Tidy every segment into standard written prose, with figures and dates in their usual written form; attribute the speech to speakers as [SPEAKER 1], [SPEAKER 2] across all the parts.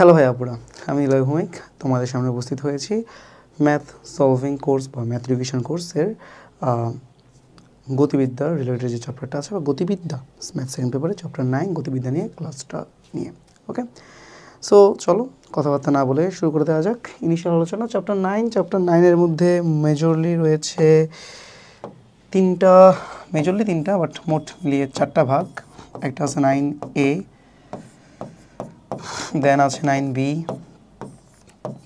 [SPEAKER 1] Hello ভাই আপুরা, আমি ইলয় ভৌমিক তোমাদের সামনে উপস্থিত হয়েছি ম্যাথ সলভিং কোর্স বা ম্যাথ রিভিশন কোর্সের গতিবিদ্যা রিলেটেড যে চ্যাপ্টারটা আছে বা গতিবিদ্যা ম্যাথ সেকেন্ড পেপারে চ্যাপ্টার 9 গতিবিদ্যা নিয়ে ক্লাসটা নিয়ে। ওকে, সো চলো কথাবার্তা না বলে শুরু করে দেওয়া যাক ইনিশিয়াল আলোচনা। চ্যাপ্টার 9 মধ্যে মেজরলি রয়েছে তিনটা, বাট মোট মিলিয়ে 4টা ভাগ। একটা আছে 9A, দেন আছে 9B,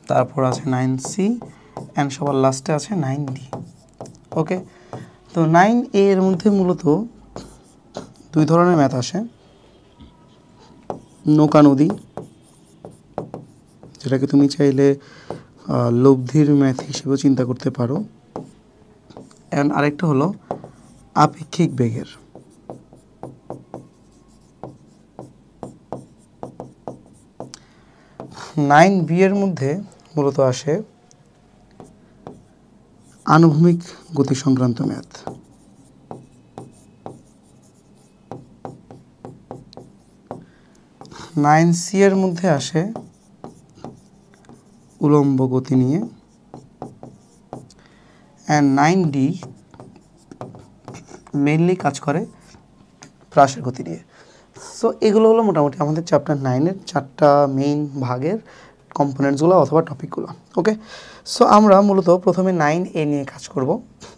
[SPEAKER 1] তারপর আছে 9C অ্যান্ড সবার লাস্টে আছে 9D। ওকে, তো 9A এর মধ্যে মূলত দুই ধরনের ম্যাথ আসে। নৌকা নদী, যেটাকে তুমি চাইলে লব্ধির ম্যাথ হিসেবেও চিন্তা করতে পারো, অ্যান্ড আরেকটা হলো আপেক্ষিক বেগের। নাইন বি এর মধ্যে মূলত আসে আনুভূমিক গতি সংক্রান্ত ম্যাথ। 9C এর মধ্যে আসে উলম্ব গতি নিয়ে, অ্যান্ড 9D মেইনলি কাজ করে প্রাসের গতি নিয়ে। সো এগুলো হলো মোটামুটি আমাদের চ্যাপ্টার 9-এর 4টা মেইন ভাগের কম্পোনেন্টসগুলো অথবা টপিকগুলো। ওকে, সো আমরা মূলত প্রথমে 9A নিয়ে কাজ করব।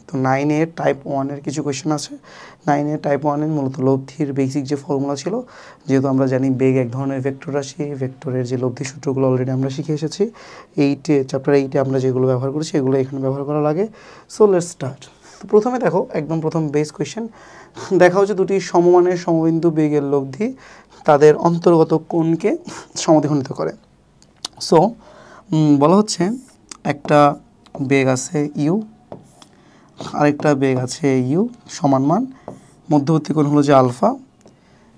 [SPEAKER 1] তো 9A টাইপ 1-এর কিছু কোয়েশ্চেন আছে। 9A টাইপ 1-এর মূলত লব্ধির বেসিক যে ফর্মুলা ছিল, যেহেতু আমরা জানি বেগ এক ধরনের ভেক্টর রাশি, ভেক্টরের যে লব্ধি সূত্রগুলো অলরেডি আমরা শিখে এসেছি। চ্যাপ্টার 8-এ আমরা যেগুলো ব্যবহার করেছি এগুলো এখানে ব্যবহার করা লাগে। So let's start. তো প্রথমে দেখো, একদম প্রথম বেস কোয়েশ্চেন দেখা হচ্ছে দুটি সমমানের সমবিন্দু বেগের লব্ধি তাদের অন্তর্গত কোণকে সমদ্বিখণ্ডিত করে। সো বলা হচ্ছে একটা বেগ আছে ইউ, আরেকটা বেগ আছে ইউ সমান মান, মধ্যবর্তী কোণ হলো যে আলফা।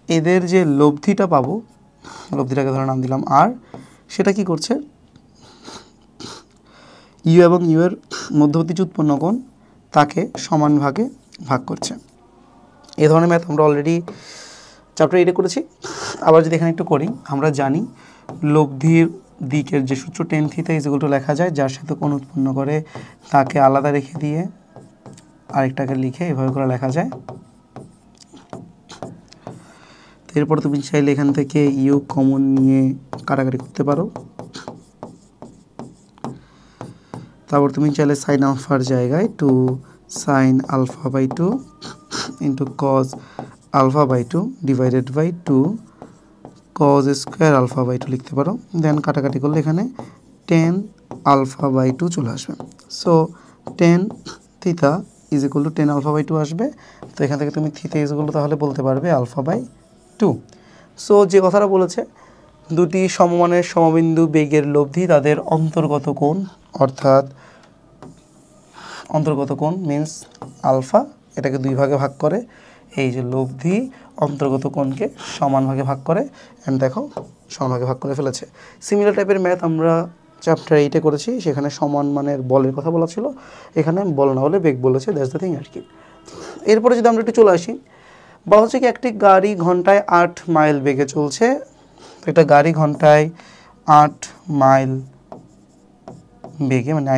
[SPEAKER 1] এদের যে লব্ধিটা পাবো, লব্ধিটাকে ধরে নাম দিলাম আর, সেটা কি করছে, ইউ এবং ইউ এর মধ্যবর্তী যে উৎপন্ন কোণ তাকে সমান ভাগে ভাগ করছে। এই ধরনের ম্যাথ আমরা অলরেডি চ্যাপ্টার 8-এ করেছি। আবার যদি এখানে একটু করি, আমরা জানি লব্ধির দিকের যে সূত্র tan θ = লেখা যায়, যার সাথে কোণ উৎপন্ন করে তাকে আলাদা রেখে দিয়ে আরেকটাকে লিখে এভাবে করে লেখা যায়। তো এরপর তুমি চাইলে এখান থেকে ইউ কমন নিয়ে কাটাকাটি করতে পারো। তারপর তুমি চাইলে সাইন আলফার জায়গায় 2 sin α/2 into cos α/2 divided by 2 cos square α/2 লিখতে পারো। দেন কাটাকাটি করলে এখানে tan α/2 চলে আসবে। সো tan θ = tan α/2 আসবে। তো এখান থেকে তুমি θ তাহলে বলতে পারবে α/2। সো যে কথাটা বলেছে, দুটি সমমানের সমবিন্দু বেগের লব্ধি তাদের অন্তর্গত কোণ, অর্থাৎ অন্তর্গত কোণ মিন্স আলফা, এটাকে দুই ভাগে ভাগ করে। এই যে লব্ধি অন্তর্গত কোণকে সমান ভাগে ভাগ করে, অ্যান্ড দেখো সমান ভাগে ভাগ করে ফেলেছে। সিমিলার টাইপের ম্যাথ আমরা চ্যাপ্টার 8-এ করেছি, সেখানে সমান মানের বলের কথা বলা ছিল, এখানে বল না বলে বেগ বলেছে, দ্যাটস দ্য থিং আর কি। এরপরে যদি আমরা একটু চলে আসি, বলা হচ্ছে কি একটি গাড়ি ঘন্টায় 8 মাইল বেগে চলছে। একটা গাড়ি ঘন্টায় 8 মাইল বেগে, মানে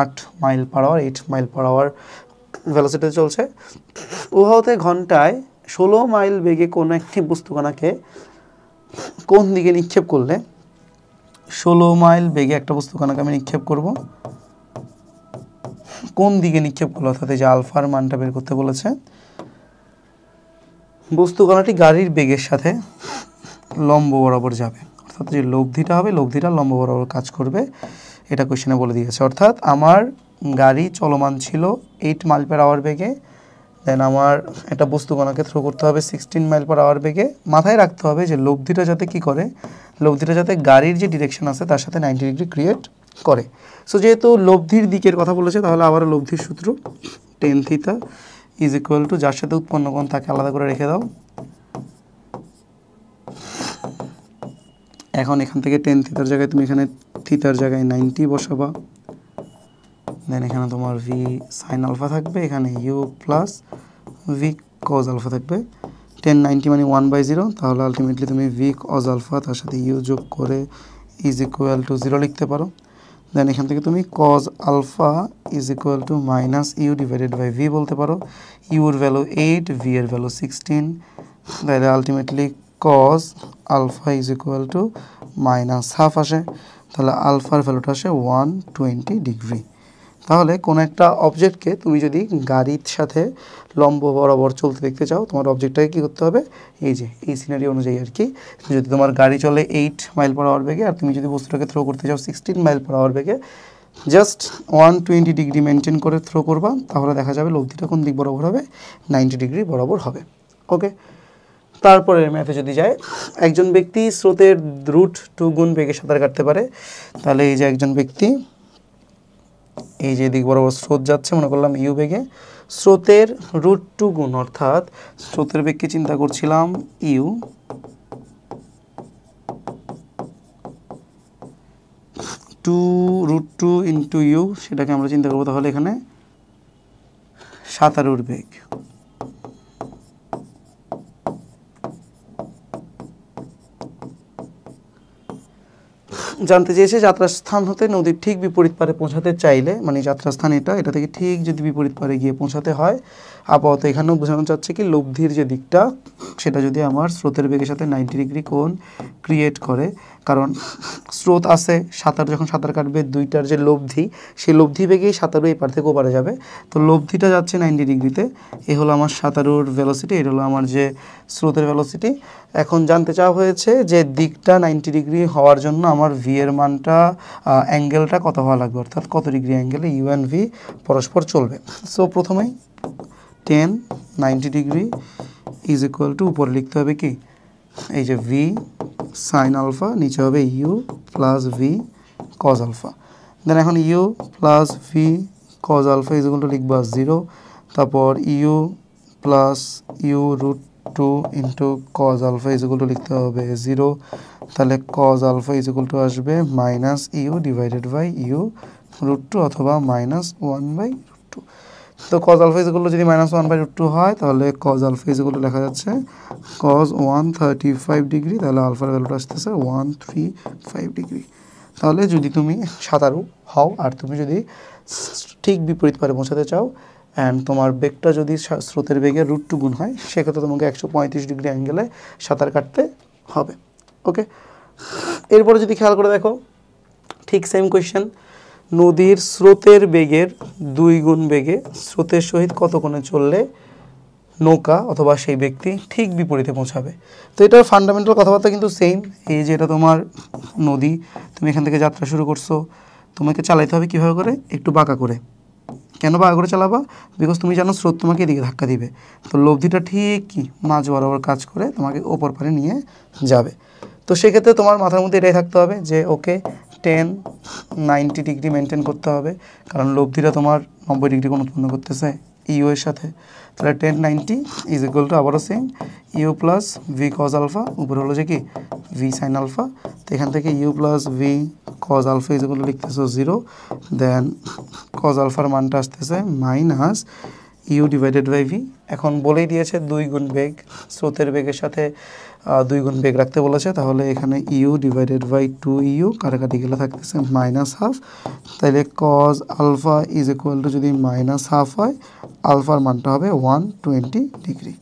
[SPEAKER 1] 8 mile per hour, 8 mile per hour ভেলোসিটিতে চলছে। উহাতে ঘন্টায় 16 মাইল বেগে কোনো একটি বস্তুকণাকে কোন দিকে নিক্ষেপ করলে, 16 মাইল বেগে একটা বস্তুকণাকে আমি নিক্ষেপ করব, কোন দিকে নিক্ষেপ করলো, অর্থাৎ এই যে আলফার মানটা বের করতে বলেছে। বস্তুকণাটি গাড়ির বেগের সাথে লম্ব বরাবর যাবে, অর্থাৎ যে লব্ধিটা হবে, লব্ধিটা লম্ব বরাবর কাজ করবে, এটা কোশ্চেনে বলে দিয়েছে। অর্থাৎ আমার গাড়ি চলমান ছিল 8 মাইল পার আওয়ার বেগে, দেন আমার একটা বস্তুকণাকে থ্রো করতে হবে 16 মাইল পার আওয়ার বেগে। মাথায় রাখতে হবে যে লব্ধিটা যাতে কি করে, লব্ধিটা যাতে গাড়ির যে ডিরেকশন আছে তার সাথে 90 ডিগ্রি ক্রিয়েট করে। সো যেহেতু লব্ধির দিকের কথা বলেছে, তাহলে আবার লব্ধির সূত্র tan θ = যার সাথে উৎপন্ন কোণ তাকে আলাদা করে রেখে দাও। এখন এখান থেকে tan θ জায়গায় তুমি এখানে থিতার জায়গায় 90 বসাবা, দেন এখানে তোমার v sin α থাকবে, এখানে u প্লাস v cos α থাকবে। 10 90 মানে 1/0, তাহলে আলটিমেটলি তুমি v cos α তার সাথে u যোগ করে ইজ ইকুয়াল টু 0 লিখতে পারো। দেন এখান থেকে তুমি cos alpha is equal to minus you divided by V বলতে পারো। ইউর ভ্যালু 8, ভি এর ভ্যালু 16, তাহলে ultimately cos alpha is equal to minus half আসে, তাহলে আলফার ভ্যালুটা আসে 120 ডিগ্রি। তাহলে কোনো একটা অবজেক্টকে তুমি যদি গাড়ির সাথে লম্ব বরাবর চলতে দেখতে চাও, তোমার অবজেক্টটাকে কী করতে হবে, এই যে এই সিনারি অনুযায়ী আর কি, যদি তোমার গাড়ি চলে 8 মাইল পার আওয়ার বেগে আর তুমি যদি বস্তুটাকে থ্রো করতে চাও 16 মাইল পার আওয়ার বেগে, জাস্ট 120 ডিগ্রি মেনটেন করে থ্রো করবা, তাহলে দেখা যাবে লব্ধিটা কোন দিক বরাবর হবে, 90 ডিগ্রি বরাবর হবে। ওকে, তারপরে ম্যাথে যদি যায়, একজন ব্যক্তি স্রোতের √2 গুণ বেগে সাঁতার কাটতে পারে। তাহলে এই যে একজন ব্যক্তি এই যে দিক বরাবর স্রোত যাচ্ছে, মনে করলাম ইউ বেগে, স্রোতের √2 গুণ, অর্থাৎ স্রোতের বেগকে চিন্তা করছিলাম ইউ, √2 ইন্টু ইউ, সেটাকে আমরা চিন্তা করবো তাহলে এখানে সাঁতারুর বেগ। জানতে চেয়েছে যাত্রাস্থান হতে নদীর ঠিক বিপরীত পারে পৌঁছাতে চাইলে, মানে যাত্রাস্থান এটা থেকে ঠিক যদি বিপরীত পারে গিয়ে পৌঁছাতে হয়, আপাতত এখানেও বোঝানো যাচ্ছে কি লব্ধির যে দিকটা সেটা যদি আমার স্রোতের বেগের সাথে 90 ডিগ্রি কোণ ক্রিয়েট করে, কারণ স্রোত আছে, যখন সাঁতার কাটবে দুইটার যে লব্ধি, সেই লব্ধি বেগেই সাঁতারু এই পার থেকে ওপারে যাবে, তো লব্ধিটা যাচ্ছে 90 ডিগ্রিতে। এ হলো আমার সাঁতারুর ভেলোসিটি, এটা হলো আমার যে স্রোতের ভেলোসিটি। এখন জানতে চাওয়া হয়েছে যে দিকটা 90 ডিগ্রি হওয়ার জন্য আমার ভি এর মানটা, অ্যাঙ্গেলটা কত হওয়া লাগবে, অর্থাৎ কত ডিগ্রি অ্যাঙ্গেলে ইউ অ্যান্ড ভি পরস্পর চলবে। সো প্রথমেই 10 90 ডিগ্রি ইজ ইকুয়াল টু, উপরে লিখতে হবে কি, এই যে ভি সাইন আলফা, নিচে হবে u plus V cos alpha. Then এখন u plus V cos alpha is equal to লিখবা 0, তারপর u plus u √2 into cos alpha is equal to লিখতে হবে 0, তাহলে cos alpha is equal to আসবে minus you divided by u √2 অথবা -1/√2। তো cos alpha is equal to যদি -1/√2 হয়, তাহলে cos alpha is equal to লেখা যাচ্ছে কজ 135 ডিগ্রি, তাহলে আলফার ভ্যালুটা আসতেছে 135 ডিগ্রি। তাহলে যদি তুমি সাঁতারু হও আর তুমি যদি ঠিক বিপরীত পারে পৌঁছাতে চাও, অ্যান্ড তোমার বেগটা যদি স্রোতের বেগের √2 গুণ হয়, সেক্ষেত্রে তোমাকে 135 ডিগ্রি অ্যাঙ্গেলে সাঁতার কাটতে হবে। ওকে, এরপরে যদি খেয়াল করে দেখো, ঠিক সেম কোয়েশ্চেন, নদীর স্রোতের বেগের 2 গুণ বেগে স্রোতের সহিত কত কোণে চললে নৌকা অথবা সেই ব্যক্তি ঠিক বিপরীতে পৌঁছাবে। তো এটার ফান্ডামেন্টাল কথাবার্তা কিন্তু সেম। এই যে এটা তোমার নদী, তুমি এখান থেকে যাত্রা শুরু করছো, তোমাকে চালাইতে হবে কীভাবে করে, একটু বাঁকা করে। কেন বাঁকা করে চালাবা, বিকজ তুমি জানো স্রোত তোমাকে এদিকে ধাক্কা দিবে, তো লব্ধিটা ঠিক কি মাঝ বরাবর কাজ করে তোমাকে ওপর পারে নিয়ে যাবে। তো সেক্ষেত্রে তোমার মাথার মধ্যে এটাই থাকতে হবে যে ওকে 90 ডিগ্রি মেনটেন করতে হবে, কারণ লব্ধিটা তোমার 90 ডিগ্রি কোণ উৎপন্ন করতেছে ইউ এর সাথে। তাহলে 90 ইজ ইকুয়াল টু আবারও same U plus V cos alpha, উপরে হলো যে কি ভি সাইন আলফা, তো এখান থেকে u plus V cos alpha is equal to লিখতেছো 0, দেন কজ আলফার মানটা আসতেছে minus you divided by v. এখন বলেই দিয়েছে 2 গুণ বেগ, স্রোতের বেগের সাথে 2 গুণ বেগ রাখতে বলেছে, তাহলে এখানে ইউ ডিভাইডেড বাই 2 ইউ কাটাকাটি গেলে থাকতেছে -1/2, তাহলে cos alpha is equal to যদি -1/2 হয়, আলফার মানটা হবে 120 ডিগ্রি।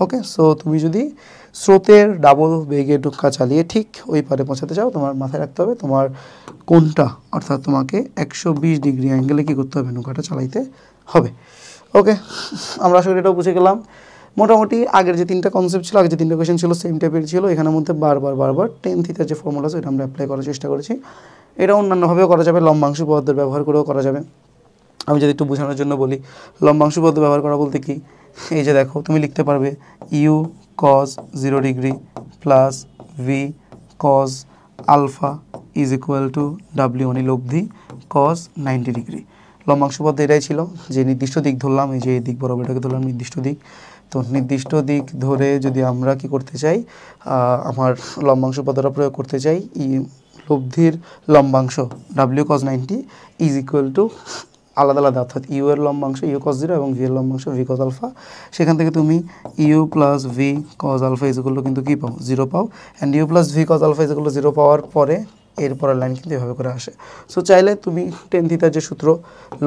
[SPEAKER 1] ওকে, সো তুমি যদি স্রোতের ডাবল বেগে নৌকা চালিয়ে ঠিক ওই পারে পৌঁছাতে চাও, তোমার মাথায় রাখতে হবে তোমার কোনটা, অর্থাৎ তোমাকে 120 ডিগ্রি অ্যাঙ্গেলে কী করতে হবে, নৌকাটা চালাইতে হবে। ওকে, আমরা আসলে এটাও বুঝে গেলাম। মোটামুটি আগের যে 3টা কনসেপ্ট ছিল, আগের যে 3টা কোয়েশ্চেন ছিল সেম টাইপের ছিল, এখানের মধ্যে বারবার টেন থিটার যে ফর্মুলা আছে এটা আমরা অ্যাপ্লাই করার চেষ্টা করেছি। এটা অন্যান্যভাবেও করা যাবে, লম্বাংশ পদ্ধতি ব্যবহার করেও করা যাবে। আমি যদি একটু বোঝানোর জন্য বলি, লম্বাংশ পদ্ধতি ব্যবহার করা বলতে কি, এই যে দেখো তুমি লিখতে পারবে U cos 0 degree plus V cos alpha is equal to W মানে লব্ধি কজ 90 ডিগ্রি। লম্বাংশ পদ্ধতি এটাই ছিল যে নির্দিষ্ট দিক ধরলাম, এই যে এই দিক বরাবর এটাকে ধরলাম নির্দিষ্ট দিক, তো নির্দিষ্ট দিক ধরে যদি আমরা কি করতে চাই, আমার লম্বাংশ পদ্ধতিটা প্রয়োগ করতে চাই, লব্ধির লম্বাংশ ডাব্লিউ কজ 90 ইজ ইকুয়াল টু আলাদা আলাদা, অর্থাৎ ইউ এর লম্বাংশ ইউ কজ 0 এবং ভি এর লম্বাংশ ভি কজ আলফা। সেখান থেকে তুমি u plus V cos alpha is equal to কিন্তু কী পাও, 0 পাও, and u plus V cos alpha is equal to 0 পাওয়ার পরে এরপরের লাইন কিন্তু এভাবে করে আসে। সো চাইলে তুমি টেন থিটার যে সূত্র,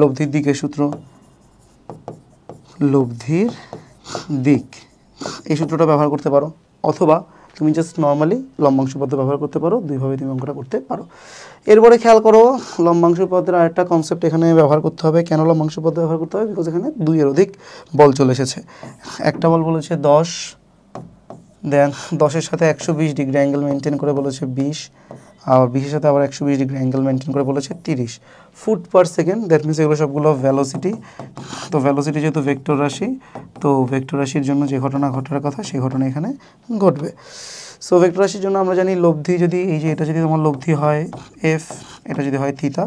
[SPEAKER 1] লব্ধির দিকের সূত্র, লব্ধির দিক, এই সূত্রটা ব্যবহার করতে পারো, অথবা তুমি জাস্ট নর্মালি লম্বাংশ পদ্ধতি ব্যবহার করতে পারো। দুইভাবে তুমি অঙ্কটা করতে পারো। এরপরে খেয়াল করো, লম্বাংশ পদ্ধতির আরেকটা কনসেপ্ট এখানে ব্যবহার করতে হবে। কেন লম্বাংশ পদ্ধতি ব্যবহার করতে হবে? বিকজ এখানে 2 এর অধিক বল চলে এসেছে। একটা বল বলেছে 10, দেন 10-এর সাথে 120 ডিগ্রি অ্যাঙ্গেল মেনটেন করে বলেছে 20, আর 20-এর সাথে আবার 120 ডিগ্রি অ্যাঙ্গেল মেনটেন করে বলেছে 30 foot per second. That means এগুলো সবগুলো ভ্যালোসিটি। তো ভ্যালোসিটি যেহেতু ভেক্টর রাশি, তো ভেক্টর রাশির জন্য যে ঘটনা ঘটার কথা সেই ঘটনা এখানে ঘটবে। সো ভেক্টর রাশির জন্য আমরা জানি লব্ধি যদি, এই যে এটা যদি তোমার লব্ধি হয় এফ, এটা যদি হয় থিটা,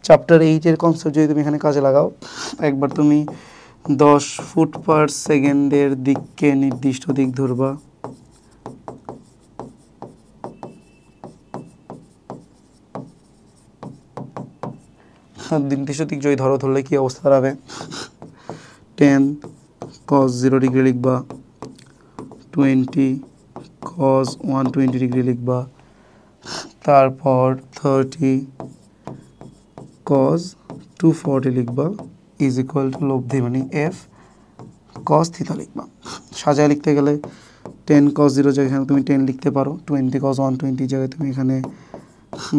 [SPEAKER 1] চ্যাপ্টার 8-এর কনসেপ্ট যদি তুমি এখানে কাজে লাগাও, একবার তুমি 10 ফুট পার সেকেন্ডের দিককে নির্দিষ্ট দিক ধরবা, নির্দিষ্ট দিক যদি ধরলে কি অবস্থা দাঁড়াবে? 10 cos 0 ডিগ্রি লিখবা, 20 cos 120 ডিগ্রি লিখবা, তারপর 30 cos 240 লিখবা, ইজ ইকুয়াল টু লব্ধি মানে এফ cos থিটা লিখবা। সাজায় লিখতে গেলে 10 cos 0 জায়গায় তুমি 10 লিখতে পারো, 20 cos 120 জায়গায় তুমি এখানে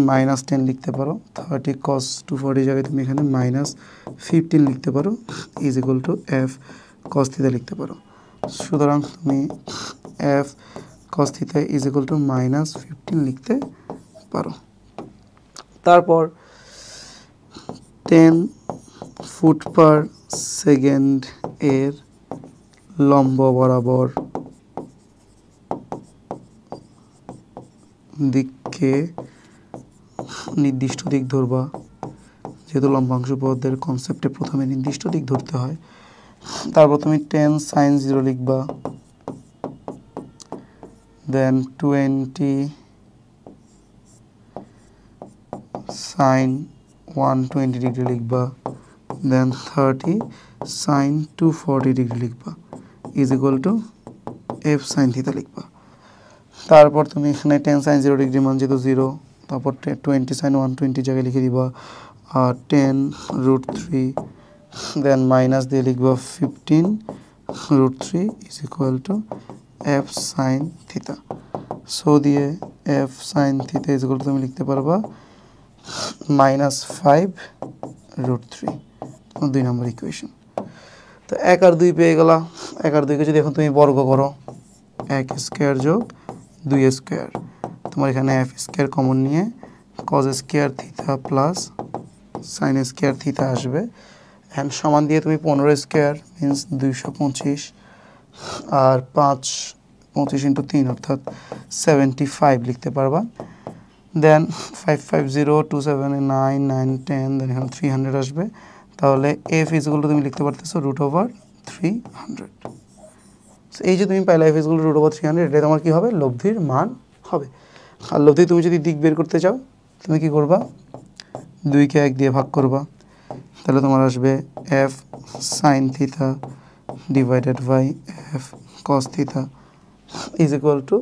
[SPEAKER 1] -10 লিখতে পারো, 30 cos 240 জায়গায় তুমি এখানে -15 লিখতে পারো, is equal to F cos theta লিখতে পারো। সুতরাং তুমি F cos theta is equal to -15 লিখতে পারো। তারপর 10 ফুট পার সেকেন্ড এর লম্ব বরাবর দিককে নির্দিষ্ট দিক ধরবা। যেহেতু লম্বাংশ পদ্ধতির কনসেপ্টে প্রথমে নির্দিষ্ট দিক ধরতে হয়। তারপর তুমি 10 sin 0 লিখবা, দেন 20 sin 120 ডিগ্রি লিখবা, দেন 30 sin 240 ডিগ্রি লিখবা, is equal to f sin theta লিখবা। তারপর তুমি এখানে 10 sin 0 ডিগ্রি মান যেহেতু 0, তারপর 20 sin 120 জায়গায় লিখে দিবা 10√3, দেন মাইনাস দিয়ে লিখবা 15√3 is equal to f sin theta. So দিয়ে f sin theta is equal to তুমি লিখতে পারবা -5√3, 2 নম্বর ইকুয়েশন। তো 1 আর 2 পেয়ে গেলা। 1 আর 2কে যদি এখন তুমি বর্গ করো, 1 স্কোয়ার যোগ 2 স্কোয়ার, তোমার এখানে এফ স্কোয়ার কমন নিয়ে cos square theta plus sin square theta আসবে, অ্যান্ড সমান দিয়ে তুমি 15 স্কোয়ার মিনস 225, আর 25 × 3 অর্থাৎ 75 লিখতে পারবা। দেন 550 27 9 9 10, দেন এখানে 300 আসবে। তাহলে এফ ইজগুলো তুমি লিখতে পারতেছো √300। এই যে তুমি পাইলে এফ ইজগুলো √300, এটা তোমার কী হবে? লব্ধির মান হবে। আর লব্ধি তুমি যদি দিক বের করতে চাও, তুমি কি করবা? 2কে 1 দিয়ে ভাগ করবা, তাহলে তোমার আসবে f sin theta divided by f cos theta is equal to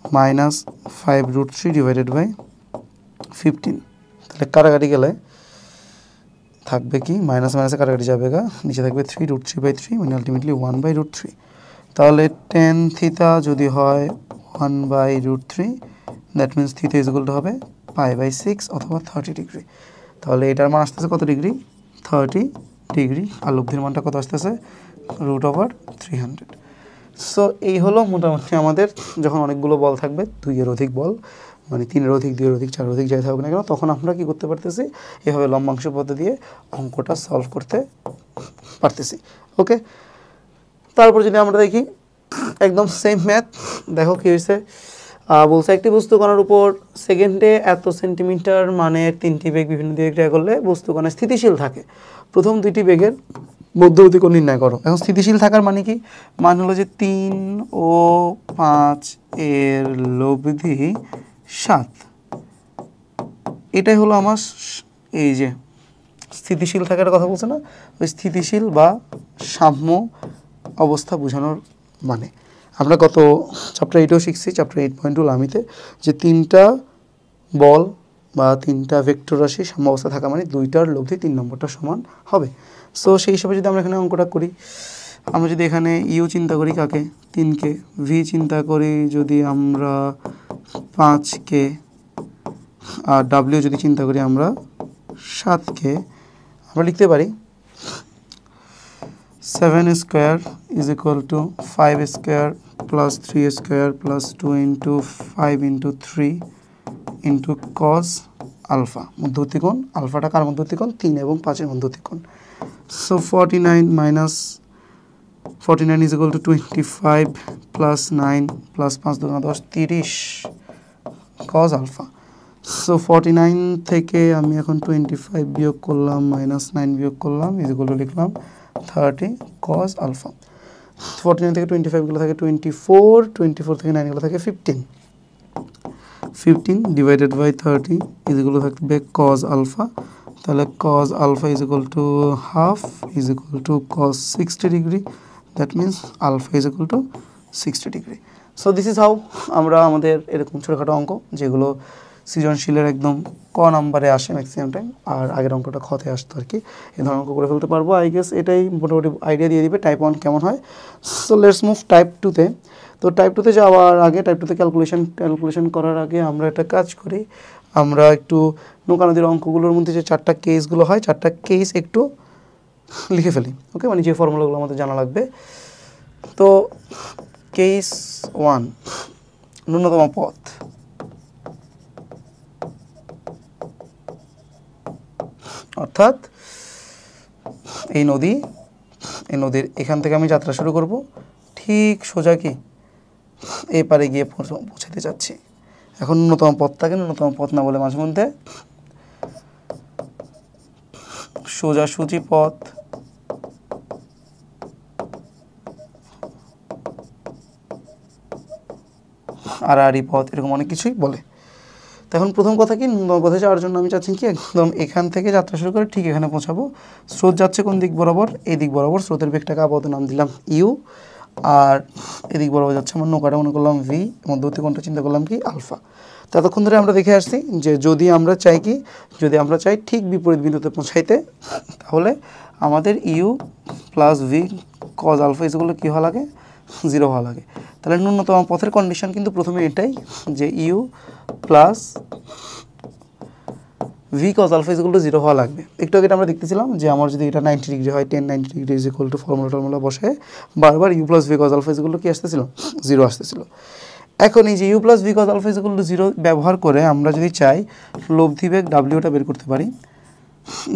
[SPEAKER 1] -5√3 divided by 15। তাহলে কাটাকাটি গেলে থাকবে কি? মাইনাস মাইনাসে কাটাকাটি যাবে গা, নিচে থাকবে 3√3/3 মানে আলটিমেটলি 1/√3। তাহলে tan থিটা যদি হয় 1/√3, that means theta is equal two হবে π/6 অথবা 30 ডিগ্রি। তাহলে এটার মান আসতেছে কত ডিগ্রি? 30 ডিগ্রি। আর লব্ধির মানটা কত আসতেছে? √300। সো এই হলো মোটামুটি আমাদের, যখন অনেকগুলো বল থাকবে, 2 এর অধিক বল মানে 3 এর অধিক, 2 এর অধিক, 4 এর অধিক যাই থাকুক না কেন, তখন আমরা কি করতে পারতেছি? এভাবে লম্বাংশ পদ্ধতি দিয়ে অঙ্কটা সলভ করতে পারতেছি। ওকে, তারপর যদি আমরা দেখি একদম সেম ম্যাথ, দেখো কি হয়েছে। বলছে একটি বস্তু কণার উপর সেকেন্ডে এত সেন্টিমিটার মানের 3টি বেগ বিভিন্ন দিকে ক্রিয়া করলে বস্তু কণা স্থিতিশীল থাকে। প্রথম 2টি বেগের মধ্যবর্তী কোণ নির্ণয় করো। এখন স্থিতিশীল থাকার মানে কি? মান হলো যে 3 ও 5 এর লব্ধি 7। এটাই হলো আমার এই যে স্থিতিশীল থাকার কথা বলছে না, ওই স্থিতিশীল বা সাম্য অবস্থা বোঝানোর মানে। আমরা গত চ্যাপ্টার 8-এও শিখছি, চ্যাপ্টার 8.2 লামিতে, যে 3টা বল বা 3টা ভেক্টর রাশি সাম্যাবস্থা থাকা মানে 2টার লব্ধি 3 নম্বরটা সমান হবে। সো সেই হিসাবে যদি আমরা এখানে অঙ্কটা করি, আমরা যদি এখানে ইউ চিন্তা করি কাকে, 3কে, ভি চিন্তা করি যদি আমরা 5কে, আর ডাব্লিউ যদি চিন্তা করি আমরা 7কে, আমরা লিখতে পারি 7 square is equal to 5 square plus 3 square plus 2 into 5 into 3 into cos alpha, মধ্যবর্তী কোণ। আলফাটা কার মধ্যবর্তী কোণ? 3 এবং 5-এর মধ্যবর্তী কোণ। So 49 minus 49 is equal to 25 plus 9 plus 5 2 10 30 cos alpha. So 49 থেকে আমি এখন 25 বিয়োগ করলাম, মাইনাস 9 বিয়োগ করলাম, ইজ ইকুয়াল টু লিখলাম 30 কস আলফা। 49 থেকে 25 গুলো থাকে 24, 24 থেকে 9 গুলো থাকে 15, 15 divided by 30 is equal to থাকবে কস আলফা। তাহলে cos alpha is equal to half is equal to cos 60 degree, that means alpha is equal to 60 degree. So this is how আমরা আমাদের এরকম ছোটোখাটো অঙ্ক যেগুলো সৃজনশীলের একদম ক নাম্বারে আসে ম্যাক্সিমাম টাইম, আর আগের অঙ্কটা খতে আসতো আর কি, এই ধরনের অঙ্ক করে ফেলতে পারবো। আই গেস এটাই মোটামুটি আইডিয়া দিয়ে দিবে টাইপ 1 কেমন হয়। সো লেটস মুভ টাইপ 2-তে। তো টাইপ 2-তে যাওয়ার আগে, টাইপ 2-তে ক্যালকুলেশন করার আগে আমরা একটা কাজ করি, আমরা একটু নৌকা নদীর অঙ্কগুলোর মধ্যে যে 4টা কেসগুলো হয় 4টা কেস একটু লিখে ফেলি। ওকে, মানে যে ফর্মুলাগুলো আমাদের জানা লাগবে। তো কেস 1, ন্যূনতম পথ। অর্থাৎ এই নদীর এখান থেকে আমি যাত্রা শুরু করব, ঠিক সোজা কি এই পারে গিয়ে পৌঁছাতে যাচ্ছি। এখন ন্যূনতম পথটাকে ন্যূনতম পথ না বলে মাঝে মধ্যে সোজাসুজি পথ, আড়াআড়ি পথ, এরকম অনেক কিছুই বলে। তো এখন প্রথম কথা কি, ন্যূনতম পথে যাওয়ার জন্য আমি চাচ্ছি কি একদম এখান থেকে যাত্রা শুরু করে ঠিক এখানে পৌঁছাবো। স্রোত যাচ্ছে কোন দিক বরাবর? এই দিক বরাবর। স্রোতের বেগটাকে আপাতত নাম দিলাম ইউ, আর এদিক বরাবর যাচ্ছে আমার নৌকাটা মনে করলাম ভি, মধ্যবর্তী কোণটা চিন্তা করলাম কি আলফা। ততক্ষণ ধরে আমরা দেখে আসছি যে যদি আমরা চাই ঠিক বিপরীত বিন্দুতে পৌঁছাইতে, তাহলে আমাদের u plus V cos alpha এগুলো কী হওয়া লাগে? 0 হওয়া লাগে। তাহলে ন্যূনতম পথের কন্ডিশন কিন্তু প্রথমে এটাই যে u plus V cos alpha is equal to 0 হওয়া লাগবে। একটু আগে আমরা দেখতেছিলাম যে আমার যদি এটা 90 ডিগ্রি হয়, 10-90 degree is equal to formula বসায় বারবার u plus V cos alpha is equal to কি আসতেছিল? 0 আসতেছিল। এখন এই যে u plus V cos alpha is equal to 0 ব্যবহার করে আমরা যদি চাই লব্ধি বেগ ডাব্লিউটা বের করতে পারি।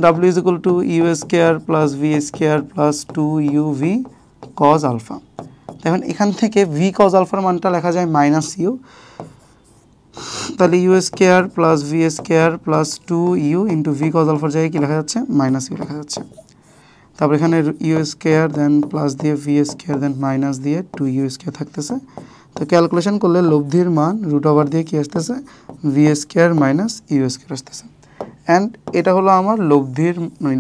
[SPEAKER 1] ডাব্লিউ is equal to u square plus v square plus 2 u v cos alpha. এখন এখান থেকে ভি কজ আলফার মানটা লেখা যায় মাইনাস ইউ, তাহলে u square plus v square plus 2 u into v cos আলফার জায়গায় কী লেখা যাচ্ছে? মাইনাস ইউ লেখা যাচ্ছে। তারপর এখানে ইউ স্কোয়ার দেন প্লাস দিয়ে ভি স্কোয়ার দেন মাইনাস দিয়ে 2 ইউ স্কোয়ার থাকতেছে। তো ক্যালকুলেশন করলে লব্ধির মান রুট ওভার দিয়ে কী আসতেছে? V square minus u square আসতেছে। অ্যান্ড এটা হলো আমার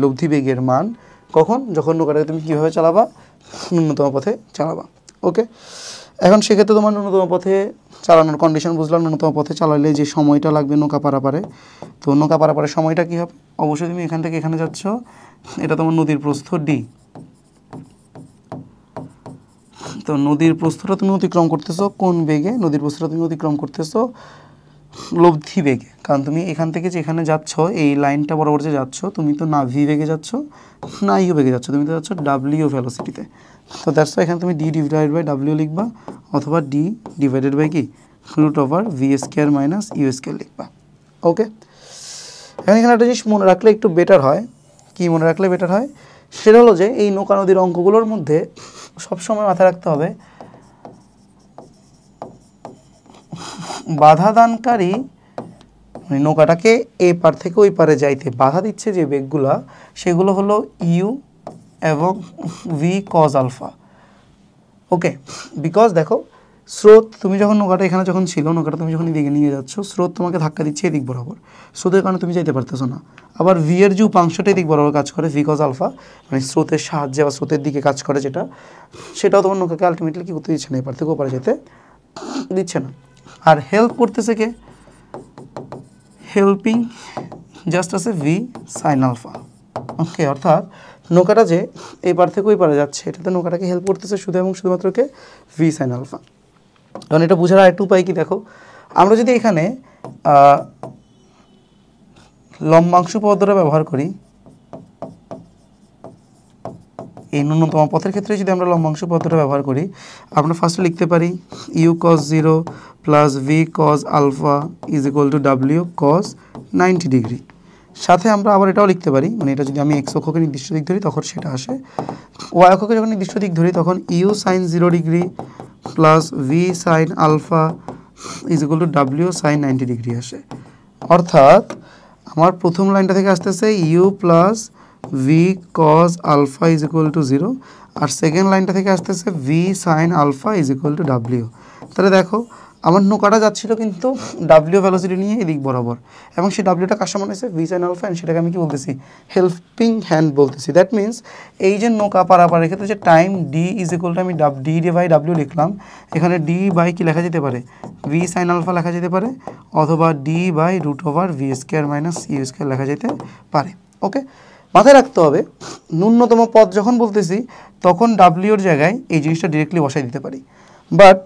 [SPEAKER 1] লব্ধি বেগের মান। কখন? যখন নৌকাটাকে তুমি কীভাবে চালাবা? ন্যূনতম পথে চালাবা। ওকে, এখন সেক্ষেত্রে তোমার ন্যূনতম পথে চালানোর কন্ডিশন বুঝলাম। ন্যূনতম পথে চালালে যে সময়টা লাগবে নৌকা পারাপারে, তো নৌকা পারাপারের সময়টা কী হবে? অবশ্যই তুমি এখান থেকে এখানে যাচ্ছ, এটা তোমার নদীর প্রস্থ ডি। তো নদীর প্রস্থটা তুমি অতিক্রম করতেছো কোন বেগে? নদীর প্রস্থটা তুমি অতিক্রম করতেছো লব্ধি বেগে। কারণ তুমি এখান থেকে যেখানে যাচ্ছ, এই লাইনটা বরাবর যে যাচ্ছ, তুমি তো না ভি বেগে যাচ্ছ না ইউ বেগে যাচ্ছ, তুমি তো যাচ্ছ ডাব্লিউ ভেলোসিটিতে। তো দ্যাটস ওয়াই এখানে তুমি ডি ডিভাইডেড বাই ডাব্লিউ লিখবা, অথবা ডি ডিভাইডেড বাই কি root over v square minus u square লিখবা। ওকে, এখন এখানে একটা জিনিস মনে রাখলে একটু বেটার হয়। কি মনে রাখলে বেটার হয়? সেটা হলো যে এই নৌকা নদীর অঙ্কগুলোর মধ্যে সবসময় মাথায় রাখতে হবে বাধা দানকারী মানে নৌকাটাকে এ পার থেকে ওই পারে যাইতে বাধা দিচ্ছে যে বেগগুলা, সেগুলো হলো ইউ এবং v cos alpha. Okay, because দেখো স্রোত, তুমি যখন নৌকাটা এখানে যখন ছিল, নৌকাটা তুমি যখন এদিকে নিয়ে যাচ্ছ, স্রোত তোমাকে ধাক্কা দিচ্ছে এদিক বরাবর, স্রোতের কারণে তুমি যাইতে পারতেছো না। আবার ভি এর যে উপাংশটা এদিক বরাবর কাজ করে, ভি কজ আলফা, মানে স্রোতের সাহায্যে বা স্রোতের দিকে কাজ করে যেটা, সেটাও তোমার নৌকাকে আলটিমেটলি কী করতে দিচ্ছে না? এপার থেকে ওপারে যেতে দিচ্ছে না। আর হেল্প করতেছে কে? হেল্পিং জাস্ট আছে ভি সাইন আলফা। ওকে, অর্থাৎ নৌকাটা যে এই পার থেকে ওই পারে যাচ্ছে, এটাতে নৌকাটাকে হেল্প করতেছে শুধু এবং শুধুমাত্র কে ভি সাইন আলফা। কারণ এটা বোঝার আরেকটু উপায় কি দেখো, আমরা যদি এখানে লম্বাংশ পদ্ধতিটা ব্যবহার করি, এই ন্যূনতম পথের ক্ষেত্রে যদি আমরা লম্বাংশ পদ্ধতিটা ব্যবহার করি, আমরা ফার্স্টে লিখতে পারি u cos 0 plus v cos alpha is equal to ডাব্লিউ কস 90 ডিগ্রি। সাথে আমরা আবার এটাও লিখতে পারি, মানে এটা যদি আমি এক্স অক্ষকে নির্দিষ্ট দিক ধরি তখন সেটা আসে, ওয়াই অক্ষকে যখন নির্দিষ্ট দিক ধরি তখন u sine 0 degree plus v sine alpha is equal to ডাব্লিউ সাইন 90 ডিগ্রি আসে। অর্থাৎ আমার প্রথম লাইনটা থেকে আসতেছে u plus V cos alpha is equal to 0, আর সেকেন্ড লাইনটা থেকে আসতেছে v sine alpha is equal to ডাব্লিউ। তাহলে দেখো আমার নৌকাটা যাচ্ছিল কিন্তু ডাব্লিউ ভ্যালোসিটি নিয়ে এদিক বরাবর, এবং সেই ডাব্লিউটা কার সমান হয়েছে ভি সাইন আলফা, সেটাকে আমি কি বলতেছি হেল্পিং হ্যান্ড বলতেছি। দ্যাট মিনস এই যে নৌকা পারাপারের ক্ষেত্রে যে time D is equal two আমি ডি বাই ডাব্লিউ লিখলাম, এখানে ডি বাই কি লেখা যেতে পারে ভি সাইন আলফা লেখা যেতে পারে, অথবা d by root over v square minus u square লেখা যেতে পারে। ওকে, মাথায় রাখতে হবে ন্যূনতম পথ যখন বলতেছি তখন ডাব্লিউর জায়গায় এই জিনিসটা ডিরেক্টলি বসাই দিতে পারি, বাট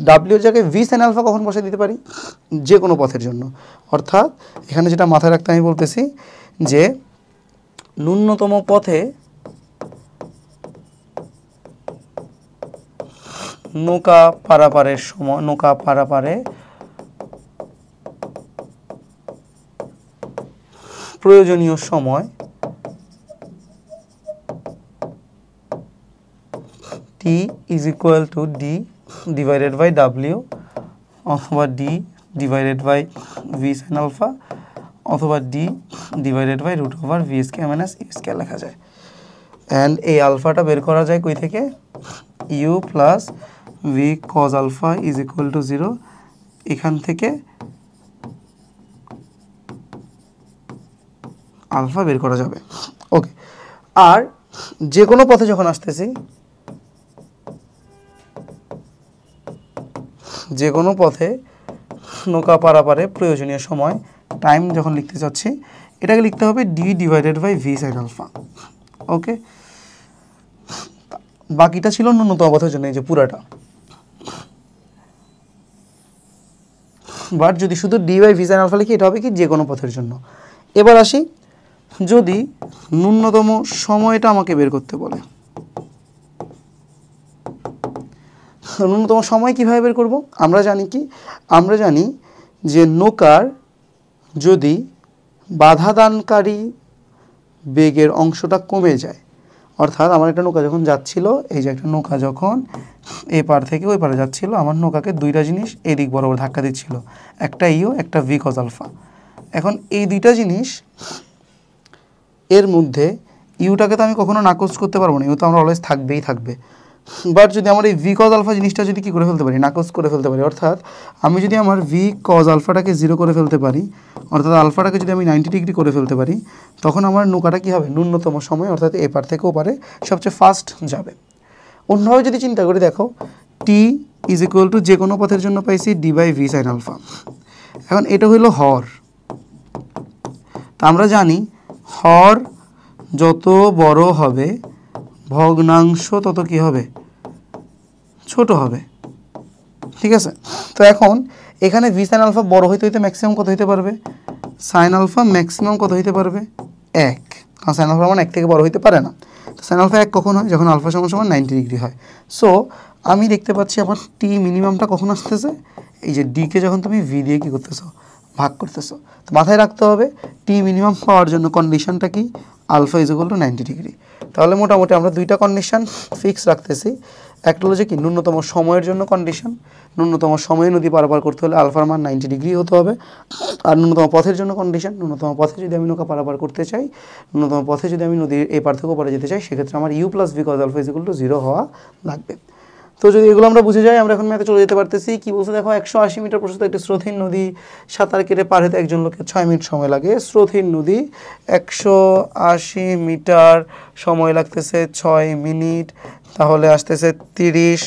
[SPEAKER 1] ডাব্লিউর জায়গায় ভি সাইন আলফা কখন বসাই দিতে পারি যে কোনো পথের জন্য। অর্থাৎ এখানে যেটা মাথায় রাখতে আমি বলতেছি যে ন্যূনতম পথে নৌকা পারাপারের সময়, নৌকা পারাপারে প্রয়োজনীয় সময় t is equal to d divided by ডাব্লিউ, অথবা d divided by v sine alpha, অথবা d divided by root over v square minus u square লেখা যায়। অ্যান্ড এই আলফাটা বের করা যায় কই থেকে, u plus V cos alpha is equal to 0, এখান থেকে আলফা বের করা যাবে। ওকে, আর যে কোনো পথে যখন আসতেছি, যে কোনো পথে নৌকা পারাপারে প্রয়োজনীয় সময় টাইম যখন লিখতে চাচ্ছি, এটাকে লিখতে হবে d divided by v sine alpha. Okay, বাকিটা ছিল ন্যূনতম পথের জন্য, এই যে পুরাটা। বাট যদি শুধু d by v sine alpha লিখি, এটা হবে কি যে কোনো পথের জন্য। এবার আসি, যদি ন্যূনতম সময়টা আমাকে বের করতে বলে, ন্যূনতম সময় কীভাবে বের করব? আমরা জানি কি, আমরা জানি যে নৌকার যদি বাধা দানকারী বেগের অংশটা কমে যায়, অর্থাৎ আমার একটা নৌকা যখন যাচ্ছিল, এই যে একটা নৌকা যখন এ পার থেকে ওই পারে যাচ্ছিল, আমার নৌকাকে দুইটা জিনিস এদিক বরাবর ধাক্কা দিচ্ছিল, একটা ইউ একটা ভি কজ আলফা। এখন এই দুইটা জিনিস এর মধ্যে ইউটাকে তো আমি কখনো নাকচ করতে পারবো না, ইউ তো আমরা অলওয়েজ থাকবেই থাকবে। বাট যদি আমার এই ভি কজ আলফা জিনিসটা যদি কী করে ফেলতে পারি, নাকচ করে ফেলতে পারি, অর্থাৎ আমি যদি আমার ভি কজ আলফাটাকে 0 করে ফেলতে পারি, অর্থাৎ আলফাটাকে যদি আমি 90 ডিগ্রি করে ফেলতে পারি, তখন আমার নৌকাটা কী হবে ন্যূনতম সময়, অর্থাৎ এপার থেকে ওপারে সবচেয়ে ফাস্ট যাবে। অন্যভাবে যদি চিন্তা করি, দেখো টি ইজ ইকুয়াল টু যে কোনো পথের জন্য পাইছি d by v sine alpha. এখন এটা হলো হর, তা আমরা জানি হর যত বড় হবে ভগ্নাংশ তত কি হবে, ছোট হবে। ঠিক আছে, তো এখন এখানে ভি সাইন আলফা বড় হইতে হইতে ম্যাক্সিমাম কত হইতে পারবে, সাইন আলফা ম্যাক্সিমাম কত হইতে পারবে 1, কারণ সাইন আলফা মানে 1 থেকে বড় হইতে পারে না। তো সাইন আলফা 1 কখন হয়, যখন আলফা সমান সমান 90 ডিগ্রি হয়। সো আমি দেখতে পাচ্ছি আমার টি মিনিমামটা কখন আসতেছে, এই যে ডিকে যখন তুমি ভি দিয়ে কী করতেছো, ভাগ করতেছো। তো মাথায় রাখতে হবে টি মিনিমাম পাওয়ার জন্য কন্ডিশনটা কি, alpha is equal to 90 degree. তাহলে মোটামুটি আমরা দুইটা কন্ডিশন ফিক্স রাখতেছি। একটা হলো যে কি ন্যূনতম সময়ের জন্য কন্ডিশন, ন্যূনতম সময়ে নদী পারাপার করতে হলে আলফার মান 90 ডিগ্রি হতে হবে। আর ন্যূনতম পথের জন্য কন্ডিশন, ন্যূনতম পথে যদি আমি নৌকা পারাপার করতে চাই, ন্যূনতম পথে যদি আমি নদীর এপার থেকে ওপারে যেতে চাই, সেক্ষেত্রে আমার u plus V cos alpha is equal to 0 হওয়া লাগবে। তো যদি এগুলো আমরা বুঝে যাই, আমরা এখন ম্যাথে চলে যেতে পারতেছি। কি বলছে দেখো, 180 মিটার প্রশস্ত একটি স্রোতহীন নদী, সাঁতার কেটে পার হতে একজন লোকের 6 মিনিট সময় লাগে। স্রোতহীন নদী 180 মিটার, সময় লাগতেছে 6 মিনিট, তাহলে আসতেছে 30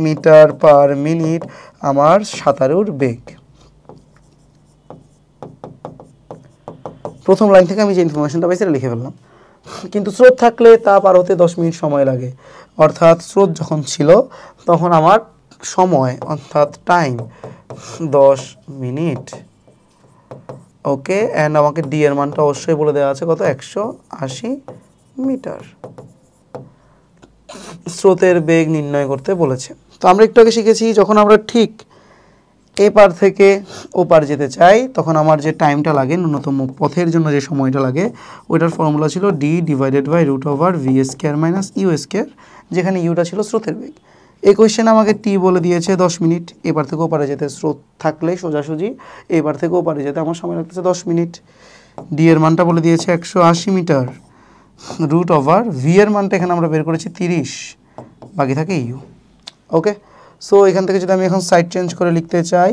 [SPEAKER 1] মিটার পার মিনিট আমার সাঁতারুর বেগ। প্রথম লাইন থেকে আমি যে ইনফরমেশনটা পাই সেটা লিখে ফেললাম। কিন্তু স্রোত থাকলে তা পার হতে 10 মিনিট সময় লাগে, অর্থাৎ স্রোত যখন ছিল তখন আমার সময় অর্থাৎ টাইম 10 মিনিট। ওকে, অ্যান্ড আমাকে ডি এর মানটা অবশ্যই বলে দেওয়া আছে কত, 180 মিটার। স্রোতের বেগ নির্ণয় করতে বলেছে। তো আমরা একটু আগে শিখেছি যখন আমরা ঠিক এ পার থেকে ও পার যেতে চাই তখন আমার যে টাইমটা লাগে, ন্যূনতম পথের জন্য যে সময়টা লাগে, ওইটার ফর্মুলা ছিল d divided by root over v square minus u square, যেখানে ইউটা ছিল স্রোতের বেগ। এই কোয়েশ্চেনে আমাকে টি বলে দিয়েছে 10 মিনিট। এবার থেকে ওপারে যেতে স্রোত থাকলে সোজাসুজি এবার থেকে ওপারে যেতে আমার সময় লাগতেছে 10 মিনিট। ডি এর মানটা বলে দিয়েছে 180 মিটার, রুট ওভার ভি এর মানটা এখানে আমরা বের করেছি 30, বাকি থাকে ইউ। ওকে, সো এখান থেকে যদি আমি এখন সাইড চেঞ্জ করে লিখতে চাই,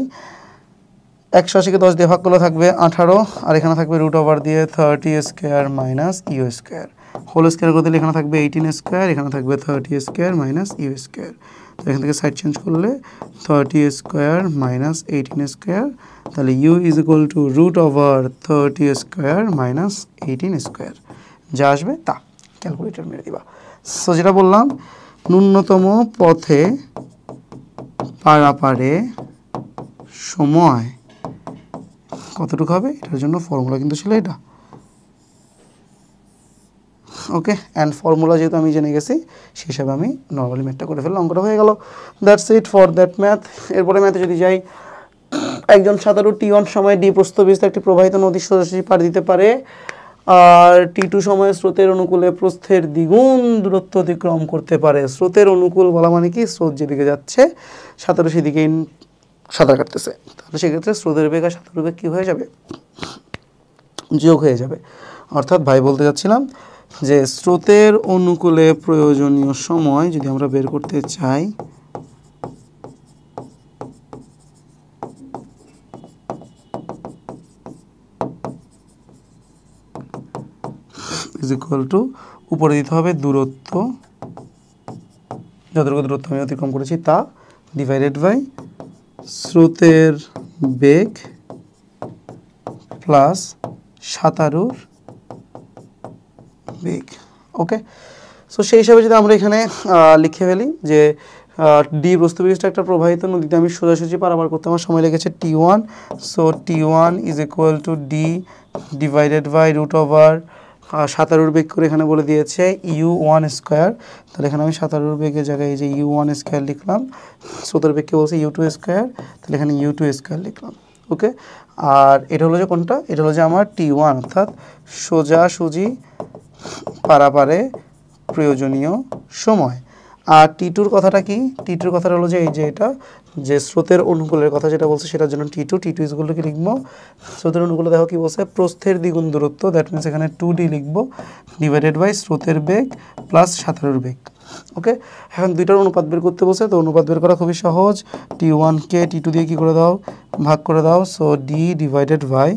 [SPEAKER 1] 180কে 10 দিয়ে ভাগ করলে থাকবে 18, আর এখানে থাকবে রুট ওভার দিয়ে 30 square minus u square, whole square করে দিলে এখানে থাকবে 18 স্কোয়ার, এখানে থাকবে 30 স্কোয়ার মাইনাস ইউ স্কোয়ার। তো এখান থেকে সাইড চেঞ্জ করলে 30 স্কোয়ার মাইনাস 18 স্কোয়ার, তাহলে u is equal to root over 30 square minus 18 square, যা আসবে তা ক্যালকুলেটর মেরে দিবা। সো যেটা বললাম, ন্যূনতম পথে পারাপারে সময় কতটুকু হবে, এটার জন্য ফর্মুলা কিন্তু ছিল এটা। ওকে, অ্যান্ড ফর্মুলা যেহেতু আমি জেনে গেছি সেই হিসাবে আমি নর্মালি ম্যাথটা করে ফেললাম, অঙ্কটা হয়ে গেল। That's it for that math. এরপরে ম্যাথে যদি যাই, একজন সাঁতারু টি1 সময়ে ডি প্রস্থ একটি প্রবাহিত নদীর সোজাসুজি পাড়ি দিতে পারে, আর টি2 সময়ে স্রোতের অনুকূলে প্রস্থের দ্বিগুণ দূরত্ব অতিক্রম করতে পারে। স্রোতের অনুকূল বলা মানে কি, স্রোত যেদিকে যাচ্ছে সাঁতারু সেদিকেই সাঁতার কাটতেছে, তাহলে সেক্ষেত্রে স্রোতের বেগ আর সাঁতারুর বেগ কী হয়ে যাবে, যোগ হয়ে যাবে। অর্থাৎ ভাই বলতে যাচ্ছিলাম যে স্রোতের অনুকূলে প্রয়োজনীয় সময় যদি আমরা বের করতে চাই, ইজ ইকুয়াল টু উপরে দিতে হবে দূরত্ব, যতটুকু দূরত্ব আমি অতিক্রম করেছি তা, ডিভাইডেড বাই স্রোতের বেগ প্লাস সাঁতারুর বেগ। ওকে, সো সেই হিসাবে যদি আমরা এখানে লিখে ফেলি যে ডি প্রস্থবিশিষ্ট একটা প্রবাহিত নদীতে আমি সোজাসুজি পারাপার করতে আমার সময় লেগেছে টি1, সো টি1 is equal to d divided by root over সাঁতারুর বেগ করে এখানে বলে দিয়েছে u1 স্কোয়ার, তাহলে এখানে আমি সাঁতারুর বেগের জায়গায় এই যে u1 স্কোয়ার লিখলাম, স্রোতের বেগকে বলছে u2 স্কোয়ার, তাহলে এখানে u2 স্কোয়ার লিখলাম। ওকে, আর এটা হলো যে কোনটা, এটা হলো যে আমার টি1 অর্থাৎ সোজাসুজি পারাপারে প্রয়োজনীয় সময়। আর টি2র কথাটা কি, টি2র কথাটা হলো যে এই যে এটা যে স্রোতের অনুকূলের কথা যেটা বলছে সেটার জন্য টি2 ইজগুলো কি লিখবো, স্রোতের অনুকূলে দেখো কি বলছে, প্রস্থের দ্বিগুণ দূরত্ব, দ্যাট মিনস এখানে 2d লিখবো, ডিভাইডেড বাই স্রোতের বেগ প্লাস সাঁতারুর বেগ। ওকে, এখন দুইটার অনুপাত বের করতে বলছে, তো অনুপাত বের করা খুবই সহজ, টি1কে টি2 দিয়ে কী করে দাও, ভাগ করে দাও, so d divided by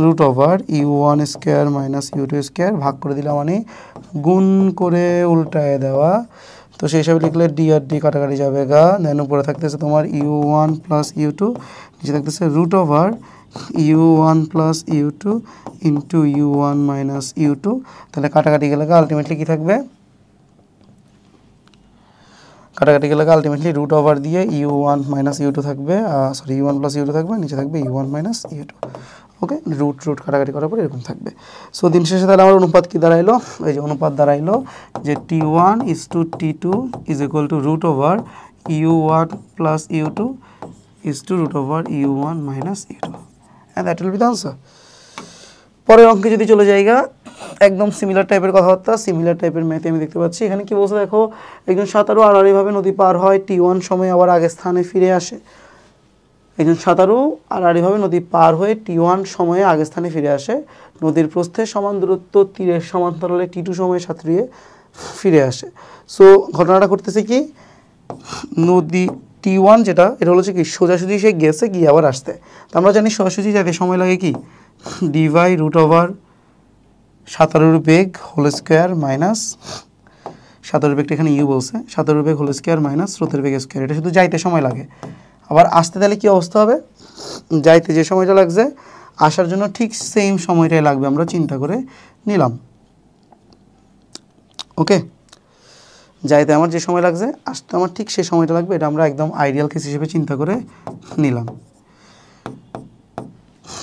[SPEAKER 1] root over u1 square minus u2 square, ভাগ করে দিলাম মানে গুণ করে উল্টায় দেওয়া, তো সেই হিসাবে লিখলে ডি আর ডি কাটাকাটি যাবে গা, দেন উপরে থাকতেছে তোমার u1 প্লাস u2, নিচে থাকতেছে root over u1 plus u2 into u1 minus u2, তাহলে কাটাকাটি গেলে গা আলটিমেটলি কী থাকবে, কাটাকাটি গেলে আলটিমেটলি রুট ওভার দিয়ে u1 মাইনাস u2 থাকবে, সরি u1 প্লাস u2 থাকবে, নিচে থাকবে u1 মাইনাস u2। ওকে, রুট কাটাকাটি করার পর এরকম থাকবে। সো দিন শেষে তাহলে আমার অনুপাত কি দাঁড়াইলো, এই যে অনুপাত দাঁড়াইলো যে টি1 ইজ টু টি2 is equal to root over u1 plus u2 is to root over u1 minus u2, and that will be the answer. পরের অঙ্কে যদি চলে যাইগা, একদম সিমিলার টাইপের কথাবার্তা, সিমিলার টাইপের ম্যাথে আমি দেখতে পাচ্ছি। এখানে কি বলছে দেখো, একজন সাঁতারু আড়াআড়িভাবে নদী পার হয়, টি1 সময় আবার আগের স্থানে ফিরে আসে। একজন সাঁতারু আড়াআড়িভাবে নদী পার হয়ে টি1 সময়ে আগের স্থানে ফিরে আসে, নদীর প্রস্থের সমান দূরত্ব তীরের সমান্তরালে টি2 সময়ে সাঁতরিয়ে ফিরে আসে। সো ঘটনাটা করতেছে কি, নদী টি1 যেটা এটা হলো কি সোজাসুজি সে গেছে গিয়ে আবার আসতে, তো আমরা জানি সোজাসুজি যাতে সময় লাগে কি ডি বাই রুট ওভার সাঁতারুর বেগ হোল স্কোয়ার মাইনাস সাঁতারুর বেগটা এখানে ইউ বলছে, সাঁতারুর বেগ হোল স্কোয়ার মাইনাস স্রোতের বেগ স্কোয়ার, এটা শুধু যাইতে সময় লাগে। আবার আসতে তাহলে কী অবস্থা হবে, যাইতে যে সময়টা লাগছে আসার জন্য ঠিক সেম সময়টাই লাগবে, আমরা চিন্তা করে নিলাম। ওকে, যাইতে আমার যে সময় লাগছে আসতে আমার ঠিক সেই সময়টা লাগবে, এটা আমরা একদম আইডিয়াল কেস হিসেবে চিন্তা করে নিলাম।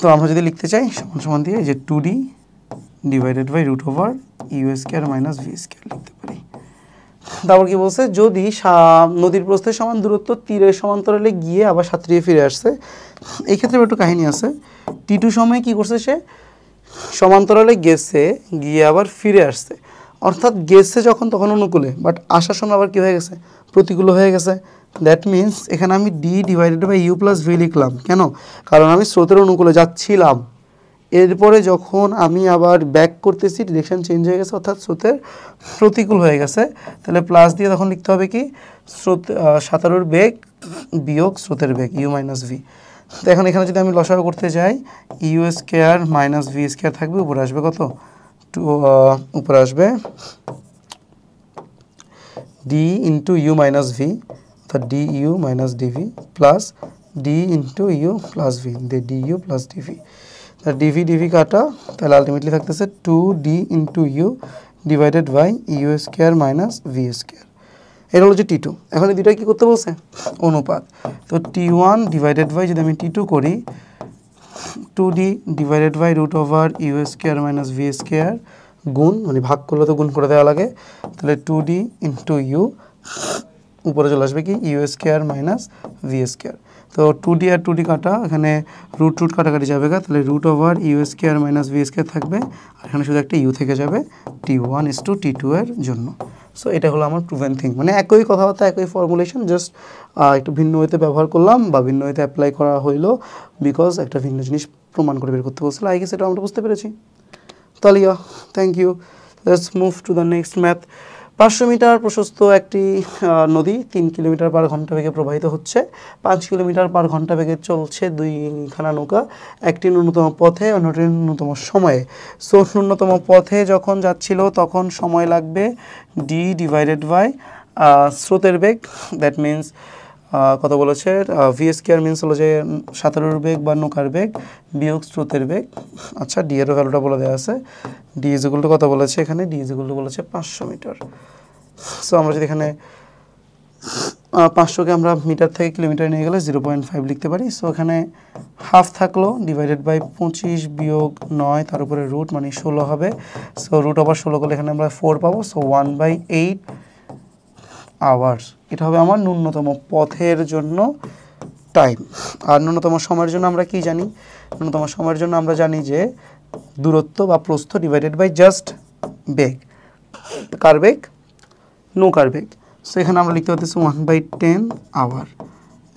[SPEAKER 1] তো আমরা যদি লিখতে চাই সমান সমান দিয়ে যে 2d divided by root over u square minus v square লিখতে পারি। তারপর কি বলছে, যদি নদীর প্রস্থের সমান দূরত্ব তীরের সমান্তরালে গিয়ে আবার সাঁতরিয়ে ফিরে আসছে, এই ক্ষেত্রে একটু কাহিনী আছে। টি2 সময় কি করছে, সে সমান্তরালে গেছে গিয়ে আবার ফিরে আসছে, অর্থাৎ গেছে যখন তখন অনুকূলে, বাট আসার সময় আবার কী হয়ে গেছে, প্রতিকূল হয়ে গেছে। দ্যাট মিন্স এখানে আমি d divided by u plus v লিখলাম। কেন? কারণ আমি স্রোতের অনুকূলে যাচ্ছিলাম, এরপরে যখন আমি আবার ব্যাক করতেছি ডিরেকশন চেঞ্জ হয়ে গেছে, অর্থাৎ স্রোতের প্রতিকূল হয়ে গেছে, তাহলে প্লাস দিয়ে তখন লিখতে হবে কি, স্রোত সাঁতারুর বেগ বিয়োগ স্রোতের বেগ ইউ মাইনাস ভি। তো এখন এখানে যদি আমি লসাগু করতে যাই, u square minus v square থাকবে, উপরে আসবে কত, উপরে আসবে d into u minus v, অর্থাৎ d u minus d v plus d into u plus v, d u plus d v. D v d v কাটা, তাহলে আলটিমেটলি থাকতেছে 2d into u divided by u square minus v square. এটা হলো যে টি2। এখন এই দুটোই কী করতে বলছে, অনুপাত। তো টি1 ডিভাইডেড বাই যদি আমি টি2 করি, 2d divided by root over u square minus v square গুণ, মানে ভাগ করলে তো গুণ করে দেওয়া লাগে, তাহলে 2d ইন্টু ইউ, উপরে চলে আসবে কি u square minus v square. তো 2d আর 2d কাটা, এখানে রুট রুট কাটাকাটি যাবে, তাহলে root over u square minus v square থাকবে, আর এখানে শুধু একটা ইউ থেকে যাবে টি1 ইস টু টি2 এর জন্য। সো এটা হলো আমার প্রুভেন থিং, মানে একই কথাবার্তা একই ফর্মুলেশন, জাস্ট একটু ভিন্ন ওয়েতে ব্যবহার করলাম বা ভিন্ন ওয়েতে অ্যাপ্লাই করা হইলো, বিকজ একটা ভিন্ন জিনিস প্রমাণ করে বের করতে বলছিল। আই গেস এটা আমরা বুঝতে পেরেছি। তাহলে thank you, let's move to the next math. 500 metre প্রশস্ত একটি নদী 3 কিলোমিটার পার ঘন্টা বেগে প্রবাহিত হচ্ছে, 5 কিলোমিটার পার ঘন্টা বেগে চলছে 2খানা নৌকা, একটি ন্যূনতম পথে অন্যটি ন্যূনতম সময়ে। সো ন্যূনতম পথে যখন যাচ্ছিল তখন সময় লাগবে ডি ডিভাইডেড বাই স্রোতের বেগ, দ্যাট মিন্স কত বলেছে, ভি স্কোয়ার মিন্স হলো যে সাঁতারুর বেগ বা নৌকার বেগ বিয়োগ স্রোতের বেগ। আচ্ছা, ডি এরও ভ্যালুটা বলে দেওয়া আছে, ডি ইজ ইকুয়াল টু কত বলেছে, এখানে ডি ইজ ইকুয়াল টু বলেছে 500 মিটার। সো আমরা যদি এখানে 500কে আমরা মিটার থেকে কিলোমিটার নিয়ে গেলে 0.5 লিখতে পারি। সো এখানে হাফ থাকলো ডিভাইডেড বাই 25 বিয়োগ 9, তার উপরে রুট মানে 16 হবে। সো রুট ওভার 16 করলে এখানে আমরা 4 পাবো। সো 1/8 আওয়ার্স, এটা হবে আমার ন্যূনতম পথের জন্য টাইম। আর ন্যূনতম সময়ের জন্য আমরা কি জানি, ন্যূনতম সময়ের জন্য আমরা জানি যে দূরত্ব বা প্রস্থ ডিভাইডেড বাই জাস্ট বেগ, কার বেগ, নৌকার বেগ। সো এখানে আমরা লিখতে পারতেছি 1/10 আওয়ার।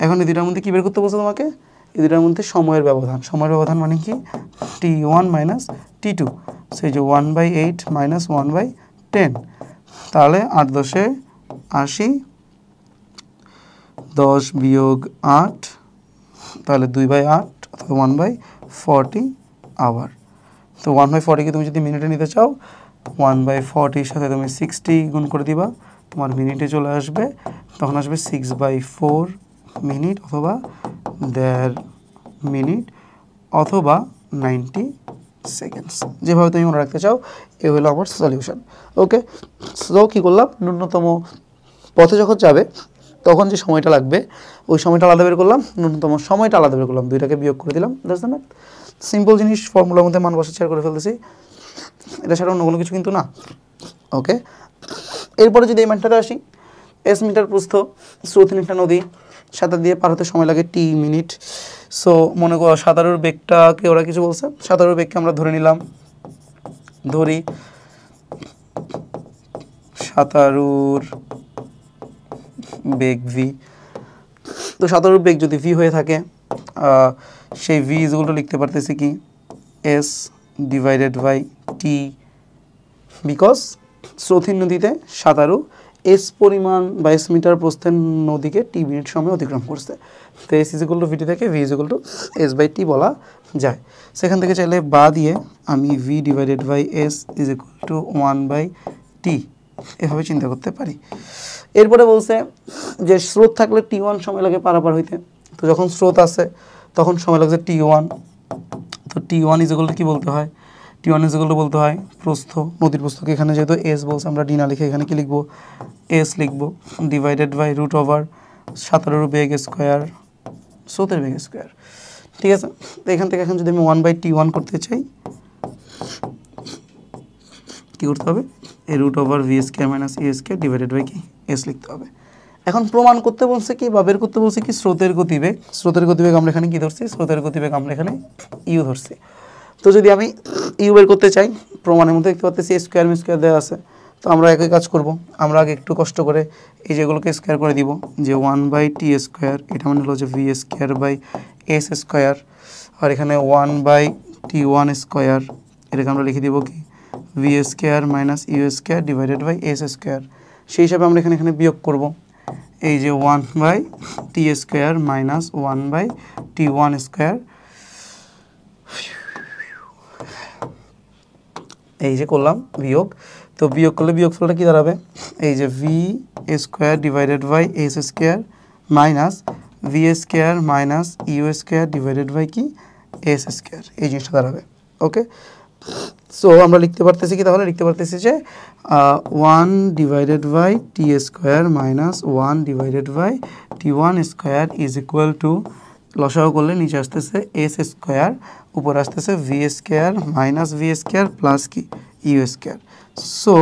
[SPEAKER 1] এখন এই দুটার মধ্যে কী বের করতে বলছে তোমাকে, এই দুটার মধ্যে সময়ের ব্যবধান, সময়ের ব্যবধান মানে কি t1 মাইনাস t2, সেই যে 1/8 মাইনাস 1/10, তাহলে 8 10 80, 10 বিয়োগ 8, তাহলে 2/8 অথবা 1/40 আওয়ার। তো 1/40কে তুমি যদি মিনিটে নিতে চাও, 1/40 সাথে তুমি 60 গুণ করে দিবা, তোমার মিনিটে চলে আসবে, তখন আসবে 6/4 মিনিট অথবা 1.5 মিনিট অথবা 90 সেকেন্ডস, যেভাবে তুমি মনে রাখতে চাও। এ হলো আমার সলিউশন। ওকে, সো কী করলাম, ন্যূনতম পথে যখন যাবে তখন যে সময়টা লাগবে ওই সময়টা আলাদা বের করলাম, ন্যূনতম সময়টা আলাদা বের করলাম, দুইটাকে বিয়োগ করে দিলাম, দ্যাটস দ্য ম্যাথ। সিম্পল জিনিস, ফর্মুলার মধ্যে মান বসে শেয়ার করে ফেলতেছি, এটা ছাড়া অন্য কোনো কিছু কিন্তু না। ওকে, এরপরে যদি এই ম্যাথটাতে আসি, এস মিটার প্রস্থ, স্রোতহীন একটা নদী, সাঁতার দিয়ে পার হতে সময় লাগে টি মিনিট। সো মনে করো সাঁতারুর বেগটাকে ওরা কিছু বলছে, সাঁতারুর বেগকে আমরা ধরে নিলাম, ধরি সাঁতারুর বেগ ভি। তো সাঁতারুর বেগ যদি ভি হয়ে থাকে, সেই ভি ইজগুলো লিখতে পারতেছি কি s divided by t, because স্রোতহীন নদীতে সাঁতারু এস পরিমাণ বা এস মিটার প্রস্থের নদীকে টি মিনিট সময় অতিক্রম করছে। তো s is equal to v t থেকে v is equal to s by t বলা যায়। সেখান থেকে চাইলে বা দিয়ে আমি v divided by s is equal to 1/t এভাবে চিন্তা করতে পারি। এরপরে বলছে যে স্রোত থাকলে টি1 সময় লাগে পারাপার হইতে, তো যখন স্রোত আছে তখন সময় লাগছে টি1, তো T1 ইজ ইকুয়াল টু কি বলতে হয়, T1 ইজ ইকুয়াল টু বলতে হয় প্রস্থ, নদীর প্রস্থকে এখানে যেহেতু এস বলছে আমরা ডি না লিখে এখানে কি লিখবো, এস লিখবো, ডিভাইডেড বাই রুট ওভার সাঁতারের বেগ স্কোয়ার, স্রোতের বেগ স্কোয়ার। ঠিক আছে, তো এখান থেকে এখন যদি আমি 1/T1 করতে চাই কী করতে হবে, এই root over v square minus a square divided by কি এস লিখতে হবে। এখন প্রমাণ করতে বলছে কি বা বের করতে বলছে কি স্রোতের গতিবেগ, স্রোতের গতিবেগ আমরা এখানে কি ধরছি, স্রোতের গতিবেগ আমরা এখানে ইউ ধরছি। তো যদি আমি ইউ বের করতে চাই, প্রমাণের মধ্যে দেখতে পাচ্ছি স্কোয়ার মি স্কোয়ার দেওয়া আছে, তো আমরা একই কাজ করব, আমরা আগে একটু কষ্ট করে এই যেগুলোকে স্কোয়ার করে দিব, যে 1/T স্কোয়ার এটা মানে হলো যে v square by s square, আর এখানে 1/T1 স্কোয়ার এটাকে আমরা লিখে দিব কি v square minus u square divided by s square. সেই হিসাবে আমরা এখানে বিয়োগ করব, এই যে 1/T square minus 1/T1 square, এই যে করলাম বিয়োগ। তো বিয়োগ করলে বিয়োগফলটা কী দাঁড়াবে, এই যে v square divided by s square minus v square minus u square divided by কি এস স্কোয়ার, এই জিনিসটা দাঁড়াবে। ওকে, সো আমরা লিখতে পারতেছি কি, তাহলে লিখতে পারতেছি যে 1/T square minus 1/T1 square is equal to, লসাগু করলে নিচে আসতেছে এস স্কোয়ার, উপরে আসতেছে v square minus v square plus কি ইউ স্কোয়ার। সো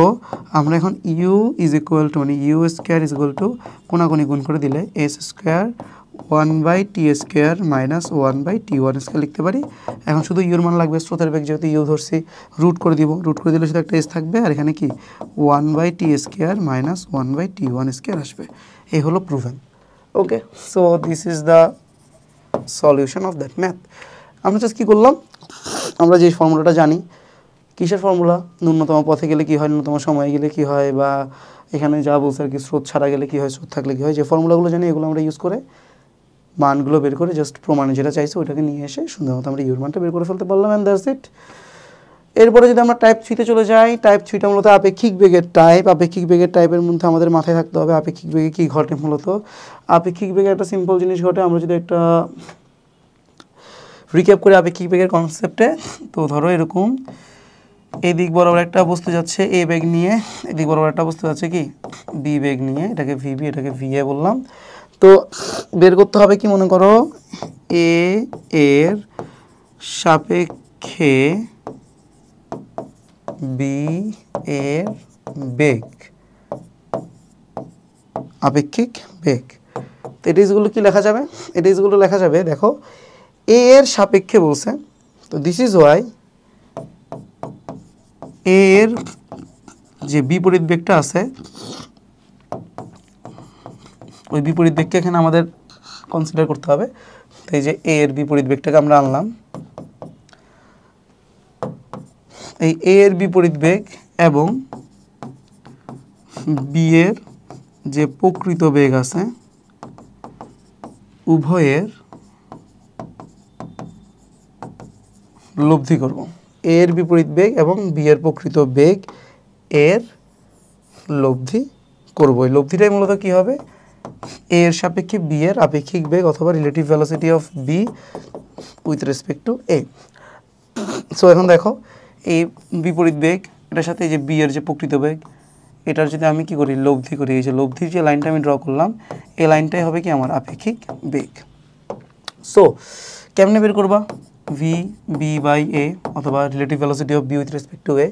[SPEAKER 1] আমরা এখন ইউ ইজ ইকুয়াল টু মানে u square is equal to কোনাকুনি গুণ করে দিলে s square 1/T square minus 1/T1 square লিখতে পারি। এখন শুধু ইউর মান লাগবে, স্রোতের বেগ যেহেতু ইউ ধরছি রুট করে দিব, রুট করে দিলে শুধু একটা এস থাকবে, আর এখানে কি 1/T square minus 1/T1 square আসবে। এই হলো proven. Okay, so this is the solution of that math. আমরা জাস্ট কী করলাম, আমরা যে ফর্মুলাটা জানি, কিসের ফর্মুলা, ন্যূনতম পথে গেলে কী হয়, ন্যূনতম সময়ে গেলে কী হয়, বা এখানে যা বলছে আর কি স্রোত ছাড়া গেলে কী হয়, স্রোত থাকলে কী হয়, যে ফর্মুলাগুলো জানি এগুলো আমরা ইউজ করে মানগুলো বের করে জাস্ট প্রমাণে যেটা চাইছে ওইটাকে নিয়ে এসে সুন্দর মতো আমরা ইউর মানটা বের করে ফেলতে পারলাম, অ্যান্ড দ্যাটস ইট। এরপরে যদি আমরা টাইপ 3তে চলে যাই, টাইপ 3টা মূলত আপেক্ষিক বেগের টাইপ। আপেক্ষিক বেগের টাইপের মধ্যে আমাদের মাথায় থাকতে হবে আপেক্ষিক বেগে কী ঘটে। মূলত আপেক্ষিক বেগে একটা সিম্পল জিনিস ঘটে, আমরা যদি একটা রিক্যাপ করে আপেক্ষিক বেগের কনসেপ্টে, তো ধরো এরকম এদিক বরাবর একটা বস্তু যাচ্ছে এ বেগ নিয়ে, এদিক বরাবর একটা বস্তু যাচ্ছে কি বি বেগ নিয়ে, এটাকে ভিবি এটাকে ভিএ বললাম। তো বের করতে হবে কি, মনে করো এ এর সাপেক্ষে বি এর বেগ, আপেক্ষিক বেগ। তো এটা ইজগুলো কি লেখা যাবে, এটা ইজগুলো লেখা যাবে, দেখো এ এর সাপেক্ষে বলছে, তো দিস ইজ ওয়াই এর যে বিপরীত বেগটা আছে ওই বিপরীত বেগকে এখানে আমাদের কনসিডার করতে হবে। তো এই যে এ এর বিপরীত বেগটাকে আমরা আনলাম, এই এ এর বিপরীত বেগ এবং বি এর যে প্রকৃত বেগ আছে উভয়ের লব্ধি করব। এ এর বিপরীত বেগ এবং বি এর প্রকৃত বেগ এর লব্ধি করব। এই লব্ধিটাই মূলত কি হবে, এ এর সাপেক্ষে বি এর আপেক্ষিক বেগ অথবা relative velocity of B with respect to A. So এখন দেখো এই বিপরীত বেগ এটার সাথে এই যে বি এর যে প্রকৃত বেগ এটার যদি আমি কি করি লব্ধি করি, এই যে লব্ধির যে লাইনটা আমি ড্র করলাম এই লাইনটাই হবে কি আমার আপেক্ষিক বেগ। সো কেমনে বের করবা, ভি বি বাই এ অথবা relative velocity of B with respect to A.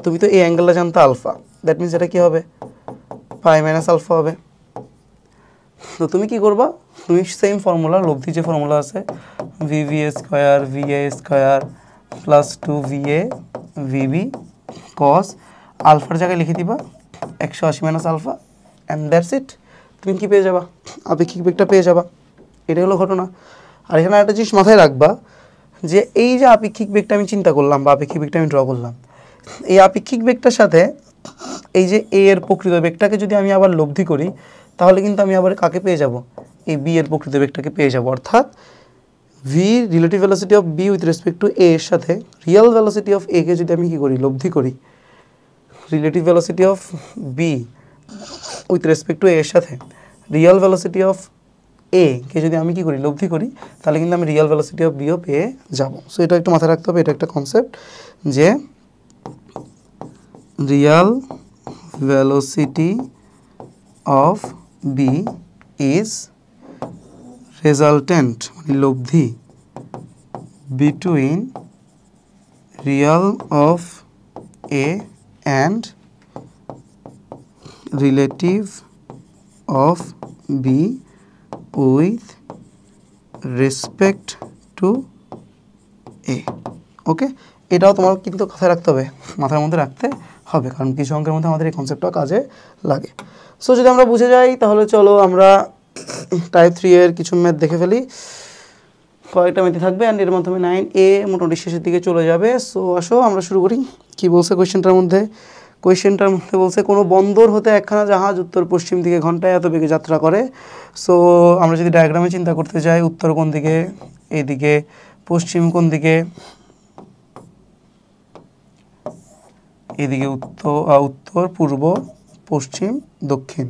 [SPEAKER 1] তুমি তো এই অ্যাঙ্গেলটা জানতো আলফা, দ্যাট মিনস এটা কী হবে পাই মাইনাস আলফা হবে। তো তুমি কি করবা, তুমি সেম ফর্মুলা লব্ধি যে ফর্মুলা আছে v v A square v A square plus 2VA v B cos আলফার জায়গায় লিখে দিবা 180 minus alpha, and that's it. তুমি কি পেয়ে যাবা, আপেক্ষিক বেগটা পেয়ে যাবা। এটাই হলো ঘটনা। আর এখানে একটা জিনিস মাথায় রাখবা যে এই যে আপেক্ষিক বেগটা আমি চিন্তা করলাম বা আপেক্ষিক বেগটা আমি ড্র করলাম, এই আপেক্ষিক বেগটার সাথে এই যে এ এর প্রকৃত বেগটাকে যদি আমি আবার লব্ধি করি তাহলে কিন্তু আমি আবার কাকে পেয়ে যাব, এই বি এর প্রকৃত বেগটাকে পেয়ে যাব। অর্থাৎ v relative velocity of B with respect to A এর সাথে রিয়েল ভেলোসিটি অফ এ কে যদি আমি কী করি লব্ধি করি, relative velocity of B with respect to A এর সাথে রিয়েল ভেলোসিটি অফ এ কে যদি আমি কি করি লব্ধি করি তাহলে কিন্তু আমি রিয়েল ভেলোসিটি অফ বিও পেয়ে যাব। সো এটা একটু মাথায় রাখতে হবে, এটা একটা কনসেপ্ট যে real velocity of B is resultant মানে লব্ধি between real of A and relative of B with respect to A. Okay, এটাও তোমার কিন্তু কথায় রাখতে হবে, মাথার মধ্যে রাখতে হবে, কারণ কিছু অঙ্কের মধ্যে আমাদের এই কনসেপ্টটা কাজে লাগে। সো যদি আমরা বুঝে যাই তাহলে চলো আমরা টাইপ 3 এর কিছু ম্যাথ দেখে ফেলি। কয়েকটা ম্যাথই থাকবে অ্যান্ড এর মাধ্যমে 9A মোটামুটি শেষের দিকে চলে যাবে। সো আসো আমরা শুরু করি। কি বলছে কোয়েশ্চেনটার মধ্যে? কোয়েশ্চেনটার মধ্যে বলছে কোনো বন্দর হতে একখানা জাহাজ উত্তর পশ্চিম দিকে ঘন্টায় এত বেগে যাত্রা করে। সো আমরা যদি ডায়াগ্রামে চিন্তা করতে যাই, উত্তর কোন দিকে, এইদিকে, পশ্চিম কোন দিকে, এদিকে উত্তর, পূর্ব, পশ্চিম, দক্ষিণ।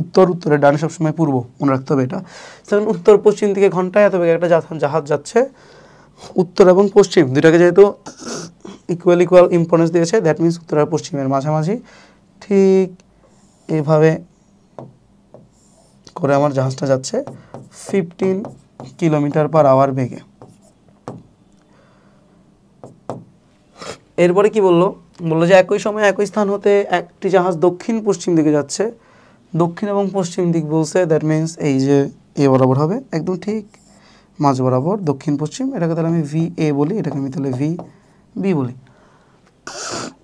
[SPEAKER 1] উত্তরের ডানে সবসময় পূর্ব, মনে রাখতে হবে এটা। সেখানে উত্তর পশ্চিম দিকে ঘন্টায় এত বেগে একটা জাহাজ যাচ্ছে। উত্তর এবং পশ্চিম দুইটাকে যেহেতু ইকুয়াল ইম্পর্টেন্স দিয়েছে, দ্যাট মিনস উত্তর আর পশ্চিমের মাঝামাঝি ঠিক এইভাবে করে আমার জাহাজটা যাচ্ছে 15 কিলোমিটার/আওয়ার বেগে। এরপরে কি বললো যে একই সময় একই স্থান হতে একটি জাহাজ দক্ষিণ পশ্চিম দিকে যাচ্ছে। দক্ষিণ এবং পশ্চিম দিক বলছে, দ্যাট মিনস এই যে এ বরাবর হবে, একদম ঠিক মাঝ বরাবর দক্ষিণ পশ্চিম। এটাকে তাহলে আমি VA বলি, এটাকে আমি তাহলে VB বলি।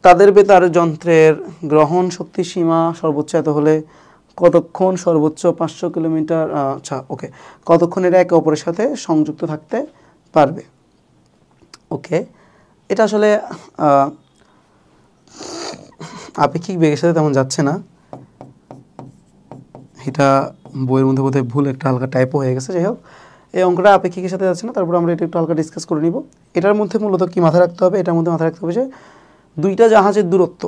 [SPEAKER 1] তাদের বেতার যন্ত্রের গ্রহণ শক্তি সীমা সর্বোচ্চ এত হলে কতক্ষণ সর্বোচ্চ 500 কিলোমিটার, আচ্ছা ওকে, কতক্ষণ এরা একে অপরের সাথে সংযুক্ত থাকতে পারবে। ওকে, এটা আসলে আপেক্ষিক বেগের সাথে তেমন যাচ্ছে না, এটা বইয়ের মধ্যে বোধহয় ভুল একটা হালকা টাইপও হয়ে গেছে। যাই হোক, এই অঙ্কটা আপেক্ষিকের সাথে যাচ্ছে না, তারপর আমরা এটা একটু হালকা ডিসকাস করে নিব। এটার মধ্যে মূলত কি মাথায় রাখতে হবে? এটার মধ্যে মাথায় রাখতে হবে যে দুইটা জাহাজের দূরত্ব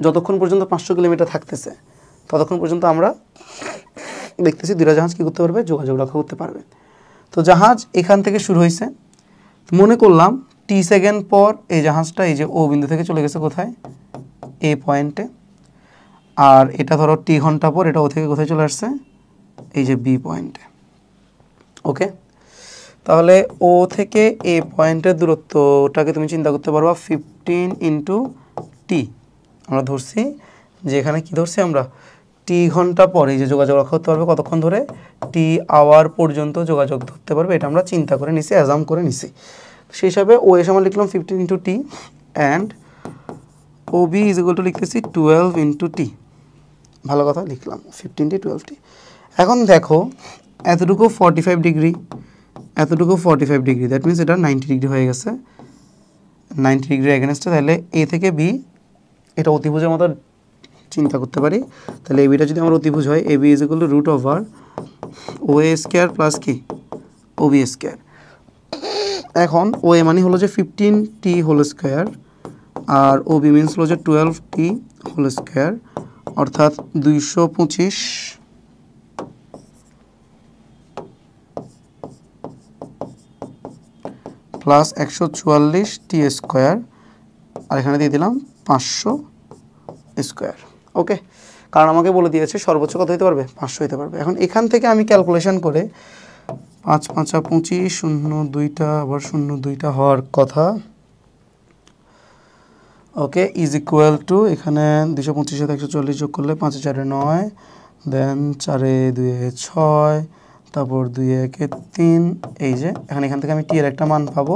[SPEAKER 1] যতক্ষণ পর্যন্ত 500 কিলোমিটার থাকতেছে ততক্ষণ পর্যন্ত আমরা দেখতেছি দুইটা জাহাজ কী করতে পারবে, যোগাযোগ রক্ষা করতে পারবে। তো জাহাজ এখান থেকে শুরু হয়েছে, মনে করলাম T সেকেন্ড পর এই জাহাজটা এই যে ও বিন্দু থেকে চলে গেছে কোথায়, এ পয়েন্টে, আর এটা ধরো T ঘন্টা পর এটা ও থেকে কোথায় চলে আসছে, এই যে বি পয়েন্টে। ওকে, তাহলে ও থেকে এ পয়েন্টের দূরত্বটাকে তুমি চিন্তা করতে পারবা 15 × T। আমরা ধরছি যে এখানে কি ধরছি আমরা, T ঘন্টা পরে এই যে যোগাযোগ রক্ষা করতে পারবে কতক্ষণ ধরে, T আওয়ার পর্যন্ত যোগাযোগ ধরতে পারবে, এটা আমরা চিন্তা করে নিছি, অ্যাজাম করে নিছি। সেই হিসাবে ও এর সমান লিখলাম 15 × T and OB is equal two লিখতেছি 12 × T। ভালো কথা, লিখলাম 15T 12T। এখন দেখো এতটুকু 45 ডিগ্রি, এতটুকু 45 ডিগ্রি, দ্যাট মিনস এটা 90 ডিগ্রি হয়ে গেছে, 90 ডিগ্রি এগেনস্টে। তাহলে এ থেকে বি এটা অতিভুজের মতো চিন্তা করতে পারি। তাহলে এবিটা যদি আমার অতিভুজ হয়, AB is equal two √OA² plus কি OB স্কোয়ার। এখন OA মানে হলো যে 15T হোল স্কোয়ার আর OB মিনস হলো যে 12T হোল স্কোয়ার, অর্থাৎ 225 প্লাস 144T স্কোয়ার, আর এখানে দিয়ে দিলাম 500 স্কোয়ার। ওকে, কারণ আমাকে বলে দিয়েছে সর্বোচ্চ কত হতে পারবে, 500 হতে পারবে। এখন এখান থেকে আমি ক্যালকুলেশন করে 5 × 5 = 25, 0 2টা আবার 0 2টা হওয়ার কথা। ওকে, ইজ ইকুয়াল টু এখানে 225 সাথে 140 যোগ করলে 5 × 4 = 9, দেন 4 × 2 = 6, তারপর 2 × 1 = 3। এই যে এখান থেকে আমি টি এর একটা মান পাবো,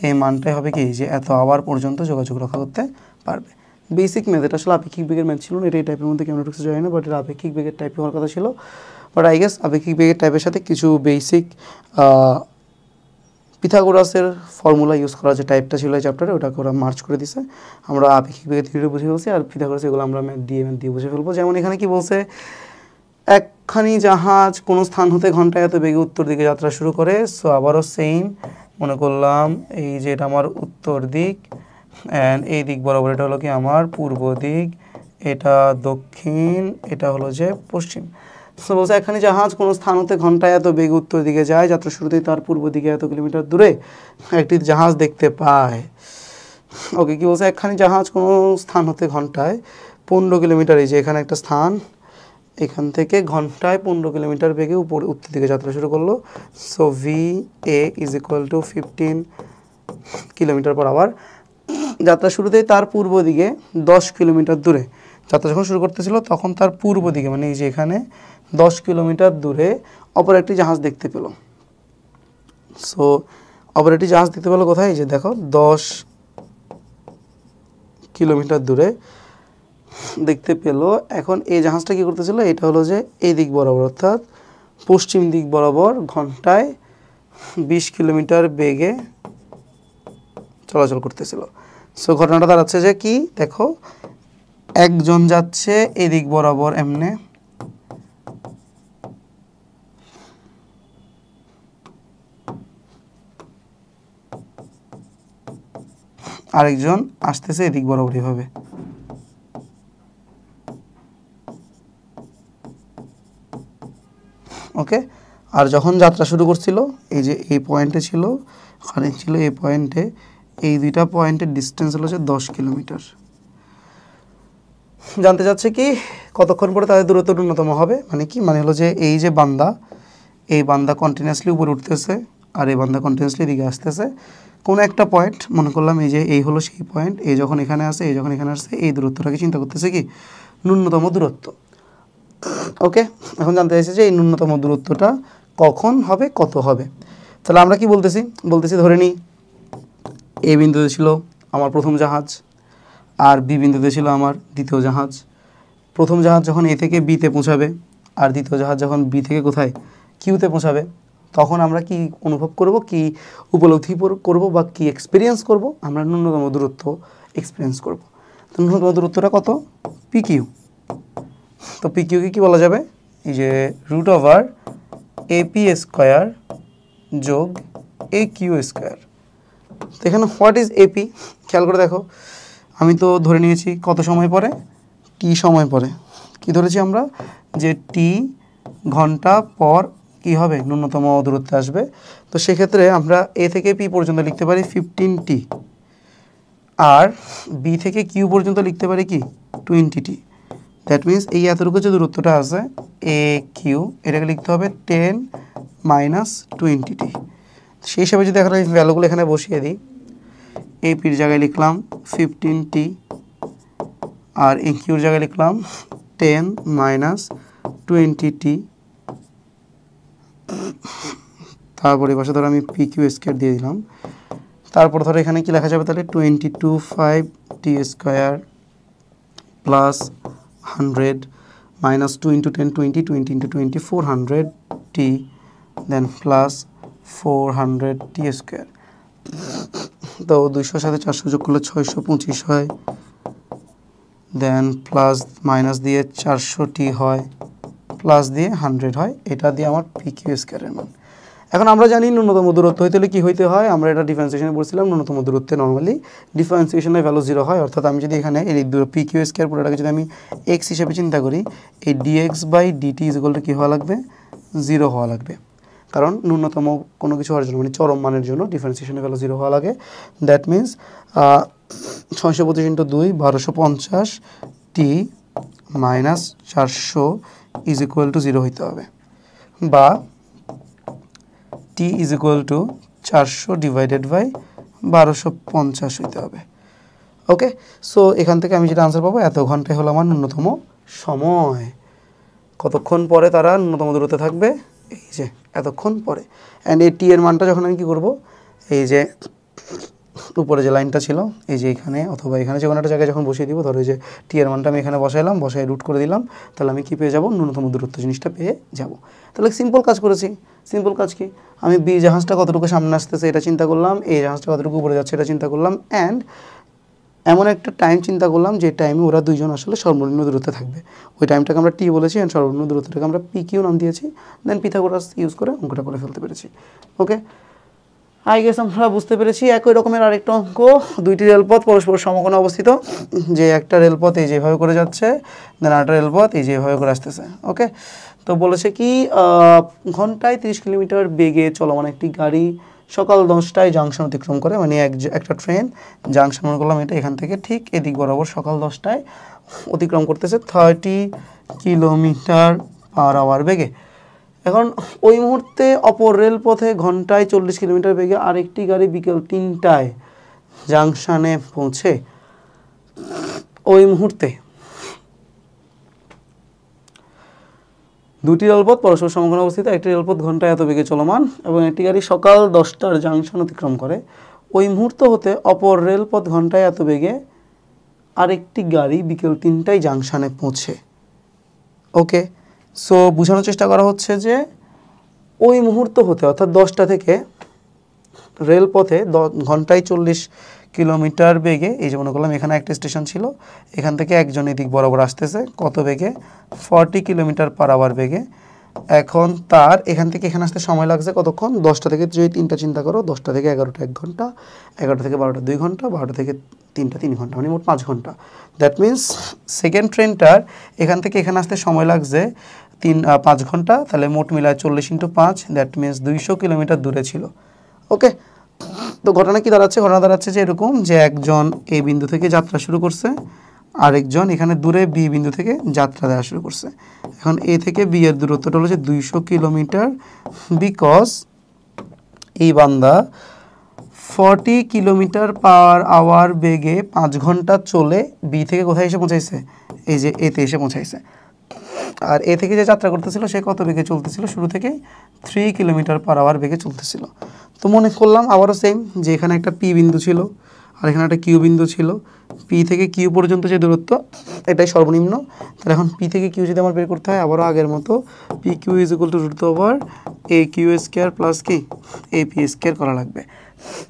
[SPEAKER 1] এই মানটাই হবে কি যে এত আওয়ার পর্যন্ত যোগাযোগ রক্ষা করতে পারবে। বেসিক ম্যাথ, এটা আসলে আপেক্ষিক বেগের ম্যাথ ছিল না, এটা এই টাইপের মধ্যে কেমন ঢুকছে জানি না, বাট এটা আপেক্ষিক বেগের টাইপে হওয়ার কথা ছিল। বাট আই গেস আপেক্ষিক বেগের টাইপের সাথে কিছু বেসিক পিথাগোরাসের ফর্মুলা ইউজ করা যে টাইপটা ছিল এই চ্যাপ্টারে, ওটাকে ওরা মার্চ করে দিছে। আমরা আপেক্ষিক বেগের থিওরি বুঝে ফেলছি, আর পিথাগোরাস এগুলো আমরা ম্যাথ দিয়ে বুঝে ফেলবো। যেমন এখানে কি বলছে, একখানি জাহাজ কোনো স্থান হতে ঘন্টায় এত বেগে উত্তর দিকে যাত্রা শুরু করে। সো আবারও সেম, মনে করলাম এই যে এটা আমার উত্তর দিক অ্যান্ড এই দিক বরাবর এটা হলো কি আমার পূর্ব দিক, এটা দক্ষিণ, এটা হলো যে পশ্চিম। সো বলছে একখানি জাহাজ কোনো স্থান হতে ঘন্টায় এত বেগে উত্তর দিকে যায়, যাত্রা শুরুতেই তার পূর্ব দিকে এত কিলোমিটার দূরে একটি জাহাজ দেখতে পায়। ওকে, কি বলছে একখানি জাহাজ কোনো স্থান হতে ঘন্টায় 15 কিলোমিটার, এই যে এখানে একটা স্থান, এখান থেকে ঘন্টায় 15 কিলোমিটার বেগে উত্তর দিকে যাত্রা শুরু করলো। So v a is equal to 15 kilometre per hour. যাত্রা শুরুতেই তার পূর্ব দিকে 10 কিলোমিটার দূরে, যাত্রা যখন শুরু করতেছিল তখন তার পূর্ব দিকে মানে এই যে এখানে 10 কিলোমিটার দূরে অপর একটি জাহাজ দেখতে পেল। সো অপর একটি জাহাজ দেখতে পেলো কোথায়, এই যে দেখো 10 কিলোমিটার দূরে দেখতে পেলো। এখন এই জাহাজটা কী করতেছিল, এটা হলো যে এই দিক বরাবর অর্থাৎ পশ্চিম দিক বরাবর ঘন্টায় 20 কিলোমিটার বেগে চলাচল করতেছিল। সো ঘটনাটা দাঁড়াচ্ছে যে কি দেখো, একজন যাচ্ছে এদিক বরাবর এমনে, আরেকজন আসতেছে এদিক বরাবর এভাবে। ওকে, আর যখন যাত্রা শুরু করছিল এই যে এই পয়েন্টে ছিল, ওখানে ছিল এই পয়েন্টে, এই দুইটা পয়েন্টের ডিস্টেন্স হলো যে 10 কিলোমিটার। জানতে চাচ্ছে কি কতক্ষণ পরে তাদের দূরত্ব ন্যূনতম হবে, মানে কি মানে হলো যে এই যে বান্দা, এই বান্দা কন্টিনিউয়াসলি উপরে উঠতেছে আর এই বান্দা কন্টিনিউয়াসলি এদিকে আসতেছে। কোনো একটা পয়েন্ট মনে করলাম এই যে এই হলো সেই পয়েন্ট, এই যখন এখানে আসে এই যখন এখানে আসছে, এই দূরত্বটাকে চিন্তা করতেছে কি ন্যূনতম দূরত্ব। ওকে, এখন জানতে চাইছে যে এই ন্যূনতম দূরত্বটা কখন হবে, কত হবে। তাহলে আমরা কি বলতেছি ধরে নিই এ বিন্দুতে ছিল আমার প্রথম জাহাজ আর বি বিন্দুতে ছিল আমার দ্বিতীয় জাহাজ। প্রথম জাহাজ যখন এ থেকে বিতে পৌঁছাবে আর দ্বিতীয় জাহাজ যখন বি থেকে কোথায় কিউতে পৌঁছাবে, তখন আমরা কি অনুভব করব, কি উপলব্ধি করব বা কি এক্সপিরিয়েন্স করব, আমরা ন্যূনতম দূরত্ব এক্সপিরিয়েন্স করব। তো ন্যূনতম দূরত্বটা কত, পি কিউ। তো পি কিউকে কী বলা যাবে, এই যে রুট ওভার এপি স্কোয়ার যোগ এ কিউ স্কোয়ার। তো এখানে হোয়াট ইজ এপি খেয়াল করে দেখো, আমি তো ধরে নিয়েছি কত সময় পরে, টি সময় পরে। কি ধরেছি আমরা, যে টি ঘন্টা পর কি হবে ন্যূনতম দূরত্বে আসবে। তো সেক্ষেত্রে আমরা এ থেকে পি পর্যন্ত লিখতে পারি 15t, আর বি থেকে কিউ পর্যন্ত লিখতে পারি কি 20t। দ্যাট মিনস এই এতটুকু যে দূরত্বটা আছে এ কিউ, এটাকে লিখতে হবে 10 - 20t। সেই হিসাবে যদি এখন আমি ভ্যালুগুলো এখানে বসিয়ে দিই, এ পির জায়গায় লিখলাম 15t আর এ কিউর জায়গায় লিখলাম 10 - 20t। তারপরে পাশে ধরো আমি পি কিউ স্কোয়ার দিয়ে দিলাম। তারপর ধরো এখানে কি লেখা যাবে তাহলে 22/5t স্কোয়ার প্লাস 100 - 2 × 10 20, 20 × 20 400t, দেন প্লাস 400t স্কোয়ার। তো 200 সাথে 400 যোগ করলে 625 হয়, দেন প্লাস মাইনাস দিয়ে 400t হয়, প্লাস দিয়ে 100 হয়। এটা দিয়ে আমার পি কিউ স্কোয়ারের মান। এখন আমরা জানি ন্যূনতম দূরত্ব হইতে হলে কী হইতে হয়, আমরা এটা ডিফারেন্সিয়েশনে বলছিলাম ন্যূনতম দূরত্বে নর্মালি ডিফারেন্সিয়েশনের ভ্যালু 0 হয়। অর্থাৎ আমি যদি এখানে এই পি কিউ স্কোয়ার পুরোটাকে যদি আমি এক্স হিসেবে চিন্তা করি, এই dx/dt ইজ ইকুয়াল টু কী হওয়া লাগবে, 0 হওয়া লাগবে। কারণ ন্যূনতম কোনো কিছু হওয়ার জন্য মানে চরম মানের জন্য ডিফারেন্সিয়েশনের ভ্যালু 0 হওয়া লাগে। That means 625 × 2 1250t - 400 is equal to 0 হইতে হবে, বা t is equal to 400 divided by 1250 হইতে হবে। ওকে, সো এখান থেকে আমি যেটা আনসার পাবো, এত ঘন্টায় হলো আমার ন্যূনতম সময়। কতক্ষণ পরে তারা ন্যূনতম দূরত্বে থাকবে, এই যে এতক্ষণ পরে। অ্যান্ড এই টি এর মানটা যখন আমি কী করবো, এই যে উপরে যে লাইনটা ছিল এই যে এখানে অথবা এখানে যে কোনো একটা জায়গায় যখন বসিয়ে দিব, ধরো এই যে টি এর মানটা আমি এখানে বসাইলাম, বসাই রুট করে দিলাম, তাহলে আমি কী পেয়ে যাব, ন্যূনতম দূরত্ব জিনিসটা পেয়ে যাব। তাহলে সিম্পল কাজ করেছি। সিম্পল কাজ কি, আমি বি জাহাজটা কতটুকু সামনে আসতেছে এটা চিন্তা করলাম, এই জাহাজটা কতটুকু উপরে যাচ্ছে এটা চিন্তা করলাম, অ্যান্ড এমন একটা টাইম চিন্তা করলাম যে টাইমে ওরা দুইজন আসলে সর্বনিম্ন দূরত্বে থাকবে। ওই টাইমটাকে আমরা টি বলেছি অ্যান্ড সর্বনিম্ন দূরত্বটাকে আমরা পি কিউ নাম দিয়েছি। দেন পিথাগোরাস ইউজ করে অঙ্কটা করে ফেলতে পেরেছি। ওকে, আই গেস আমরা বুঝতে পেরেছি। একই রকমের আরেকটা অঙ্ক, দুইটি রেলপথ পরস্পর সমকোণে অবস্থিত, যে একটা রেলপথ এই যেভাবে করে যাচ্ছে, দেন আরেকটা রেলপথ এই যেভাবে করে আসতেছে। ওকে, তো বলেছে কি ঘন্টায় 30 কিলোমিটার বেগে চলমান একটি গাড়ি সকাল 10টায় জাংশন অতিক্রম করে, মানে একটা ট্রেন জাংশন মনে করলাম এটা, এখান থেকে ঠিক এদিক বরাবর সকাল 10টায় অতিক্রম করতেছে 30 কিলোমিটার পার আওয়ার বেগে। এখন ওই মুহূর্তে অপর রেলপথে ঘন্টায় 40 কিলোমিটার বেগে আরেকটি গাড়ি বিকেল 3টায় জাংশনে পৌঁছে। ওই মুহূর্তে দুটি রেলপথ পরস্পর সমকোণে অবস্থিত, একটি রেলপথ ঘন্টায় এত বেগে চলমান এবং একটি গাড়ি সকাল 10টার জাংশন অতিক্রম করে। ওই মুহূর্ত হতে অপর রেলপথ ঘন্টায় এত বেগে আরেকটি গাড়ি বিকেল 3টায় জাংশনে পৌঁছে। ওকে, সো বোঝানোর চেষ্টা করা হচ্ছে যে ওই মুহূর্ত হতে অর্থাৎ 10টা থেকে রেলপথে ঘন্টায় 40 কিলোমিটার বেগে, এই যে মনে করলাম এখানে একটা স্টেশন ছিল, এখান থেকে একজন এদিক বরাবর আসতেছে কত বেগে 40 কিলোমিটার পার আওয়ার বেগে। এখন তার এখান থেকে এখানে আসতে সময় লাগছে কতক্ষণ, 10টা থেকে যদি 3টা চিন্তা করো, 10টা থেকে 11টা 1 ঘন্টা, 11টা থেকে 12টা 2 ঘন্টা, 12টা থেকে 3টা 3 ঘন্টা, মানে মোট 5 ঘন্টা। দ্যাট মিন্স সেকেন্ড ট্রেনটার এখান থেকে এখানে আসতে সময় লাগছে 5 ঘন্টা, তাহলে মোট মিলায় 40 × 5, দ্যাট মিন্স 200 কিলোমিটার দূরে ছিল। ওকে, তো ঘটনা কি দাঁড়াচ্ছে, ঘটনা দাঁড়াচ্ছে যে এরকম যে একজন এই বিন্দু থেকে যাত্রা শুরু করছে, আরেকজন এখানে দূরে বি বিন্দু থেকে যাত্রা দেওয়া শুরু করছে। এখন এ থেকে বি এর দূরত্বটা হলো যে 200 কিলোমিটার, বিকজ এই বান্দা 40 কিলোমিটার পার আওয়ার বেগে 5 ঘন্টা চলে বি থেকে কোথায় এসে পৌঁছাইছে, এই যে এতে এসে পৌঁছাইছে। আর এ থেকে যে যাত্রা করতেছিল সে কত বেগে চলতেছিল, শুরু থেকে 3 কিলোমিটার পার আওয়ার বেগে চলতেছিল। তো মনে করলাম আবারও সেম যে এখানে একটা পি বিন্দু ছিল আর এখানে একটা কিউ বিন্দু ছিল, পি থেকে কিউ পর্যন্ত যে দূরত্ব এটাই সর্বনিম্ন। তাহলে এখন পি থেকে কিউ যদি আমার বের করতে হয়, আবারও আগের মতো p q is equal to √over a q square plus কি এ পি স্কোয়ার করা লাগবে।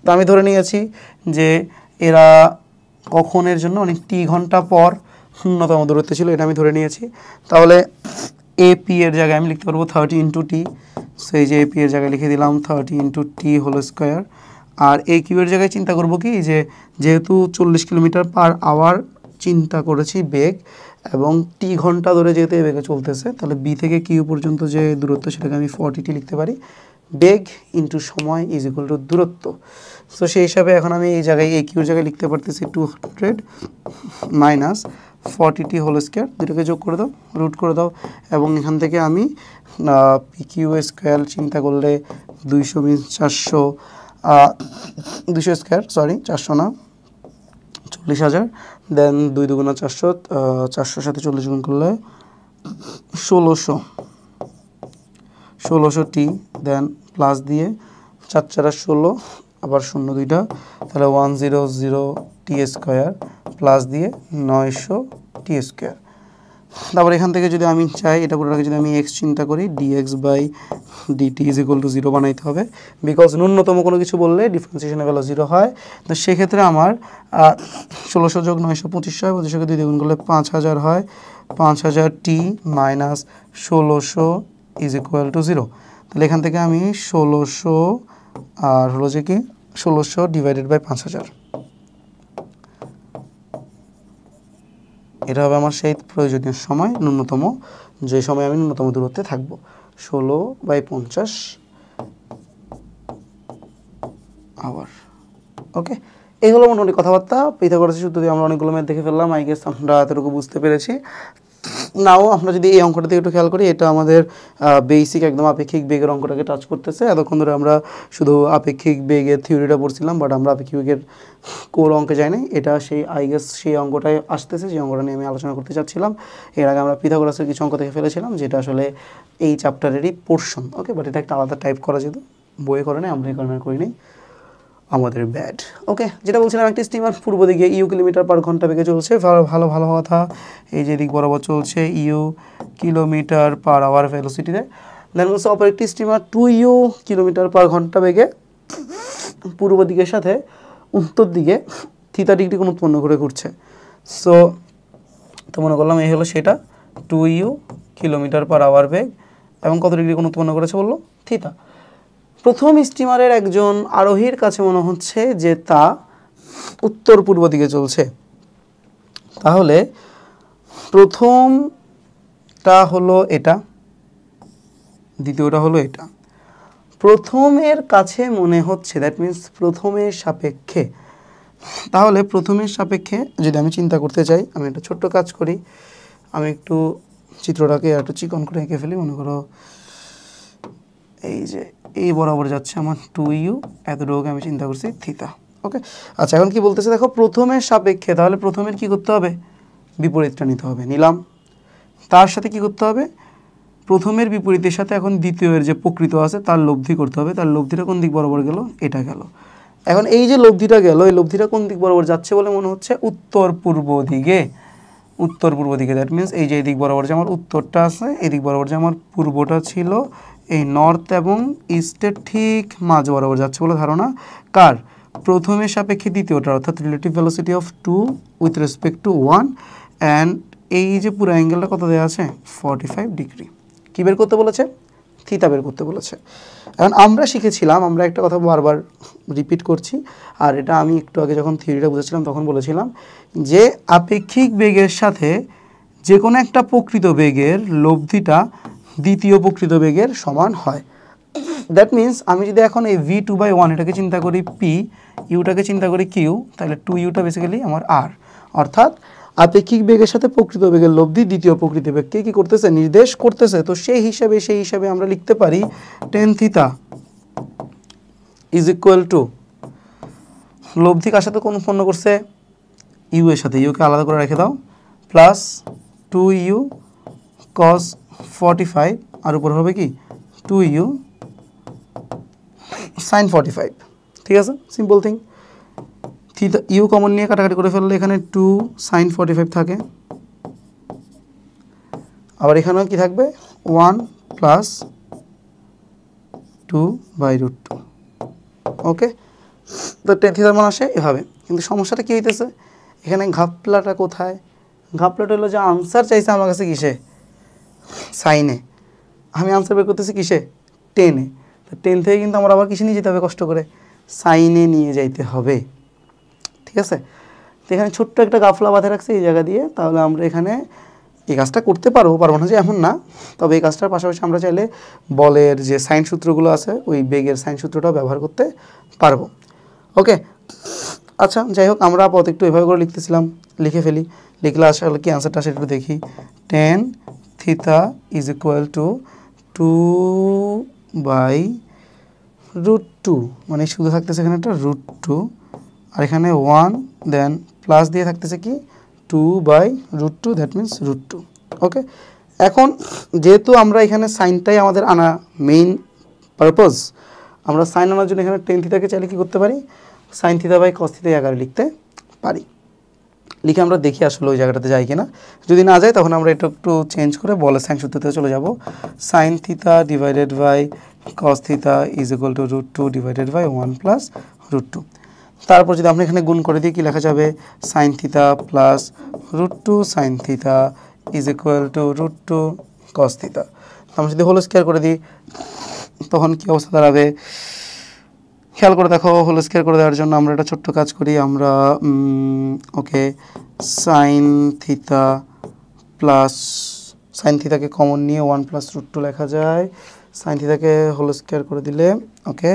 [SPEAKER 1] তো আমি ধরে নিয়েছি যে এরা কখনের জন্য অনেক টি ঘন্টা পর ন্যূনতম দূরত্বে ছিল, এটা আমি ধরে নিয়েছি। তাহলে এ পি এর জায়গায় আমি লিখতে পারবো 30 × t, সেই যে এ পি এর জায়গায় লিখে দিলাম 30 × t হোল স্কোয়ার। আর এ কিউ এর জায়গায় চিন্তা করব কি, যে যেহেতু 40 কিলোমিটার পার আওয়ার চিন্তা করেছি বেগ, এবং টি ঘন্টা ধরে যেহেতু এই বেগে চলতেছে, তাহলে বি থেকে কিউ পর্যন্ত যে দূরত্ব সেটাকে আমি 40t লিখতে পারি, বেগ ইন্টু সময় ইজ ইকুয়াল টু দূরত্ব। সো সেই হিসাবে এখন আমি এই জায়গায় এ কিউর জায়গায় লিখতে পারতেছি 200 মাইনাস 40t হোল স্কোয়ার, দুটোকে যোগ করে দাও, রুট করে দাও, এবং এখান থেকে আমি পি কিউ স্কোয়ার চিন্তা করলে 200 মিনস 400, 200 স্কোয়ার, সরি 400 না, 40,000, দেন 2 × 2 = 400, 400 সাথে 40 গুণ করলে 1600t, দেন প্লাস দিয়ে 4 × 4 = 16, আবার 0 2টা, তাহলে 100t স্কোয়ার প্লাস দিয়ে 900t স্কোয়ার। তারপর এখান থেকে যদি আমি চাই এটা পুরোটাকে যদি আমি x চিন্তা করি, dx/dt = 0 বানাইতে হবে, বিকজ ন্যূনতম কোনো কিছু বললে ডিফারেন্সিয়েশনের ভ্যালু 0 হয়। তো সেক্ষেত্রে আমার 1600 + 900 2500 হয়, 2500কে 2 দিয়ে গুণ করলে 5000 হয়, 5000t মাইনাস 1600 = 0। তাহলে এখান থেকে আমি 1600 আর হলো যে কি 1600 / 5000, এটা হবে আমার সেই প্রয়োজনীয় সময়, ন্যূনতম যে সময় আমি ন্যূনতম দূরত্বে থাকবো, 16/50 আওয়ার। ওকে, এই হলো মোটামুটি কথাবার্তা। পিথাগোরাসের সূত্র দিয়ে আমরা অনেকগুলো ম্যাথ দেখে ফেললাম, আই গেস আমরা এতটুকু বুঝতে পেরেছি। নাও আমরা যদি এই অঙ্কটা থেকে একটু খেয়াল করি, এটা আমাদের বেসিক একদম আপেক্ষিক বেগের অঙ্কটাকে টাচ করতেছে। এতক্ষণ ধরে আমরা শুধু আপেক্ষিক বেগের থিওরিটা পড়ছিলাম, বাট আমরা আপেক্ষিক বেগের কোর অঙ্কে যাই নাই। এটা সেই আই গেস সেই অঙ্কটাই আসতেছে, যে অঙ্কটা নিয়ে আমি আলোচনা করতে চাচ্ছিলাম। এর আগে আমরা পিথাগোরাসের কিছু অঙ্ক দেখে ফেলেছিলাম, যেটা আসলে এই চ্যাপ্টারেরই পোর্শন। ওকে, বাট এটা একটা আলাদা টাইপ করা যেত, বইয়ে করে নেই, আমরা এই কারণে করি নেই, আমাদের ব্যাড। ওকে, যেটা বলছিলাম, একটি স্টিমার পূর্ব দিকে ইউ কিলোমিটার পার ঘন্টা বেগে চলছে, ভালো ভালো কথা, এই যে দিক বরাবর চলছে ইউ কিলোমিটার পার আওয়ার ভেলোসিটিতে। দেন বলছে অপর একটি স্টিমার 2u কিলোমিটার পার ঘন্টা বেগে পূর্ব দিকের সাথে উত্তর দিকে থিটা ডিগ্রি কোণ উৎপন্ন করে ঘুরছে। সো তো মনে করলাম এই হলো সেটা, 2u কিলোমিটার পার আওয়ার বেগ এবং কত ডিগ্রি কোণ উৎপন্ন করেছে বললো, থিটা। প্রথম স্টিমারের একজন আরোহীর কাছে মনে হচ্ছে যে তা উত্তর পূর্ব দিকে চলছে। তাহলে প্রথমটা হলো এটা, দ্বিতীয়টা হলো এটা। প্রথমের কাছে মনে হচ্ছে, দ্যাট মিন্স প্রথমের সাপেক্ষে। তাহলে প্রথমের সাপেক্ষে যদি আমি চিন্তা করতে চাই, আমি একটা ছোট্ট কাজ করি, আমি একটু চিত্রটাকে একটু চিকন করে এঁকে ফেলি। মনে করো এই যে এই বরাবর যাচ্ছে আমার 2u, এতটুকুকে আমি চিন্তা করছি থিতা। ওকে, আচ্ছা এখন কি বলতেছে দেখো, প্রথমের সাপেক্ষে, তাহলে প্রথমের কি করতে হবে, বিপরীতটা নিতে হবে, নিলাম। তার সাথে কি করতে হবে, প্রথমের বিপরীতের সাথে এখন দ্বিতীয়ের যে প্রকৃত আছে তার লব্ধি করতে হবে। তার লব্ধিটা কোন দিক বরাবর গেল, এটা গেল। এখন এই যে লব্ধিটা গেল, এই লব্ধিটা কোন দিক বরাবর যাচ্ছে বলে মনে হচ্ছে, উত্তর পূর্ব দিকে। উত্তর পূর্ব দিকে, দ্যাট মিন্স এই যে এই দিক বরাবর যে আমার উত্তরটা আছে, এই দিক বরাবর যে আমার পূর্বটা ছিল, এই নর্থ এবং ইস্টের ঠিক মাঝ বরাবর যাচ্ছে বলে ধারণা। কার, প্রথমের সাপেক্ষে দ্বিতীয়টা, অর্থাৎ relative velocity of 2 with respect two 1, and এই যে পুরো অ্যাঙ্গেলটা কত দেওয়া আছে, 45 ডিগ্রি। কী বের করতে বলেছে, থিতা বের করতে বলেছে। এখন আমরা শিখেছিলাম, আমরা একটা কথা বারবার রিপিট করছি, আর এটা আমি একটু আগে যখন থিওরিটা বুঝেছিলাম তখন বলেছিলাম যে আপেক্ষিক বেগের সাথে যে কোনো একটা প্রকৃত বেগের লব্ধিটা দ্বিতীয় প্রকৃত বেগের সমান হয়। দ্যাট মিন্স আমি যদি এখন এই v2/1 এটাকে চিন্তা করি p, ইউটাকে চিন্তা করি q, তাহলে 2u বেসিক্যালি আমার r, অর্থাৎ আপেক্ষিক বেগের সাথে প্রকৃত বেগের লব্ধি দ্বিতীয় প্রকৃত বেগকে কি করতেছে, নির্দেশ করতেছে। তো সেই হিসাবে আমরা লিখতে পারি tan theta is equal two, লব্ধি কার সাথে কোন উৎপন্ন করছে, ইউ এর সাথে, ইউকে আলাদা করে রেখে দাও, প্লাস 2u cos 45, আর উপর হবে কি 2u sin 45। ঠিক আছে, simple thing. Theta u common নিয়ে কাটাকাটি করে ফেললে এখানে 2 sin 45 থাকে, আবার এখানেও কি থাকবে 1 প্লাস 2/√2। ওকে, তো tan থিতার মান আসে এভাবে। কিন্তু সমস্যাটা কী হইতেছে, এখানে ঘাপলাটা কোথায়, ঘাপলাটা হলো যে আনসার চাইছে আমার কাছে কিসে, সাইনে, আমি আনসার বের করতেছি কিসে, টেনে। তো 10 থেকে কিন্তু আমার আবার কিসে নিয়ে যেতে হবে, কষ্ট করে সাইনে নিয়ে যাইতে হবে। ঠিক আছে, তো এখানে ছোট্ট একটা গাফলা বাঁধে রাখছে এই জায়গা দিয়ে, তাহলে আমরা এখানে এই কাজটা করতে পারবো না যে এমন না, তবে এই কাজটার পাশাপাশি আমরা চাইলে বলের যে সাইন সূত্রগুলো আছে ওই বেগের সাইন সূত্রটাও ব্যবহার করতে পারবো। ওকে, আচ্ছা যাই হোক, আমরা আপাতত একটু এভাবে করে লিখতেছিলাম, লিখে ফেলি। লিখলে আসলে কি আনসারটা সেটা একটু দেখি। tan theta is equal two 2/√2, মানে শুধু থাকতেছে এখানে একটা √2, আর এখানে 1, দেন প্লাস দিয়ে থাকতেছে কি 2/√2, দ্যাট মিন্স √2। ওকে, এখন যেহেতু আমরা এখানে সাইনটাই আমাদের আনা মেইন পারপোজ, আমরা সাইন আনার জন্য এখানে tan থিতাকে চাইলে কী করতে পারি, sin θ/cos θ আকারে লিখতে পারি। লিখে আমরা দেখি আসলে ওই জায়গাটাতে যাই কিনা, যদি না যায় তখন আমরা এটা একটু চেঞ্জ করে বলের সাইন সূত্রতে চলে যাব। sin θ divided by cos θ is equal to √2 divided by 1 plus √2। তারপর যদি আমরা এখানে গুণ করে দিই, কি লেখা যাবে, sin θ plus √2 sin θ is equal to √2 cos θ। আমরা যদি হোল স্কয়ার করে দিই তখন কি অবস্থা দাঁড়াবে, খেয়াল করে দেখো। হোল স্কয়ার করে দেওয়ার জন্য আমরা একটা ছোট্ট কাজ করি, আমরা ওকে সাইন থিতা প্লাস, সাইন থিতাকে কমন নিয়ে 1 প্লাস √2 লেখা যায়। সাইন থিতাকে হোল স্কয়ার করে দিলে, ওকে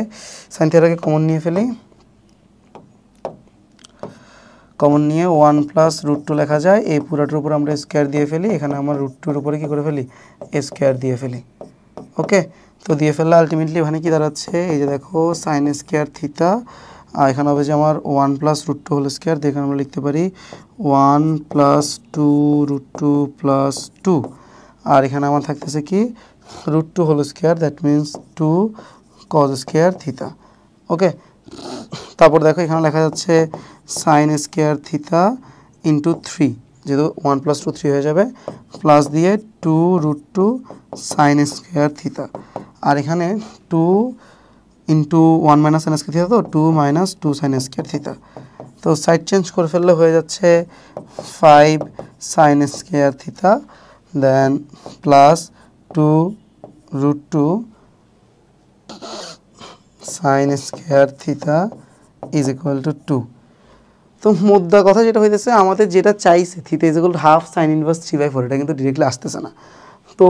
[SPEAKER 1] সাইন থিতাকে কমন নিয়ে ফেলি, কমন নিয়ে 1 প্লাস √2 লেখা যায়। এই পুরাটার উপর আমরা স্কয়ার দিয়ে ফেলি, এখানে আমার √2 এর উপরে কী করে ফেলি, স্কয়ার দিয়ে ফেলি। ওকে, তো দিয়ে ফেললে আলটিমেটলি এখানে কি দাঁড়াচ্ছে, এই যে দেখো সাইন স্কয়ার থিতা, আর এখানে হবে যে আমার 1 প্লাস √2 হোল স্কয়ার, এখানে আমরা লিখতে পারি 1 প্লাস 2√2 প্লাস 2, আর এখানে আমার থাকতেছে কি √2 whole square, that means 2 cos square theta. Okay, তারপর দেখো এখানে লেখা যাচ্ছে সাইন স্কয়ার থিতা ইন্টু 3, যেহেতু 1 প্লাস 2 3 হয়ে যাবে, প্লাস দিয়ে 2√2 সাইন স্কয়ার থিতা, আর এখানে 2 ইন্টু 1 মাইনাস সাইন স্কয়ার থিতা, তো 2 মাইনাস 2 সাইন স্কয়ার থিতা। তো সাইড চেঞ্জ করে ফেললে হয়ে যাচ্ছে 5 sine square theta, then plus 2√2 sine square theta is equal to 2। তো মুদ্রা কথা যেটা হইতেছে, আমাদের যেটা চাইছে theta is equal to half sine inverse 3/4, এটা কিন্তু ডিরেক্টলি আসতেছে না। তো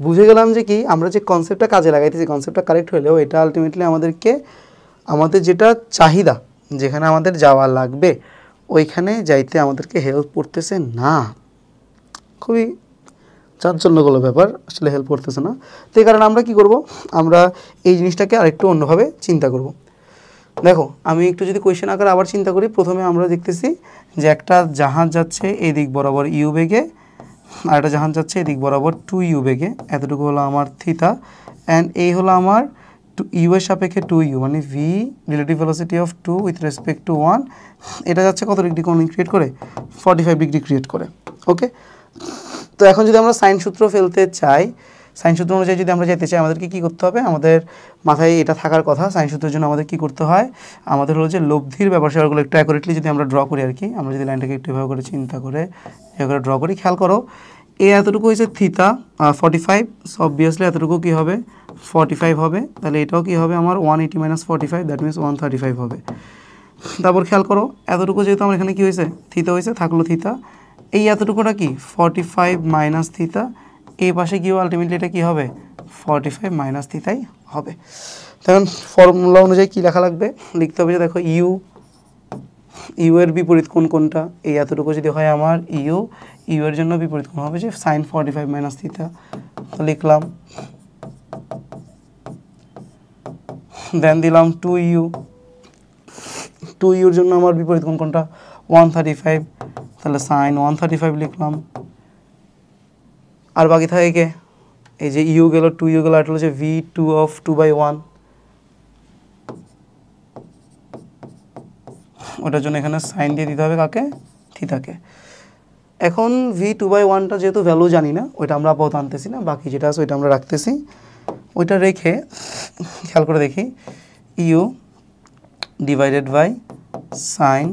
[SPEAKER 1] বুঝে গেলাম যে কি আমরা যে কনসেপ্টটা কাজে লাগাইতেছি কনসেপ্টটা কারেক্ট হলেও এটা আলটিমেটলি আমাদেরকে আমাদের যেটা চাহিদা যেখানে আমাদের যাওয়া লাগবে ওইখানে যাইতে আমাদেরকে হেল্প করতেছে না। খুবই চাঞ্চল্যকর ব্যাপার, আসলে হেল্প করতেছে না। তো এই কারণে আমরা কি করব, আমরা এই জিনিসটাকে আরেকটু অন্যভাবে চিন্তা করব। দেখো আমি একটু যদি কোয়েশ্চেন আকারে আবার চিন্তা করি, প্রথমে আমরা দেখতেছি যে একটা জাহাজ যাচ্ছে এই দিক বরাবর ইউ বেগে, আর একটা জাহাজ যাচ্ছে এদিক বরাবর 2u বেগে, এতটুকু হলো আমার থিতা, অ্যান্ড এই হলো আমার ইউ এর সাপেক্ষে 2u, মানে V relative velocity of 2 with respect two 1, এটা যাচ্ছে কত ডিগ্রি কোণ ক্রিয়েট করে, 45 ডিগ্রি ক্রিয়েট করে। ওকে, তো এখন যদি আমরা সাইন সূত্র ফেলতে চাই, সাইন সূত্র অনুযায়ী যদি আমরা যেতে চাই, আমাদেরকে কী করতে হবে, আমাদের মাথায় এটা থাকার কথা, সাইন সূত্রের জন্য আমাদের কী করতে হয়, আমাদের হলো যে লব্ধির ব্যাপার স্যাপারগুলো একটু অ্যাকুরেটলি যদি আমরা ড্র করি আর কি, আমরা যদি লাইনটাকে একটু এভাবে করে চিন্তা করে এভাবে ড্র করি, খেয়াল করো এ এতটুকু হয়েছে থিতা 45, সো অবভিয়াসলি এতটুকু কী হবে 45 হবে, তাহলে এটাও কী হবে আমার 180 মাইনাস 45, দ্যাট মিনস 135 হবে। তারপর খেয়াল করো এতটুকু যেহেতু আমার এখানে কী হয়েছে থিতা হয়েছে, থাকলো থিতা, এই এতটুকুটা কি 45 মাইনাস থিতা, এই পাশে গিয়েও আলটিমেটলি এটা কী হবে 45 মাইনাস থিতাই হবে। তখন ফর্মুলা অনুযায়ী কী লেখা লাগবে, লিখতে হবে যে দেখো ইউ এর বিপরীত কোণ কোনটা, এই এতটুকু যদি হয় আমার ইউ এর জন্য বিপরীত কোণ হবে যে সাইন 45 মাইনাস থিতা, তো লিখলাম, দেন দিলাম 2u এর জন্য আমার বিপরীত কোণ কোনটা 135, তাহলে সাইন 135 লিখলাম। আর বাকি থাকে কে, এই যে ইউ গেল 2u গেল, আর হলো যে v2 অফ 2/1, ওটার জন্য এখানে সাইন দিয়ে দিতে হবে কাকে, থিতাকে। এখন v2/1টা যেহেতু ভ্যালু জানি না, ওইটা আমরা আপাতত আনতেছি না, বাকি যেটা আছে ওইটা আমরা রাখতেছি। ওইটা রেখে খেয়াল করে দেখি u divided by sine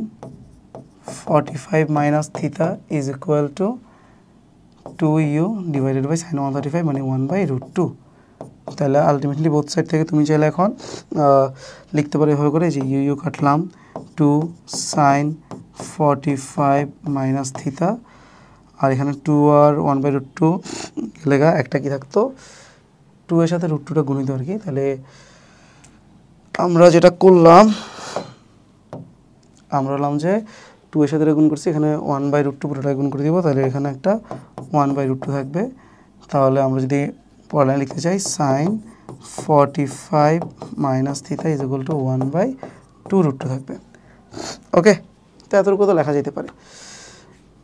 [SPEAKER 1] 45 minus theta is equal to 2u divided by sine 135, মানে 1/√2। তাহলে আলটিমেটলি বোথ সাইড থেকে তুমি চাইলে এখন লিখতে পারো এভাবে করে, যে ইউ কাটলাম 2 সাইন 45 মাইনাস থিতা, আর এখানে 2 আর 1/√2 লেখা, একটা কি থাকতো 2 এর সাথে √2টা গুণিত আর কি। তাহলে আমরা যেটা করলাম, আমরা বললাম যে 2 এর সাথে গুণ করছি, এখানে 1/√2 পুরোটা গুণ করে দিব, তাহলে এখানে একটা 1/√2 থাকবে। তাহলে আমরা যদি পড়ালেখা লিখতে চাই sine 45 minus theta is equal to 1/2√2 থাকবে। ওকে, তো এতটুকু তো লেখা যেতে পারে।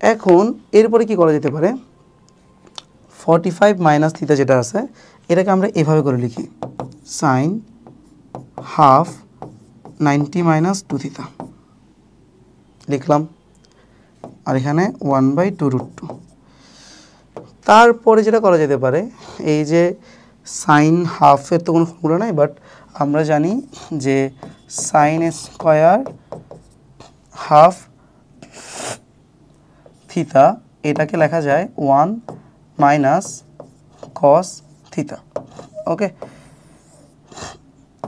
[SPEAKER 1] এখন এরপরে কি করা যেতে পারে, 45 মাইনাস থিতা যেটা আছে এটাকে আমরা এভাবে করে লিখি, সাইন হাফ 90 মাইনাস 2 থিতা লিখলাম, আর এখানে 1/2√2। তারপরে যেটা করা যেতে পারে, এই যে সাইন হাফের তো কোনো ফর্মুলা নাই, বাট আমরা জানি যে সাইন স্কোয়ার হাফ থিতা এটাকে লেখা যায় 1 মাইনাস কস থিতা। ওকে,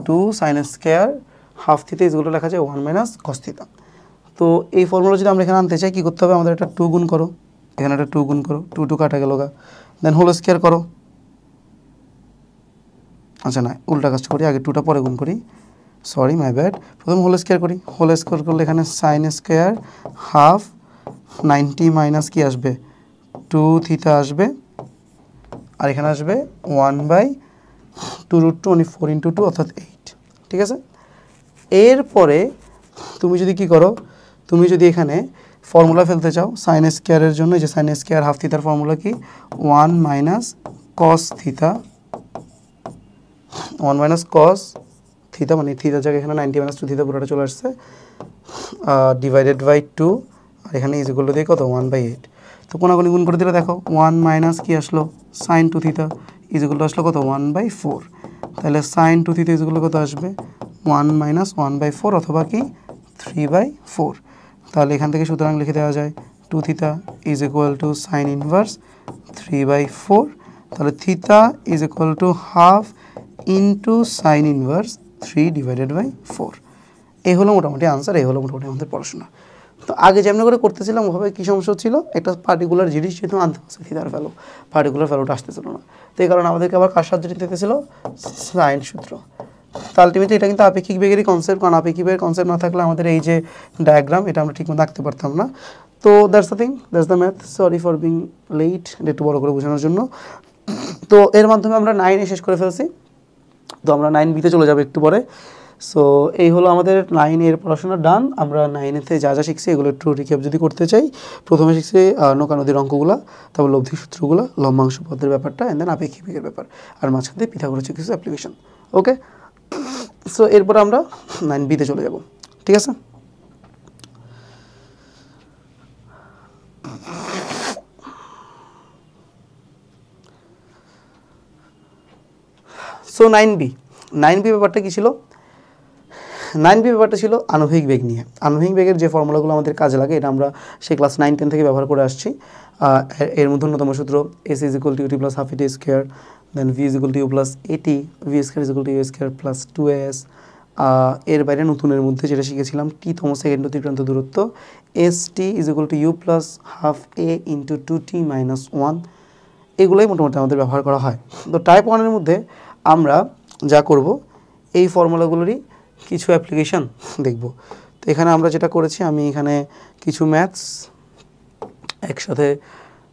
[SPEAKER 1] 2 সাইন স্কোয়ার হাফ থিতা ইজগুলো লেখা যায় 1 মাইনাস কস থিতা। তো এই ফর্মুলা যদি আমরা এখানে আনতে চাই, কী করতে হবে, আমাদের একটা 2 গুণ করো, এখানে একটা 2 গুণ করো, 2 কাটা গেল গা, দেন হোল স্কোয়ার করো। আচ্ছা না, উল্টা কাজ করি, আগে 2টা পরে গুণ করি, সরি মাই ব্যাড, প্রথম হোল স্কোয়ার করি, হোল স্কোয়ার করলে এখানে সাইন স্কোয়ার হাফ 90 মাইনাস কি আসবে 2 থিতা আসবে, আর এখানে আসবে 1/2√2, মানে 4 × 2 অর্থাৎ 8। ঠিক আছে, এরপরে তুমি যদি কি করো, তুমি যদি এখানে ফর্মুলা ফেলতে চাও সাইন স্কোয়ারের জন্য, যে সাইন স্কোয়ার হাফ থিতার ফর্মুলা কি 1 মাইনাস কস থিতা, 1 মাইনাস কস থিতা, মানে থিতার জায়গায় এখানে 90 মাইনাস 2 থিতা পুরোটা চলে আসছে, ডিভাইডেড বাই 2, আর এখানে ইজ ইকুয়াল টু দিয়ে কত 1/8। তো কোনাকুনি গুণ করে দিলে দেখো 1 মাইনাস কি আসলো sine 2 theta is equal to আসলো কত 1/4। তাহলে sine 2 theta is equal to কত আসবে 1 মাইনাস 1/4 অথবা কি 3/4। তাহলে এখান থেকে সুতরাং লিখে দেওয়া যায় 2 theta is equal two sign inverse 3/4। তাহলে থিতা is equal to half into sign inverse 3/4। এই হলো মোটামুটি আনসার, এই হলো মোটামুটি আমাদের পড়াশোনা। তো আগে যেমন করে করতেছিলাম ওভাবে কী সমস্যা ছিল, একটা পার্টিকুলার জিনিস যেহেতু আনতে হচ্ছে থিটার ভ্যালু, পার্টিকুলার ভ্যালুটা আসতেছিল না। তো এই কারণে আমাদেরকে আবার কার সাহায্য নিতে হতেছিল, সাইন সূত্র। তো আলটিমেটলি এটা কিন্তু আপেক্ষিক বেগেরই কনসেপ্ট, কারণ আপেক্ষিক বেগের কনসেপ্ট না থাকলে আমাদের এই যে ডায়াগ্রাম এটা আমরা ঠিকমতো আঁকতে পারতাম না। তো that's the thing, that's the math. Sorry for being late, এটা একটু বড় করে বোঝানোর জন্য। তো এর মাধ্যমে আমরা 9 শেষ করে ফেলছি। তো আমরা 9B-তে চলে যাবো একটু পরে। সো এই হলো আমাদের 9 পড়াশোনা ডান। আমরা 9-এতে যা যা শিখছি এগুলো একটু রিক্যাপ যদি করতে চাই, প্রথমে শিখছি নৌকা নদীর অঙ্কগুলো, তারপর লব্ধি সূত্রগুলো, লম্বাংশ পদের ব্যাপারটা, অ্যান্ড দেন আপেক্ষিক বেগের ব্যাপার, আর মাঝখান থেকে পিথাগোরাসের কিছু অ্যাপ্লিকেশন। ওকে, সো এরপর আমরা 9B-তে চলে যাব, ঠিক আছে। সো 9B ব্যাপারটা কী ছিল? 9B ব্যাপারটা ছিল আণবিক বেগ নিয়ে। আণবিক বেগের যে ফর্মুলাগুলো আমাদের কাজে লাগে এটা আমরা সেই ক্লাস 9-10 থেকে ব্যবহার করে আসছি। এর মধ্যে অন্যতম সূত্র S = UT + ½ AT square, then V = U + AT, V² = U² + 2AS। এর বাইরে নতুনের মধ্যে যেটা শিখেছিলাম tতম সেকেন্ড অতিক্রান্ত দূরত্ব, ST = U + ½ A × 2t - 1। এগুলোই মোটামুটি আমাদের ব্যবহার করা হয়। তো টাইপ 1-এর মধ্যে আমরা যা করব এই ফর্মুলাগুলোরই কিছু অ্যাপ্লিকেশান দেখব। তো এখানে আমরা যেটা করেছি, আমি এখানে কিছু ম্যাথস একসাথে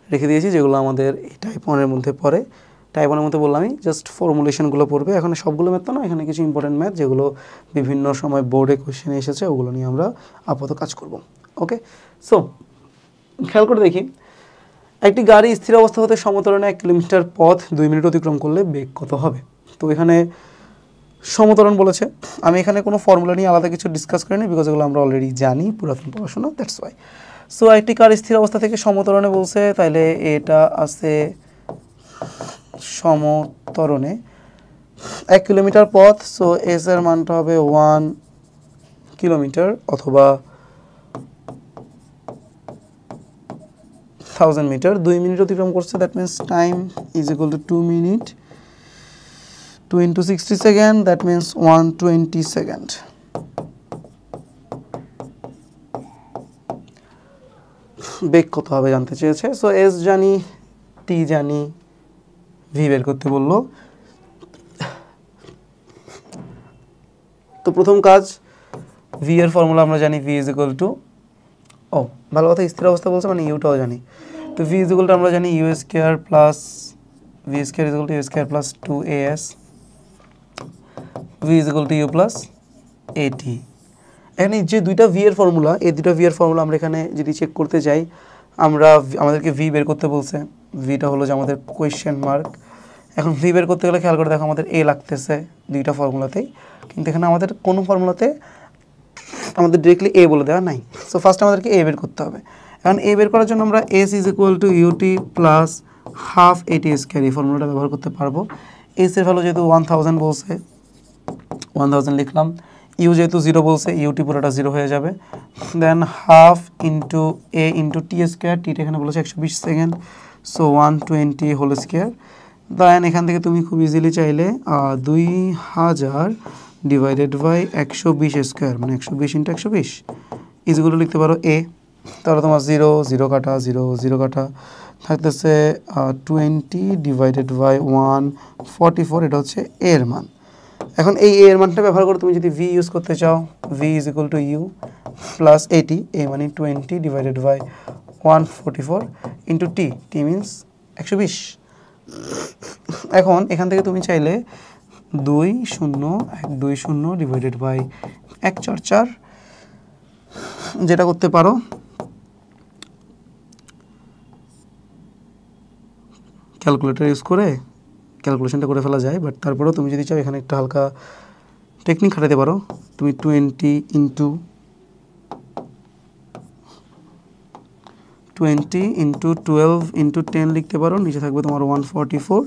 [SPEAKER 1] রেখে দিয়েছি যেগুলো আমাদের এই টাইপ 1-এর মধ্যে পড়ে। টাইপ 1-এর মধ্যে বললামই জাস্ট ফর্মুলেশনগুলো পড়বে। এখানে সবগুলো ম্যাথ তো না, এখানে কিছু ইম্পর্টেন্ট ম্যাথ যেগুলো বিভিন্ন সময় বোর্ডে কোশ্চেনে এসেছে, ওগুলো নিয়ে আমরা আপাতত কাজ করব। ওকে, সো খেয়াল করে দেখি, একটি গাড়ি স্থির অবস্থা হতে সমতরণে 1 কিলোমিটার পথ 2 মিনিট অতিক্রম করলে বেগ কত হবে? তো এখানে সমতরণ বলেছে। আমি এখানে কোনো ফর্মুলা নিয়ে আলাদা কিছু ডিসকাস করিনি, বিকজ এগুলো আমরা অলরেডি জানি, পুরাতন পড়াশোনা, দ্যাটস ওয়াই। সো একটি কার স্থির অবস্থা থেকে সমতরণে বলছে, তাইলে এটা আছে সমতরণে 1 কিলোমিটার পথ। সো এস এর মানটা হবে 1 কিলোমিটার অথবা 1000 মিটার। 2 মিনিট অতিক্রম করছে, that means time = 2 minute, 2 × 60 second, that means 120 second. বেগ কত হবে জানতে চেয়েছে। সো এস জানি, টি জানি, ভি বের করতে বললো। তো প্রথম কাজ, ভি এর ফর্মুলা আমরা জানি, ভি = ভালো কথা, স্থির অবস্থা বলছে মানে ইউটাও জানি। তো ভি = আমরা জানি U² + V² = U² + 2AS, V = U + AT। এখানে যে দুইটা ভি এর ফর্মুলা, এই দুইটা ভি এর ফর্মুলা আমরা এখানে যদি চেক করতে যাই, আমাদেরকে ভি বের করতে বলছে। ভিটা হলো যে আমাদের কোয়েশ্চেন মার্ক। এখন ভি বের করতে গেলে খেয়াল করে দেখো, আমাদের এ লাগতেছে দুইটা ফর্মুলাতেই, কিন্তু এখানে আমাদের কোনো ফর্মুলাতে আমাদের ডিরেক্টলি এ বলে দেওয়া নাই। সো ফার্স্ট আমাদেরকে এ বের করতে হবে। এখন এ বের করার জন্য আমরা S = UT + ½ AT স্কোয়ার এই ফর্মুলাটা ব্যবহার করতে পারবো। এস এর ভ্যালু যেহেতু 1000 বলছে, 1000 লিখলাম। ইউ যেহেতু 0 বলছে, ইউটি পুরোটা 0 হয়ে যাবে। দেন ½ × A × T স্কোয়ার, টিটা এখানে বলেছে 120 second, so 120 whole square. Then এখান থেকে তুমি খুব ইজিলি চাইলে 2000 / 120 স্কোয়ার, মানে 120 × 120 ইজিগুলো লিখতে পারো এ। তাহলে তোমার 0 0 কাটা, 0 0 কাটা থাকতেছে 20 / 144, এটা হচ্ছে এর মান। এখন এই এর মানটা ব্যবহার করে তুমি যদি ভি ইউজ করতে চাও, ভি = U + AT, এ মানে 20 / 144 × T, T মিনস 120। এখন এখান থেকে তুমি চাইলে 20120 / 144 যেটা করতে পারো, ক্যালকুলেটর ইউজ করে ক্যালকুলেশনটা করে ফেলা যায়, বাট তারপরেও তুমি যদি চাও এখানে একটা হালকা টেকনিক খাটাতে পারো। তুমি 20 × 12 × 10 লিখতে পারো, নিচে থাকবে তোমার 144,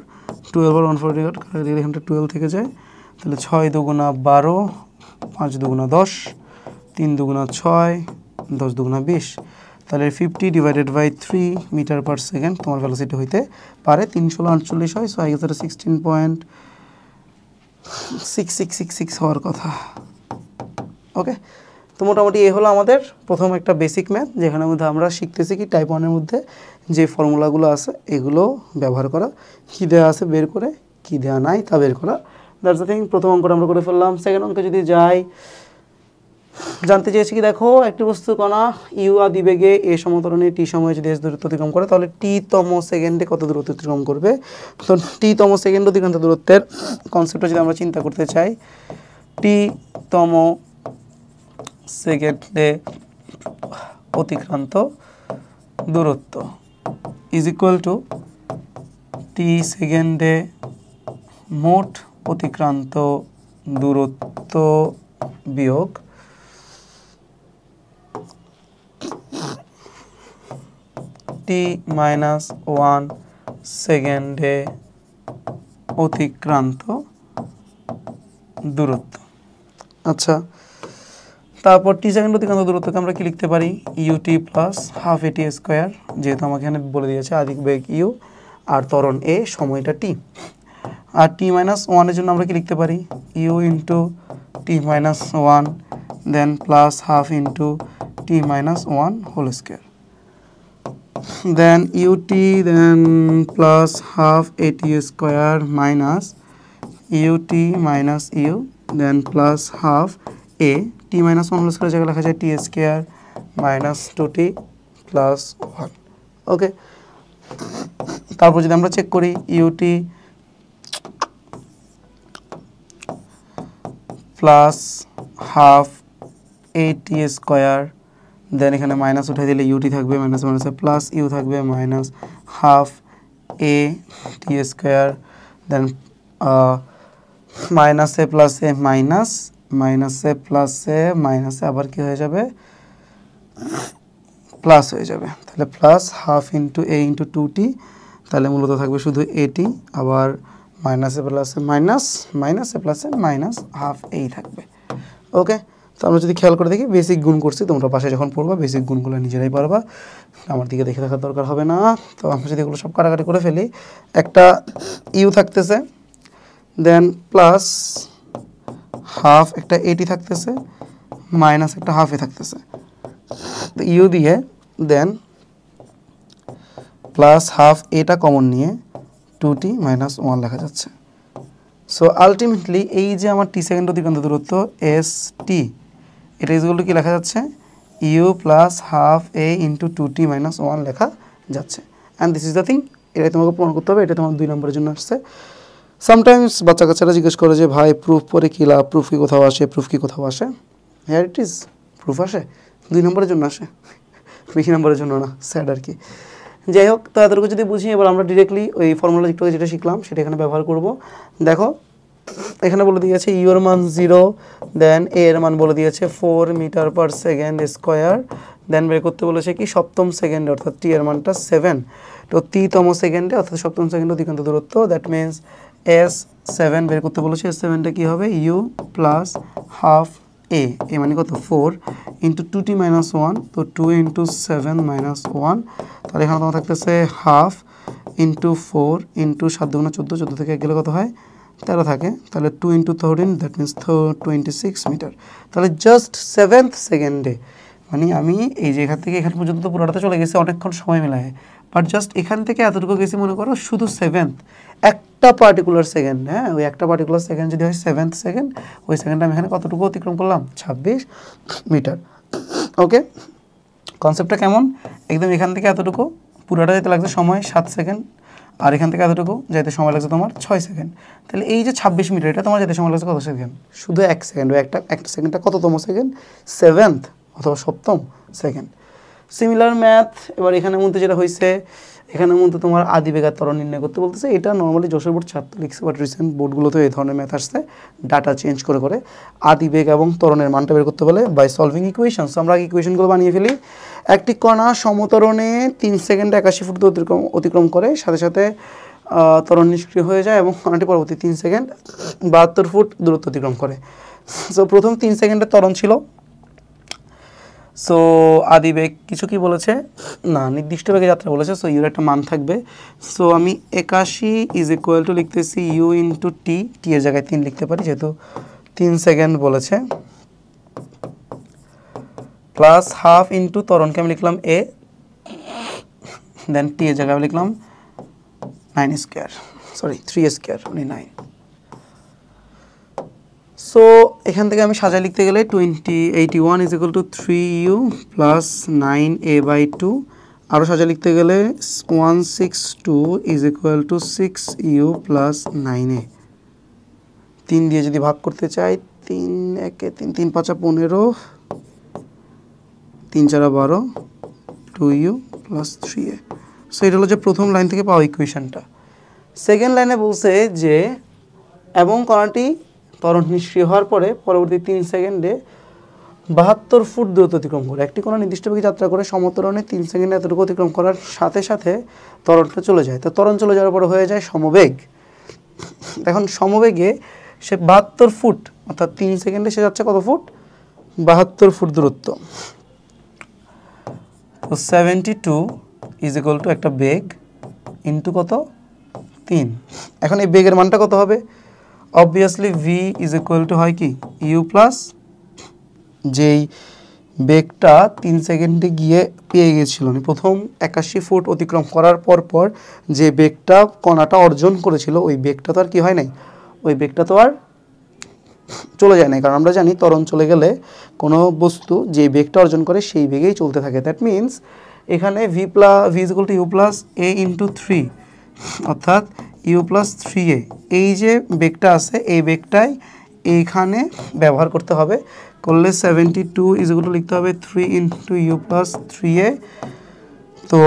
[SPEAKER 1] 12 আর 144 এখানটা 12 থেকে যায়, তাহলে 6 × 2 = 12, 5 × 2 = 10, 3 × 2 = 6, 10 × 2 = 20, তাহলে 50 / 3 মিটার/সেকেন্ড তোমার ভ্যালোসিটি হইতে পারে। 3 × 16 = 48 হয়, সো আই গেস এটা 16.6666 হওয়ার কথা। ওকে, তো মোটামুটি এই হলো আমাদের প্রথম একটা বেসিক ম্যাথ, যেখানের মধ্যে আমরা শিখতেছি কি টাইপ 1-এর মধ্যে যে ফর্মুলাগুলো আছে এগুলো ব্যবহার করা, কী দেওয়া আছে বের করে, কী দেওয়া নাই তা বের করা। That's the thing. প্রথম অঙ্কটা আমরা করে ফেললাম। সেকেন্ড অঙ্কে যদি যাই, জানতে চেয়েছি কি দেখো, একটি বস্তু কণা ইউ আদিবেগে এ সমতরণে টি সময়ে যদি এস দূরত্ব অতিক্রম করে তাহলে টি তম সেকেন্ডে কত দূরত্ব অতিক্রম করবে। তো টি তম সেকেন্ড অতিক্রান্ত দূরত্বের কনসেপ্টটা যদি আমরা চিন্তা করতে চাই, টি তম সেকেন্ডে অতিক্রান্ত দূরত্ব ইজ ইকুয়াল টু টি সেকেন্ডে মোট অতিক্রান্ত দূরত্ব বিয়োগ t-1 সেকেন্ডে অতিক্রান্ত দূরত্ব। আচ্ছা, তারপর টি সেকেন্ড অতিক্রান্ত দূরত্বকে আমরা কি লিখতে পারি, UT plus half a t square, যেহেতু আমাকে এখানে বলে দিয়েছে আদিক বেগ ইউ আর ত্বরণ এ, সময়টা টি। আর t-1-এর জন্য আমরা কি লিখতে পারি, u into t-1 then plus half into t-1 whole square, then ut then plus half at square minus ut minus u then plus half a t minus 1 whole square জায়গায় লেখা যায় t square minus 2t plus 1। ওকে, তারপর যদি আমরা check করি ut plus half at square, দেন এখানে minus উঠে দিলে ইউটি থাকবে, মাইনাস মাইনাসে প্লাস ইউ থাকবে, মাইনাস হাফ এ টি স্কোয়ার, দেন মাইনাসে প্লাসে মাইনাস, মাইনাসে প্লাসে মাইনাসে আবার কি হয়ে যাবে, প্লাস হয়ে যাবে। তাহলে plus half into a into 2t, তাহলে মূলত থাকবে শুধু এটি, আবার মাইনাসে প্লাসে মাইনাস, মাইনাসে প্লাসে মাইনাস হাফ এই থাকবে। ওকে, তো আমরা যদি খেয়াল করে দেখি বেসিক গুণ করছি, তোমরা পাশে যখন পড়বা বেসিক গুণগুলো নিজেরাই পারবা, আমার দিকে দেখে থাকার দরকার হবে না। তো আমরা যদি এগুলো সব কাটাকাটি করে ফেলি, একটা ইউ থাকতেছে, দেন প্লাস হাফ একটা এটি থাকতেছে, মাইনাস একটা হাফ এ থাকতেছে, তো ইউ দিয়ে দেন প্লাস হাফ এটা কমন নিয়ে 2t minus 1 লেখা যাচ্ছে। সো আলটিমেটলি এই যে আমার টি সেকেন্ড অতিক্রান্ত দূরত্ব এস টি, এটা ইজগুলো কি লেখা যাচ্ছে, u plus half a into 2t minus 1 লেখা যাচ্ছে। And this is the thing, এটাই তোমাকে প্রমাণ করতে হবে, এটা তোমার 2 নম্বরের জন্য আসছে। সামটাইমস বাচ্চা কাচ্চারা জিজ্ঞেস করে যে ভাই প্রুফ পরে কী লাভ, প্রুফ কি কোথাও আসে, প্রুফ কি কোথাও আসে। হেয়ার ইট ইজ, প্রুফ আসে 2 নম্বরের জন্য আসে, বেশি নম্বরের জন্য না, স্যাড আর কি। যাই হোক, তো এতটুকু যদি বুঝি, এবার আমরা ডিরেক্টলি ওই ফর্মুলা একটু যেটা শিখলাম সেটা এখানে ব্যবহার করব। দেখো এখানে বলে দিয়েছে ইউ এর মান 0, দেন এ এর মান বলে দিয়েছে 4 মিটার পার সেকেন্ড স্কোয়ার, দেন বের করতে বলেছে কি সপ্তম সেকেন্ডে, অর্থাৎ টি এর মানটা 7, তো টি-তম সেকেন্ডে অর্থাৎ সপ্তম সেকেন্ডে অতিক্রান্ত দূরত্ব, দ্যাট মিনস S7 বের করতে বলেছে। S7টা কী হবে, ইউ প্লাস হাফ এ, এ মানে কত 4 ইন্টু 2t minus 1, তো 2 ইন্টু 7 minus 1, তাহলে এখানে তোমার থাকতেছে হাফ ইন্টু 4 ইন্টু 7 দুগুণা 14, 14 থেকে গেলে কত হয় 13 থাকে, তাহলে 2 ইন্টু 13 দ্যাট মিনস 26 মিটার। তাহলে জাস্ট 7th সেকেন্ডে, মানে আমি এই যে এখান থেকে এখান পর্যন্ত পুরোটাতে চলে গেছি অনেকক্ষণ সময় মেলায়, বাট জাস্ট এখান থেকে এতটুকু গেছি মনে করো শুধু 7th একটা পার্টিকুলার সেকেন্ড, হ্যাঁ ওই একটা পার্টিকুলার সেকেন্ড যদি হয় 7th সেকেন্ড, ওই সেকেন্ডে আমি এখানে কতটুকু অতিক্রম করলাম 26 মিটার। ওকে, কনসেপ্টটা কেমন, একদম এখান থেকে এতটুকু পুরোটা যেতে লাগছে সময় 7 সেকেন্ড, আর এখান থেকে এতটুকু যেতে সময় লাগছে তোমার 6 সেকেন্ড। তাহলে এই যে 26 মিটার, এটা তোমার যেতে সময় লাগছে কত সেকেন্ড, শুধু 1 সেকেন্ড, ওই একটা সেকেন্ডটা কততম সেকেন্ড, 7th অথবা সপ্তম সেকেন্ড। সিমিলার ম্যাথ এবার এখানের মধ্যে যেটা হয়েছে, এখানের মধ্যে তোমার আদিবেগ আর ত্বরণ নির্ণয় করতে বলতেছে। এটা নর্মালি যশোর বোর্ড ছাত্র লিখছে, বাট রিসেন্ট বোর্ডগুলোতে এই ধরনের ম্যাথ আসছে, ডাটা চেঞ্জ করে করে আদিবেগ এবং ত্বরণের মানটা বের করতে বলে বাই সলভিং ইকুয়েশনস। আমরা ইকুয়েশনগুলো বানিয়ে ফেলি। একটি কণা সমতরণে 3 সেকেন্ডে 81 ফুট অতিক্রম করে, সাথে সাথে ত্বরণ নিষ্ক্রিয় হয়ে যায় এবং কণাটি পরবর্তী 3 সেকেন্ড 72 ফুট দূরত্ব অতিক্রম করে। সো প্রথম 3 সেকেন্ডের ত্বরণ ছিল, সো আদিবেগ কিছু কি বলেছে না, নির্দিষ্ট বেগে যাত্রা বলেছে, সো ইউর একটা মান থাকবে। সো আমি 81 ইজ ইকুয়াল টু লিখতেছি ইউ ইন্টু টি, টি এর জায়গায় 3 লিখতে পারি যেহেতু 3 সেকেন্ড বলেছে। প্লাস হাফ ইন্টু ত্বরণকে আমি লিখলাম এ, দেন টি এর জায়গায় আমি লিখলাম 9 স্কোয়ার, সরি 3 স্কোয়ার মানে 9। সো এখান থেকে আমি সাজায় লিখতে গেলে 81 is equal to 3u plus 9a/2, আরও সাজায় লিখতে গেলে 162 is equal two 6u plus 9a। 3 দিয়ে যদি ভাগ করতে চাই, 3 একে 3, 3 5 15, 3 4 12, 2u প্লাস 3a। সো এটা হলো যে প্রথম লাইন থেকে পাওয়া ইকুয়েশনটা। সেকেন্ড লাইনে বলছে যে এবং কণাটি ত্বরণ নিষ্ক্রিয় হওয়ার পরে পরবর্তী 3 সেকেন্ডে 72 ফুট দূরত্ব অতিক্রম করে একটি কোনো নির্দিষ্ট বেগে যাত্রা করে সমত্বরণে 3 সেকেন্ডে এতটুকু অতিক্রম করার সাথে সাথে ত্বরণটা চলে যায়। তো ত্বরণ চলে যাওয়ার পরে হয়ে যায় সমবেগ। এখন সমবেগে সে 72 ফুট, অর্থাৎ 3 সেকেন্ডে সে যাচ্ছে কত ফুট? 72 ফুট দূরত্ব। তো 72 ইজ ইকুয়াল টু একটা বেগ ইন্টু কত? 3। এখন এই বেগের মানটা কত হবে? Obviously V is equal two হয় কি ইউ প্লাস, যেই বেগটা 3 সেকেন্ডে গিয়ে পেয়ে গেছিল প্রথম 81 ফুট অতিক্রম করার পর যে বেগটা কণাটা অর্জন করেছিল, ওই বেগটা তো আর কি হয় নাই, ওই বেগটা তো আর চলে যায় নাই। কারণ আমরা জানি ত্বরণ চলে গেলে কোনো বস্তু যে বেগটা অর্জন করে সেই বেগেই চলতে থাকে। দ্যাট মিনস এখানে v is equal to u plus a into 3, অর্থাৎ ইউ প্লাস 3a, এই যে বেগটা আছে এই বেগটাই এইখানে ব্যবহার করতে হবে। করলে 72 ইজ ইকুয়াল টু লিখতে হবে 3 ইন্টু ইউ প্লাস 3a, তো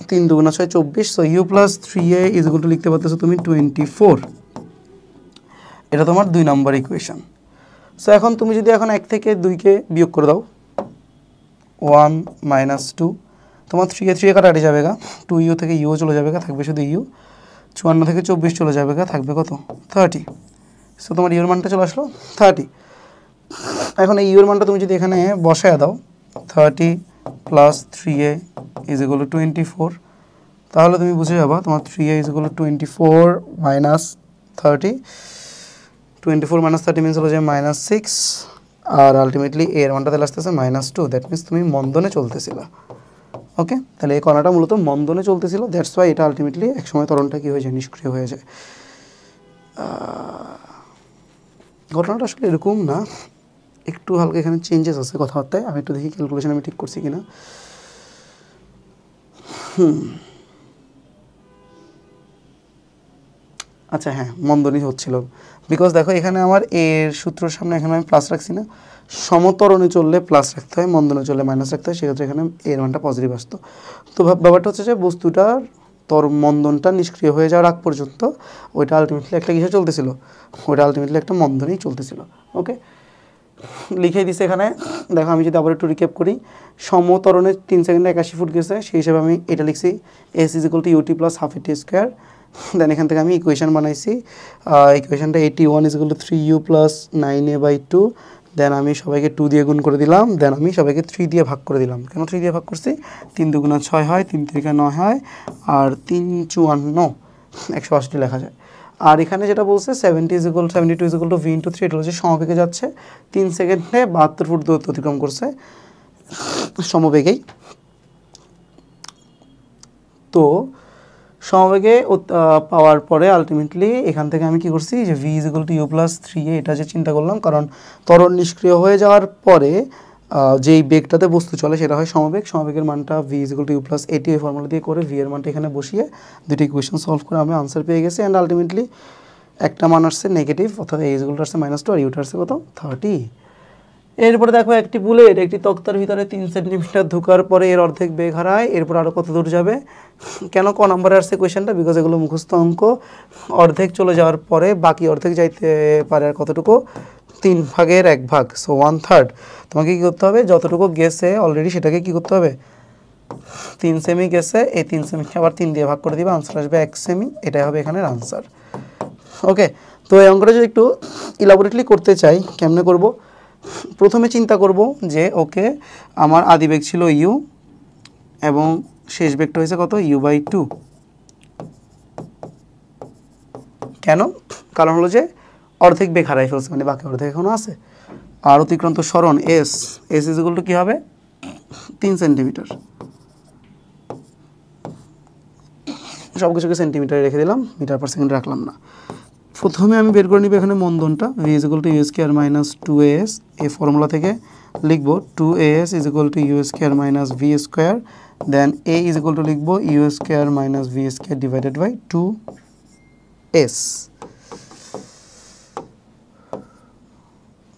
[SPEAKER 1] 3 × 2 = 6 24। So u plus 3a is equal to লিখতে পারতেছো তুমি 24। এটা তোমার 2 নম্বর ইকুয়েশন। সো এখন তুমি যদি এখন 1 থেকে 2কে বিয়োগ করে দাও, 1 - 2, তোমার 3 এ কাটাকাটি যাবে গা, 2u থেকে ইউ চলে যাবে গা, থাকবে শুধু ইউ। 54 থেকে 24 চলে যাবে গা, থাকবে কত? 30। সো তোমার ইউর মানটা চলে আসলো 30। এখন এই ইউর মানটা তুমি যদি এখানে বসায় দাও, 30 plus 3a is equal two 24, তাহলে তুমি বুঝে যাবা তোমার 3a is equal two 24 minus 30, 24 minus 30 means হলো যে -6, আর আলটিমেটলি এর মানটা তাহলে আসতেছে -2। দ্যাট মিনস তুমি মন্দনে চলতেছিলা। ওকে, তাহলে এই কণাটা মূলত মন্দনে চলতেছিল, দ্যাটস ওয়াই এটা আলটিমেটলি একসময় ত্বরণটা কী হয়ে যায়? নিষ্ক্রিয় হয়ে যায়। ঘটনাটা আসলে এরকম না, একটু হালকা এখানে চেঞ্জেস আছে কথাবার্তায়। আমি একটু দেখি ক্যালকুলেশন আমি ঠিক করছি কিনা। আচ্ছা হ্যাঁ, মন্দনই হচ্ছিল, বিকজ দেখো এখানে আমার এর সূত্রের সামনে এখানে আমি প্লাস রাখছি না। সমত্বরণে চললে প্লাস রাখতে হয়, মন্দনে চললে মাইনাস রাখতে হয়, সেক্ষেত্রে এখানে এর মানটা পজিটিভ আসতো। তো ব্যাপারটা হচ্ছে যে বস্তুটার মন্দনটা নিষ্ক্রিয় হয়ে যাওয়ার আগ পর্যন্ত ওইটা আলটিমেটলি একটা কিসে চলতেছিল? ওইটা আলটিমেটলি একটা মন্দনেই চলতেছিল। ওকে, লিখে দিছে এখানে। দেখো আমি যদি আবার একটু রিক্যাপ করি, সমত্বরণে 3 সেকেন্ডে 81 ফুট গেছে, সেই হিসাবে আমি এটা লিখছি s is equal to u t plus half a t square. Then এখান থেকে আমি ইকুয়েশন বানাইছি, ইকুয়েশনটা 81 is equal to 3u plus 9a/2। Then আমি সবাইকে 2 দিয়ে গুণ করে দিলাম, দেন আমি সবাইকে 3 দিয়ে ভাগ করে দিলাম। কেন 3 দিয়ে ভাগ করছি? 3 × 2 = 6 হয়, 3 × 3 = 9 হয়, আর 3 × 54 180 লেখা যায়। আর এখানে যেটা বলছে 72 ইজ ইকুয়াল টু v × 3, এটা হচ্ছে সমবেগে যাচ্ছে, 3 সেকেন্ডে 72 ফুট দূরত্ব অতিক্রম করছে সমবেগেই। তো সমবেগে পাওয়ার পরে আলটিমেটলি এখান থেকে আমি কি করছি যে v is equal to u plus 3a, এটা যে চিন্তা করলাম, কারণ ত্বরণ নিষ্ক্রিয় হয়ে যাওয়ার পরে যেই বেগটাতে বস্তু চলে সেটা হয় সমবেগ। সমবেগের মানটা v is equal to u plus a t, ওই ফর্মুলা দিয়ে করে ভি এর মানটা এখানে বসিয়ে দুটি ইকুয়েশন সলভ করে আমি আনসার পেয়ে গেছি। অ্যান্ড আলটিমেটলি একটা মান আসছে নেগেটিভ, অর্থাৎ এ ইজ ইকুয়াল টু আসছে -2 আর ইউটা আসছে কত? 30। এরপরে দেখো একটি বুলেট একটি তক্তার ভিতরে 3 সেন্টিমিটার ঢোকার পরে এর অর্ধেক বেগ হারায়, এরপর আরও কত দূর যাবে? কেন ক নাম্বারে আসছে কোয়েশ্চেনটা? বিকজ এগুলো মুখস্থ অঙ্ক। অর্ধেক চলে যাওয়ার পরে বাকি অর্ধেক যাইতে পারে আর কতটুকু? 3 ভাগের 1 ভাগ, সো 1/3। তোমাকে কী করতে হবে? যতটুকু গেছে অলরেডি সেটাকে কী করতে হবে? 3 সেমি গেছে, এই 3 সেমিকে আবার 3 দিয়ে ভাগ করে দিবে, আনসার আসবে 1 সেমি। এটাই হবে এখানের আনসার। ওকে, তো এই অঙ্কটা যদি একটু ইলাবোরেটলি করতে চাই, কেমনে করব? প্রথমে চিন্তা করব যে ওকে আমার আদি বেগ ছিল ইউ এবং শেষ বেগটা হয়েছে কত? u/2। কেন? কারণ হলো যে অর্ধেক বেগ হারাই ফেলছে, মানে বাকি অর্ধেক এখনও আছে। আর অতিক্রান্ত সরণ এস ইজ ইকুয়াল টু কী হবে 3 সেন্টিমিটার। সব কিছুকে সেন্টিমিটারে রেখে দিলাম, মিটার পার সেকেন্ড রাখলাম না। প্রথমে আমি বের করে নিব এখানে মন্দনটা, v is equal to u square minus 2as। এই ফর্মুলা থেকে লিখব 2as is equal to u square minus v square, then a is equal to লিখব u square minus v square divided by 2s।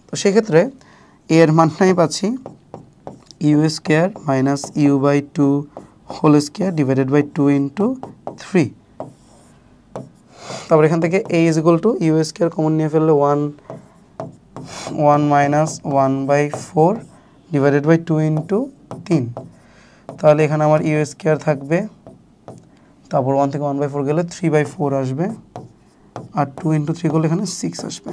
[SPEAKER 1] তো সেক্ষেত্রে এর মানটাই পাচ্ছি u square minus u by 2 whole square divided by 2 into 3। তারপর এখান থেকে a is equal to u square common নিয়ে ফেললে 1 মাইনাস 1/4 ডিভাইডেড বাই 2 ইন্টু 3। তাহলে এখানে আমার ইউ স্কোয়ার থাকবে, তারপর 1 থেকে 1/4 গেলে 3/4 আসবে, আর 2 ইন্টু 3 করলে এখানে 6 আসবে।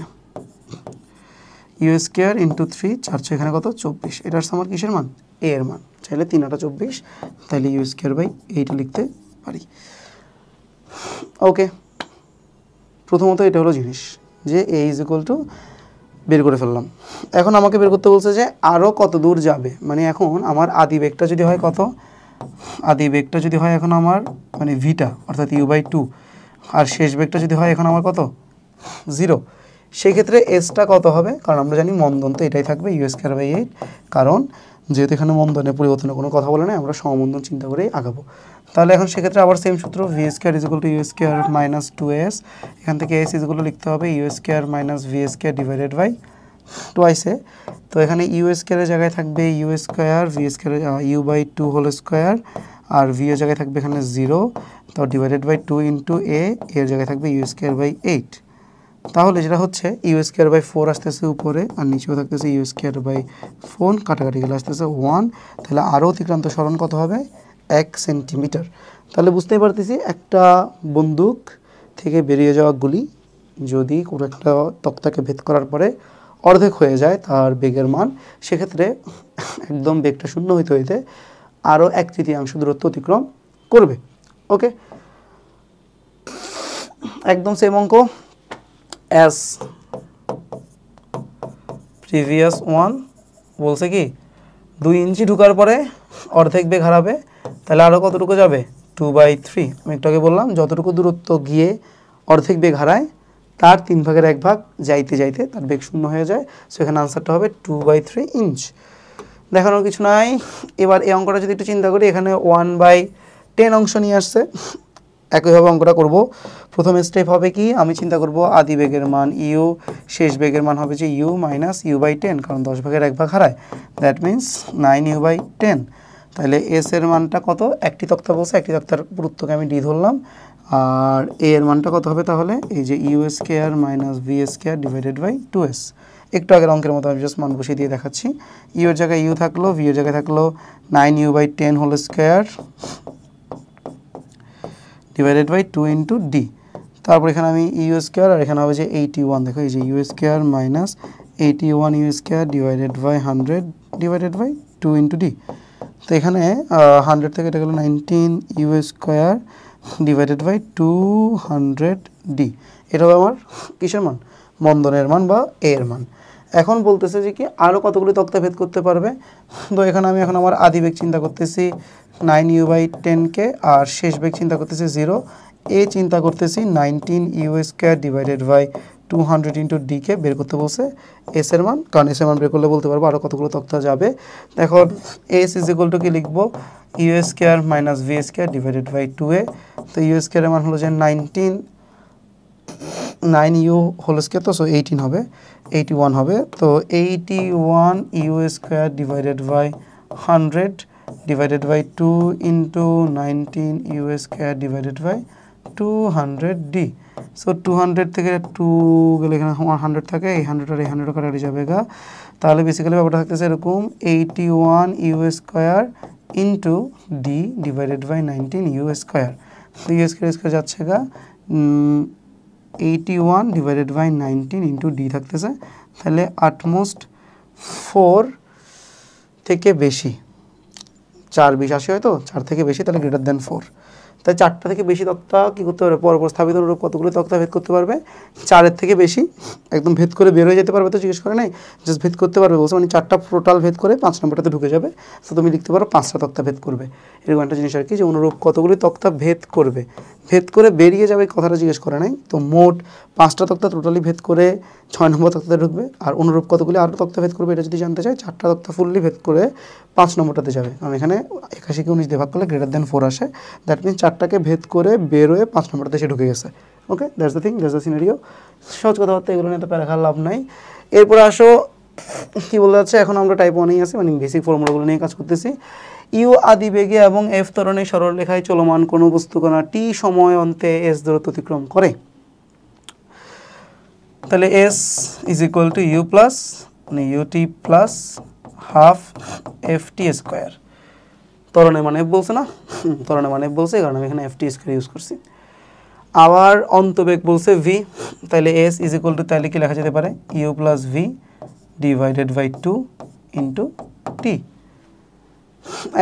[SPEAKER 1] ইউ স্কোয়ার ইন্টু 3 4 এখানে কত 24। এটা হচ্ছে আমার কিসের মান a এর মান। চাইলে 3 8 24, তাহলে ইউ স্কোয়ার বাই 8 লিখতে পারি। ওকে, প্রথমত এটা হলো জিনিস যে a ইজ ইকুয়াল টু বের করে ফেললাম। এখন আমাকে বের করতে বলছে যে আরও কত দূর যাবে, মানে এখন আমার আদি বেগটা যদি হয় কত, আদি বেগটা যদি হয় এখন আমার মানে ভিটা অর্থাৎ u/2, আর শেষ বেগটা যদি হয় এখন আমার কত 0, সেই ক্ষেত্রে এসটা কত হবে, কারণ আমরা জানি মন্দন তো এটাই থাকবে ইউ স্কোয়ার বাই 8, কারণ যেহেতু এখানে মন্দনের পরিবর্তনের কোনো কথা বলে না, আমরা সমমন্দন চিন্তা করেই আগাবো। তাহলে এখন সেক্ষেত্রে আবার সেম সূত্র, v square is equal to u square minus 2s, এখান থেকে এস ইজ ইকুয়াল টু লিখতে হবে u square minus v square divided by টুয়াইসে। তো এখানে ইউ স্কোয়ারের জায়গায় থাকবে u square, v square u/2 whole square, আর ভি এর জায়গায় থাকবে এখানে 0, তো ডিভাইডেড বাই 2 ইন্টু এর জায়গায় থাকবে ইউ স্কোয়ার বাই 8। তাহলে যেটা হচ্ছে ইউ স্কোয়ার বাই 4 আসতেছে উপরে, আর নিচেও থাকতেছে ইউ স্কোয়ার বাই 4, কাটাকাটি গেলে আসতেছে 1। তাহলে আরও অতিক্রান্ত সরণ কত হবে 1 সেন্টিমিটার। তাহলে বুঝতেই পারতেছি একটা বন্দুক থেকে বেরিয়ে যাওয়া গুলি যদি কোনো একটা তক্তাকে ভেদ করার পরে অর্ধেক হয়ে যায় তার বেগের মান, সেক্ষেত্রে একদম বেগটা শূন্য হইতে হইতে আরও 1/3 দূরত্ব অতিক্রম করবে। ওকে, একদম সেম অঙ্ক অ্যাজ প্রিভিয়াস ওয়ান। বলছে কি 2 ইঞ্চি ঢুকার পরে অর্ধেক বেগ হারাবে, তাহলে আরও কতটুকু যাবে 2/3। আমি একটু আগে বললাম যতটুকু দূরত্ব গিয়ে অর্ধেক বেগ হারায় তার 3/1 যাইতে যাইতে তার বেগ শূন্য হয়ে যায়। সো এখানে আনসারটা হবে 2/3 ইঞ্চ। দেখানোর কিছু নাই। এবার এই অঙ্কটা যদি একটু চিন্তা করি, এখানে 1/10 অংশ নিয়ে আসছে। একইভাবে অঙ্কটা করব। প্রথম স্টেপ হবে কি, আমি চিন্তা করব আদি বেগের মান ইউ, শেষ বেগের মান হবে যে ইউ মাইনাস u/10, কারণ 10/1 হারায়, দ্যাট মিন্স 9u/10। তাহলে এস এর মানটা কত, একটি তক্তা বলছে, একটি তক্তার পুরুত্বকে আমি ডি ধরলাম, আর এ এর মানটা কত হবে তাহলে এই যে u square minus v square divided by 2s। একটু আগের অঙ্কের মতো আমি জাস্ট মান বসিয়ে দিয়ে দেখাচ্ছি। ইউ এর জায়গায় ইউ থাকলো, ভি এর জায়গায় থাকলো 9u/10 whole square divided by 2 into d. তারপর এখানে আমি ইউ স্কোয়ার, আর এখানে হবে যে 81, দেখো এই যে u square minus 81 u square divided by 100 divided by 2 into d. তো এখানে 100 থেকে এটা গেলো 19 u square divided by 200 d. এটা হবে আমার কিসের মান, মন্দনের মান বা এ এর মান। এখন বলতেছে যে কি আরও কতগুলি তক্তা ভেদ করতে পারবে। তো এখানে আমি এখন আমার আদি বেগ চিন্তা করতেছি 9u/10কে, আর শেষ বেগ চিন্তা করতেছি 0, এ চিন্তা করতেছি 19 u square divided by 200 into ডিকে বের করতে বলছে এস এর মান, কারণ এস এর মান বের করলে বলতে পারবো আরও কতগুলো তক্তা যাবে। এখন এস ইজ ইকুয়াল টু কি লিখবো, u square minus v square divided by 2a। তো ইউ স্কোয়ারের মান হলো যে 9u হোল স্কোয়ার, তো সো 18 হবে, 81 হবে। তো 81 u square divided by 100 divided by 2 into 19 u square divided by 200 d. So 200 থেকে 2 গেলে এখানে 100 থাকে, এই 100 আর এই 100 কাটাকাটি যাবে গা। তাহলে বেসিক্যালি ব্যাপারটা থাকতেছে এরকম 81 u square into d divided by 19 u square. তো ইউ স্কোয়ার যাচ্ছে গা 81 ডিভাইডেড বাই 19 ইন্টু ডি থাকতেছে। তাহলে আটমোস্ট 4 থেকে বেশি, 4 20 80 হয় তো 4 থেকে বেশি, তাহলে গ্রেটার দেন 4। তাই 4টা থেকে বেশি তক্তা কী করতে পারবে, পরপর স্থাপিত অনুরূপ কতগুলো তক্তা ভেদ করতে পারবে, 4-এর থেকে বেশি একদম ভেদ করে বের হয়ে যেতে পারবে, তো জিজ্ঞেস করে নাই, জাস্ট ভেদ করতে পারবে বলছে, মানে 4টা টোটাল ভেদ করে 5 নম্বরটাতে ঢুকে যাবে। তো তুমি লিখতে পারো 5টা তক্তা ভেদ করবে, এরকম একটা জিনিস আর কি, যে অনুরূপ কতগুলি তক্তা ভেদ করবে, ভেদ করে বেরিয়ে যাবে কথাটা জিজ্ঞেস করে নাই। তো মোট 5টা তক্তা টোটালি ভেদ করে 6 নম্বর তক্তাতে ঢুকবে, আর অনুরূপ কতগুলি আরও তক্তা ভেদ করবে এটা যদি জানতে চাই, 4টা তক্তা ফুললি ভেদ করে 5 নম্বরটাতে যাবে, কারণ এখানে 81কে 19 দিয়ে ভাগ করলে >4 আসে, দ্যাট মিনস 4টাকে ভেদ করে বের হয়ে 5 নম্বরটাতে এসে ঢুকে গেছে। Okay, that's the thing, that's the scenario. সহজ কথাবার্তা, এগুলো নিয়ে তো প্যারা খাওয়ার লাভ নাই। এরপরে আসো কী বলা যাচ্ছে, এখন আমরা টাইপ 1-এই আছি, মানে বেসিক ফর্মুলাগুলো নিয়ে কাজ করতেছি। ইউ আদিবেগে এবং এফ ত্বরণে সরলরেখায় চলমান কোনো বস্তুকণা টি সময় অন্তে এস দূরত্ব অতিক্রম করে। তাহলে s is equal to u plus মানে u t plus half f t square. ত্বরণের মানে এফ বলছে না, ত্বরণের মানে এফ বলছে, কারণ আমি এখানে এফ টি স্কোয়ার ইউজ করছি। আবার অন্তবেগ বলছে ভি, তাহলে এস ইজ ইকুয়াল টু, তাহলে কি লেখা যেতে পারে, u plus v divided by 2 into t.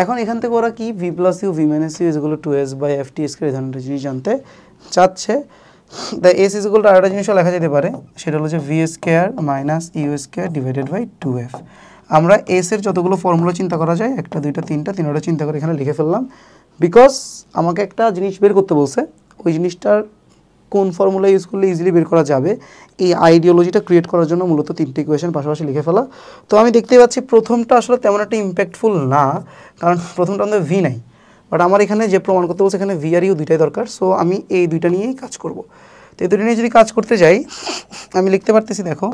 [SPEAKER 1] এখন এখান থেকে ওরা কি v plus u v minus u is equal to 2s by f t square এই ধরনের জিনিস জানতে চাচ্ছে। তাই এস ইজ ইকুয়াল টু আরেকটা জিনিসও লেখা যেতে পারে, সেটা হলো যে v square minus u square divided by 2f। আমরা এস এর যতগুলো ফর্মুলা চিন্তা করা যায়, 1 2 3 3টা চিন্তা করে এখানে লিখে ফেললাম, বিকজ আমাকে একটা জিনিস বের করতে বলছে, ওই জিনিসটার কোন ফর্মুলা ইউজ করলে ইজিলি বের করা যাবে, এই আইডিওলজিটা ক্রিয়েট করার জন্য মূলত 3টে ইকুয়েশন পাশাপাশি লিখে ফেলা। তো আমি দেখতে পাচ্ছি প্রথমটা আসলে তেমন একটা ইম্প্যাক্টফুল না, কারণ প্রথমটা আমাদের ভি নাই, বাট আমার এখানে যে প্রমাণ করতে বলছে এখানে ভি আর ইউ দুইটাই দরকার, সো আমি এই দুইটা নিয়েই কাজ করব। তো এই দুটো নিয়ে যদি কাজ করতে যাই, আমি লিখতে পারতেছি, দেখো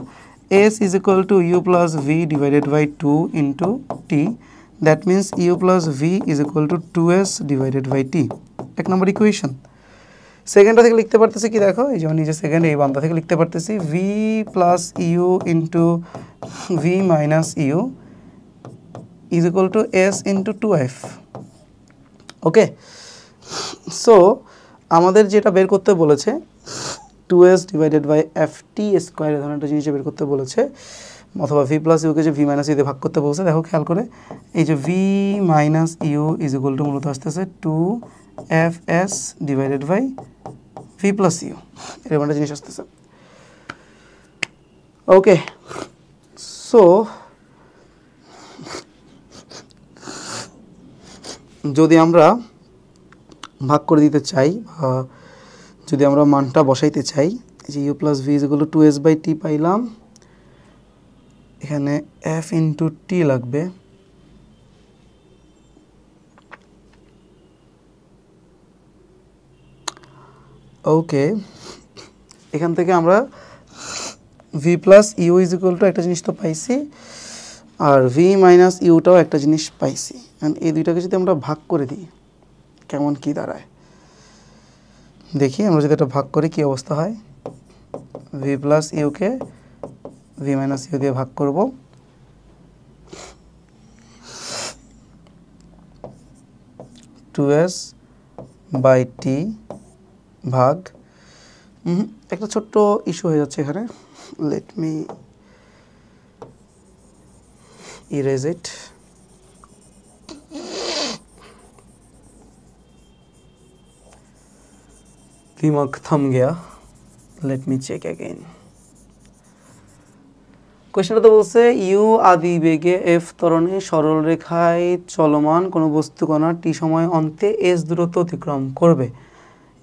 [SPEAKER 1] s is equal to u plus v divided by 2 into t, that means u plus v is equal to 2s divided by t, 1 নম্বর ইকুয়েশন। সেকেন্ডটা থেকে লিখতে পারতেছি কি, দেখো এই যেমন নিজে সেকেন্ড এই বান্দা থেকে লিখতে পারতেছি v plus u into v minus u is equal to s into 2f। Okay, so আমাদের যেটা বের করতে বলেছে 2s divided by f t square এই ধরনের একটা জিনিস বের করতে বলেছে, অথবা ভি প্লাস ইউকে যে ভি মাইনাস ইউতে ভাগ করতে বলছে। দেখো খেয়াল করে, এই যে v minus u is equal to মূলত আসতেছে 2fs divided by v plus u, এরকম একটা জিনিস আসতেছে। ওকে, সো যদি আমরা ভাগ করে দিতে চাই, যদি আমরা মানটা বসাইতে চাই, এই যে u plus v is equal to 2s by t পাইলাম, এখানে এফ ইন্টু টি লাগবে, ওকে। এখান থেকে আমরা v plus u is equal to একটা জিনিস তো পাইছি, আর ভি মাইনাস ইউটাও একটা জিনিস পাইছি। এই দুইটাকে যদি আমরা ভাগ করে দিই কেমন কি দাঁড়ায় দেখি, আমরা যদি এটা ভাগ করি কি অবস্থা হয়। ভি প্লাস ইউকে ভি মাইনাস ইউ দিয়ে ভাগ করব, টু এস বাই টি ভাগ, একটা ছোট্ট ইস্যু হয়ে যাচ্ছে এখানে, লেট মি ইরেজ ইট। दिमाग थम गया, लेट मी चेक अगेन। কোশ্চেনটা তো বলছে ইউ আদি বেগে এফ ত্বরণে সরল রেখায় চলমান কোনো বস্তুকণা টি সময় অন্তে এস দূরত্ব অতিক্রম করবে,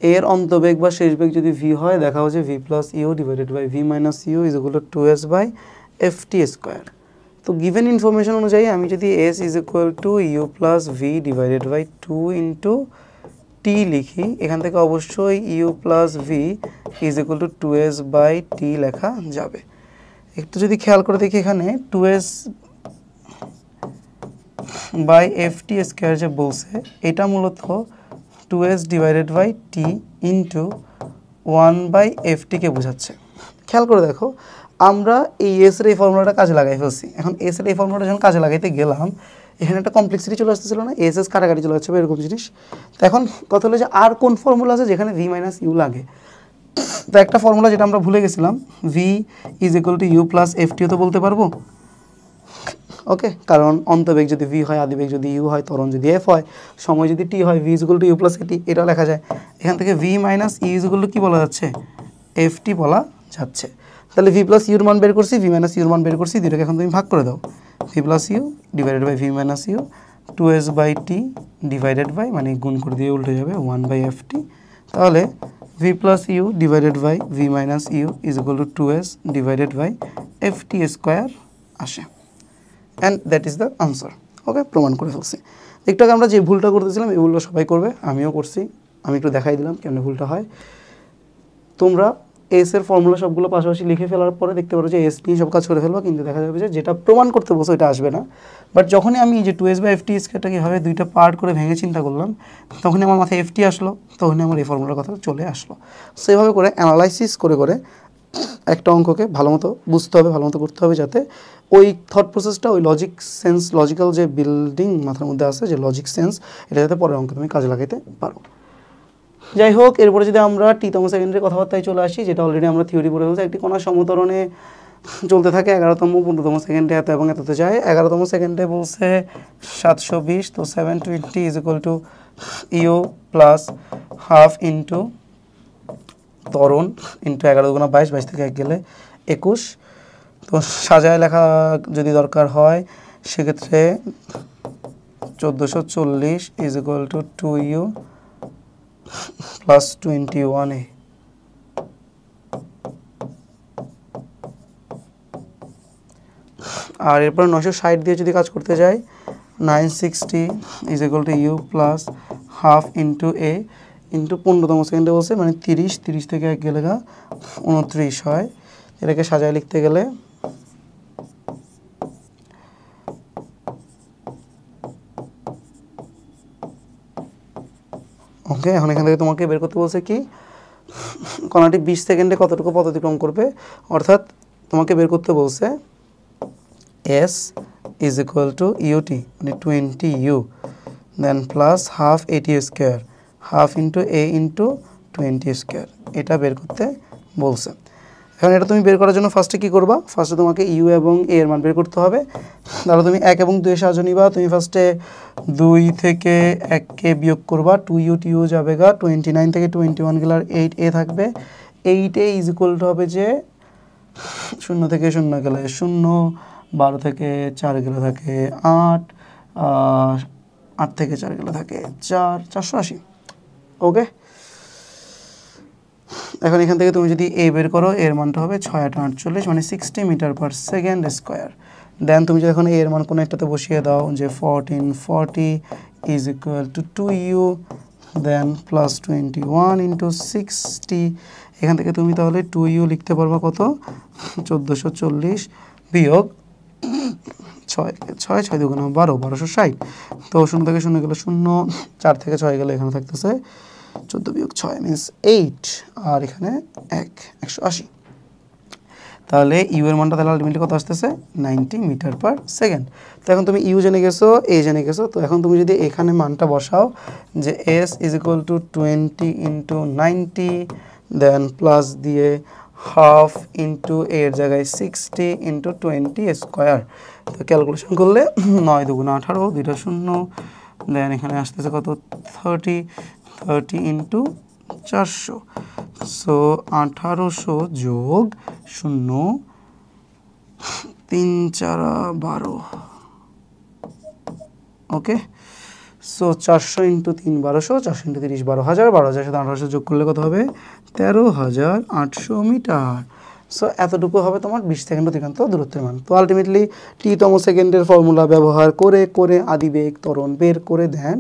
[SPEAKER 1] এর অন্তবেগ বা শেষ বেগ যদি ভি হয়, দেখা হচ্ছে v plus u divided by v minus u is equal to 2s by f t square. তো গিভেন ইনফরমেশন অনুযায়ী আমি যদি s is equal to u plus v divided by 2 into t লিখি, এখান থেকে অবশ্যই u plus v is equal to 2s by t লেখা যাবে। একটু যদি খেয়াল করে দেখি, এখানে 2s by f t square যে বলছে, এটা মূলত 2s divided by t into 1 by f টিকে বোঝাচ্ছে। খেয়াল করে দেখো, আমরা এই এস এর এই ফর্মুলাটা কাজে লাগাই ফেলছি। এখন এস এর এই ফর্মুলাটা যখন কাজে লাগাইতে গেলাম, এখানে একটা কমপ্লেক্সিটি চলে আসতেছিল না, এস এস কাটাকাটি চলে যাচ্ছে এরকম জিনিস। তো এখন কথা হলো যে আর কোন ফর্মুলা আছে যেখানে ভি মাইনাস ইউ লাগে। তো একটা ফর্মুলা যেটা আমরা ভুলে গেছিলাম, v is equal to u plus f টিও তো বলতে পারবো, ওকে, কারণ অন্তবেগ যদি ভি হয়, আদিবেগ যদি ইউ হয়, ত্বরণ যদি এফ হয়, সময় যদি টি হয়, v equal to u plus a t, এটা লেখা যায়। এখান থেকে v minus e equal to কী বলা যাচ্ছে, এফ টি বলা যাচ্ছে। তাহলে ভি প্লাস ইউর মান বের করছি, ভি মাইনাস ইউর মান বের করছি, দুটোকে এখন তুমি ভাগ করে দাও। V plus u divided by v minus u, 2s by t divided by, মানে গুণ করে দিয়ে উল্টে যাবে 1 বাই এফ টি। তাহলে v plus u divided by v minus u is equal to 2s divided by f t square আসে। And that is the answer. Okay, প্রমাণ করে ফেলছি। একটু আগে আমরা যে ভুলটা করতেছিলাম এই ভুলটা সবাই করবে, আমিও করছি। আমি একটু দেখাই দিলাম কেমন ভুলটা হয়। তোমরা এস এর ফর্মুলা সবগুলো পাশাপাশি লিখে ফেলার পরে দেখতে পারো যে এস নিয়ে সব কাজ করে ফেলবো, কিন্তু দেখা যাবে যে যেটা প্রমাণ করতে বসো এটা আসবে না। বাট যখনই আমি যে 2s বাই এফ টি স্কোয়ারটা কীভাবে দুইটা পার্ট করে ভেঙে চিন্তা করলাম, তখনই আমার মাথায় এফ টি আসলো, তখনই আমার এই ফর্মুলার কথা চলে আসলো। সো এভাবে করে অ্যানালাইসিস করে করে একটা অঙ্ককে ভালো মতো বুঝতে হবে, ভালো মতো করতে হবে, যাতে ওই থট প্রসেসটা, ওই লজিক সেন্স, লজিক্যাল যে বিল্ডিং মাথার মধ্যে আছে, যে লজিক সেন্স, এটা যাতে পরের অঙ্কে তুমি কাজে লাগাইতে পারো। যাই হোক, এরপরে যদি আমরা টিতম সেকেন্ডের কথাবার্তায় চলে আসি, যেটা অলরেডি আমরা থিওরি পড়ে ফেলছি। একটি কণা সমতরণে চলতে থাকে 11তম 15তম সেকেন্ডে এত এবং এততে যায়। 11তম সেকেন্ডে বলছে 720, তো 720 is equal to u plus half into ত্বরণ ইন্টু 11 × 22, 22 থেকে 1 গেলে 21। তো সাজায় লেখা যদি দরকার হয় সেক্ষেত্রে 1440 is equal to 2u plus 21a। আর এরপর 960 দিয়ে যদি কাজ করতে যাই, 960 is equal to u plus half into a into 15তম সেকেন্ডে বলছে, মানে 30, 30 থেকে 1 গেলে 29 হয়। এটাকে সাজায় লিখতে গেলে ওকে, এখন এখান থেকে তোমাকে বের করতে বলছে কি, কণাটি 20 সেকেন্ডে কতটুকু পথ অতিক্রম করবে, অর্থাৎ তোমাকে বের করতে বলছে s is equal to u t, মানে 20u, then plus half a t square, half into a into 20 square, এটা বের করতে বলছে। এখন এটা তুমি বের করার জন্য ফার্স্টে কী করবা, ফার্স্টে তোমাকে ইউ এবং এ এর মান বের করতে হবে। তাহলে তুমি 1 এবং 2 এর সাহায্য নিবা। তুমি ফার্স্টে 2 থেকে 1কে বিয়োগ করবা, 2u টিউ যাবে গা, 29 থেকে 21 গেলে 8a থাকবে। 8a ইজ ইকুয়াল টু হবে যে 0 থেকে 0 গেলে 0, 12 থেকে 4 গেলে থাকে 8, 8 থেকে 4 গেলে থাকে 4, 480। ওকে, এখন এখান থেকে তুমি যদি এ বের করো, এর মানটা হবে 6 8 48, মানে 60 মিটার পার সেকেন্ড স্কোয়ার। দেন তুমি যদি এখন এর মান কোনো একটাতে বসিয়ে দাও, যে 1440 is equal to 2u, then plus 21 into 60। এখান থেকে তুমি তাহলে 2u লিখতে পারবা কত, 1440 বিয়োগ 6, 6 6 2 12, 1260। তো 0 থেকে 0 গেলে 0, 4 থেকে 6 গেলে এখানে থাকতেছে 14 বিয়োগ 6 মিনস 8, আর এখানে 180। তাহলে ইউ এর মানটা তাহলে আলটিমেটলি কত আসতেছে, 90 মিটার পার সেকেন্ড। তো এখন তুমি ইউ জেনে গেছো, এ জেনে গেছো। তো এখন তুমি যদি এখানে মানটা বসাও, যে s is equal to 20 into 90, then plus দিয়ে হাফ ইন্টু এর জায়গায় 60 ইন্টু 20 স্কোয়ার। তো ক্যালকুলেশন করলে 9 2 18, 2টা 0, দেন এখানে আসতেছে কত 30 ইন্টু 400, সো 1800 যোগ 0 3 4 12। ওকে, সো 400 ইন্টু 3 1200, 400 ইন্টু 30 12,000, 12,000 সাথে 1800 যোগ করলে কত হবে, 13,800 মিটার। সো এতটুকু হবে তোমার 20 সেকেন্ড অতিক্রান্ত দূরত্বের মান। তো আলটিমেটলি টিতম সেকেন্ডের ফর্মুলা ব্যবহার করে করে আদিবেগ ত্বরণ বের করে দেন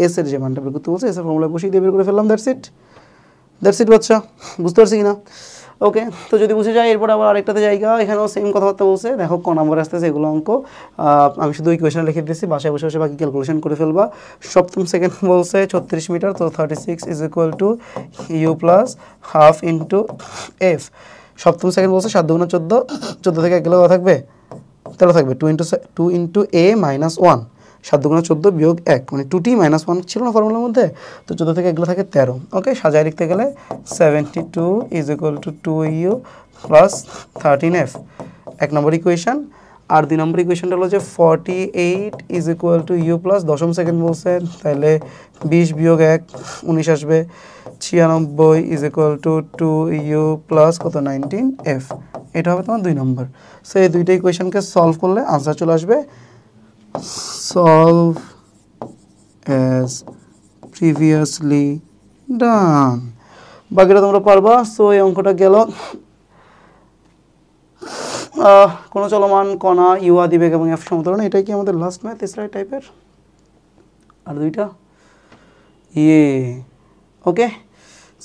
[SPEAKER 1] এস এর যে মানটা বের করতে বলছে, এস এর ফর্মুলা বসিয়ে দিয়ে বের করে ফেললাম। দ্যাটস ইট বাচ্চা, বুঝতে পারছি কিনা? ওকে, তো যদি বুঝে যায় এরপর আবার আরেকটাতে জায়গা, এখানেও সেম কথাবার্তা বলছে। দেখো ক নাম্বার আসতেছে এগুলো অঙ্ক, আমি শুধু ইকুয়েশন লিখে দিয়েছি, বাসায় বসে বসে বাকি ক্যালকুলেশন করে ফেলবা। সপ্তম সেকেন্ড বলছে 36 মিটার, তো 36 is equal to u plus half into f. সপ্তম সেকেন্ড বলছে 7 2 14, 14 থেকে 1 গেলে কত থাকবে, 13 থাকবে। 2 ইন্টু এ মাইনাস 1, 7 2 14 বিয়োগ 1, মানে 2t মাইনাস 1 ছিল না ফর্মুলার মধ্যে, তো 14 থেকে 1 গেলে থাকে 13। ওকে, সাজায় লিখতে গেলে 72 is equal to 2u plus 13f, 1 নম্বর ইকুয়েশন। আর 2 নম্বর ইকুয়েশনটা হলো যে 48 is equal to u plus দশম সেকেন্ড বলছেন, তাহলে 20 বিয়োগ 1 19 আসবে। 96 is equal to 2 u plus কত 19 এফ, এটা হবে তোমার 2 নম্বর। সো এই দুইটা ইকুয়েশনকে সলভ করলে আনসার চলে আসবে সলভ অ্যাজ প্রিভিয়াসলি ডান। বাকিটা তোমরা পারবা। সো এই অঙ্কটা গেল। কোনো চলমান কণা ইউ আদিবেগ এবং এফ সমতরণ, এটাই কি আমাদের লাস্ট ম্যাথ তেসরা টাইপের, আর দুইটা ওকে।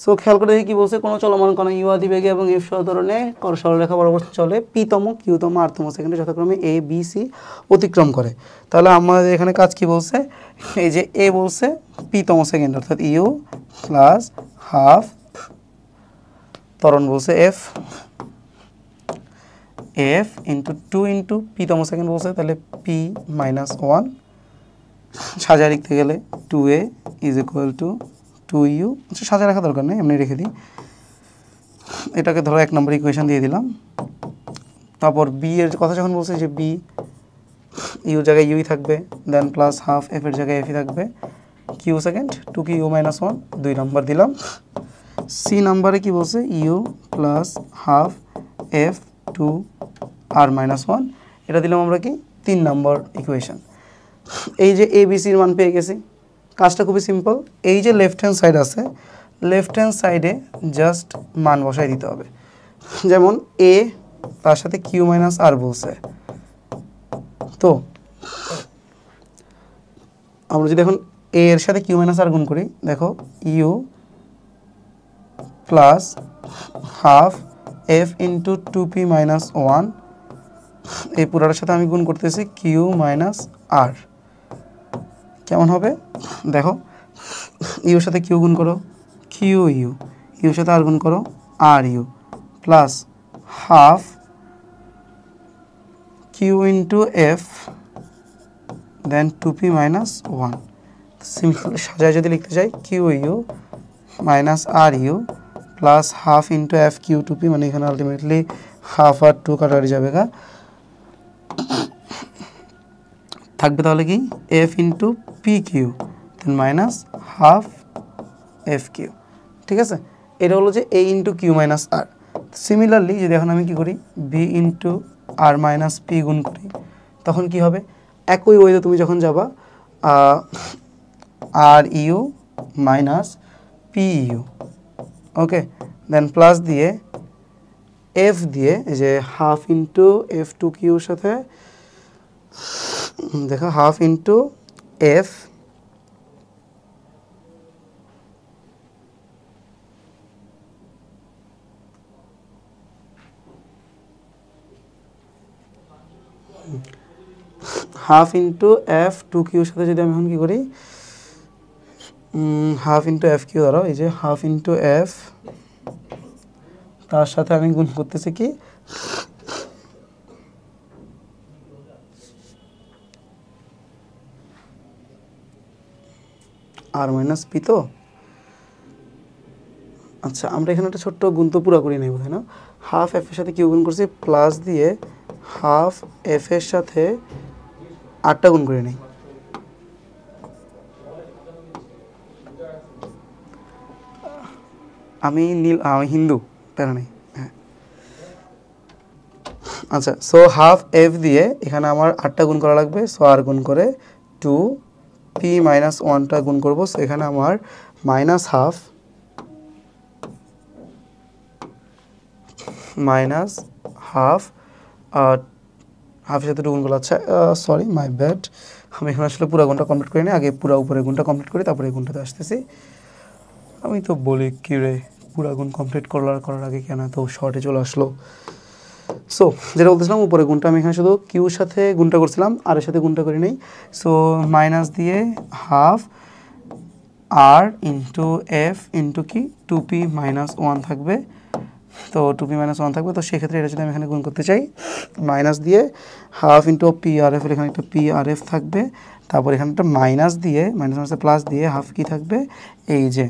[SPEAKER 1] সো খেয়াল করে দেখি কি বলছে, কোনো চলমান কণা ইউ আদিবেগে এবং এফ সমতরণে সরলরেখা বরাবর চলে পিতম কিউতম আরতম সেকেন্ডে যথাক্রমে এ বি সি অতিক্রম করে। তাহলে আমাদের এখানে কাজ কি বলছে, এই যে এ বলছে পিতম সেকেন্ড অর্থাৎ ইউ প্লাস হাফ, ত্বরণ বলছে এফ, এফ ইন্টু 2 ইন্টু পিতম সেকেন্ড বলছে, তাহলে পি মাইনাস 1, সাজায় লিখতে গেলে 2a is equal to 2u, সাজায় রাখা দরকার নেই, এমনি রেখে দিই। এটাকে ধরো 1 নম্বর ইকুয়েশন দিয়ে দিলাম। তারপর বি এর কথা যখন বলছে যে বি ইউর জায়গায় ইউই থাকবে, দেন প্লাস হাফ এফ এর জায়গায় এফই থাকবে, কিউ সেকেন্ড 2 কি ইউ মাইনাস 1 2 নম্বর দিলাম। সি নাম্বারে কি বলছে ইউ প্লাস হাফ এফ 2 আর মাইনাস 1, এটা দিলাম আমরা কি 3 নম্বর ইকুয়েশন। এই যে এ বি সির মান পেয়ে গেছি, কাজটা খুবই সিম্পল। এই যে লেফট হ্যান্ড সাইড আছে, লেফট হ্যান্ড সাইডে জাস্ট মান বসাই দিতে হবে। যেমন এ তার সাথে কিউ মাইনাস আর বলছে, তো আমরা যদি এখন এ এর সাথে কিউ মাইনাস আর গুণ করি, দেখো u plus half f into 2p minus 1, এই পুরাটার সাথে আমি গুণ করতেছি কিউ মাইনাস আর, কেমন হবে দেখো, ইউর সাথে কিউ গুণ করো কিউ ইউ, ইউর সাথে আর গুণ করো r u, plus half q into f then 2p minus 1। Simple সাজায় যদি লিখতে চাই q u minus r u plus half into f q 2p, মানে এখানে আলটিমেটলি হাফ আর 2 কাটারি যাবে গা, থাকবে তাহলে কি f into p q then minus half f q. ঠিক আছে, এটা হলো যে a into q minus r. Similarly যদি এখন আমি কি করি b into r minus p গুণ করি, তখন কি হবে, একই ওয়েতে তুমি যখন যাবা r u minus p u, okay, then plus দিয়ে এফ দিয়ে এই যে হাফ ইন্টু এফ 2 কিউর সাথে দেখো half into F half into F 2 কিউর সাথে যদি আমি এখন কি করি হাফ ইন্টু এফ কিউ, ধরো এই যে হাফ ইন্টু এফ, তার সাথে আমি গুণ করতেছি কি আর মাইনাস পি। তো আচ্ছা, আমরা এখানে একটা ছোট্ট গুণ তো পুরো করি নাই বোধ হয় না, হাফ এফ এর সাথে কিউ গুণ করছি, প্লাস দিয়ে হাফ এফ এর সাথে আটটা গুণ করে নেই, আমি হিন্দু প্যারা নেই, হ্যাঁ আচ্ছা। সো হাফ এফ দিয়ে এখানে আমার 8টা গুণ করা লাগবে, সো আর গুণ করে 2p মাইনাস 1টা গুণ করবো, সো এখানে আমার মাইনাস হাফ মাইনাস হাফ হাফের সাথে 2 গুণ করলে, আচ্ছা সরি মাই ব্যাড, আমি এখন আসলে পুরো গুণটা কমপ্লিট করি না, আগে পুরো উপরে গুণটা কমপ্লিট করি তারপরে এই গুণটাতে আসতেছি। আমি তো বলি কি রে, পুরো গুণ কমপ্লিট করার আগে কেন তো শর্টে চলে আসলো। সো যেটা বলতেছিলাম, উপরে গুণটা আমি এখানে শুধু কিউর সাথে গুণটা করছিলাম, আর এর সাথে গুণটা করি নাই। সো মাইনাস দিয়ে হাফ আর ইন্টু এফ ইন্টু কি 2p মাইনাস 1 থাকবে, তো 2p মাইনাস 1 থাকবে। তো সেক্ষেত্রে এটা যদি আমি এখানে গুণ করতে চাই, মাইনাস দিয়ে half into P R F, এখানে একটা পি আর এফ থাকবে, তারপর এখানে একটা মাইনাস দিয়ে মাইনাসে প্লাস দিয়ে হাফ কি থাকবে এই যে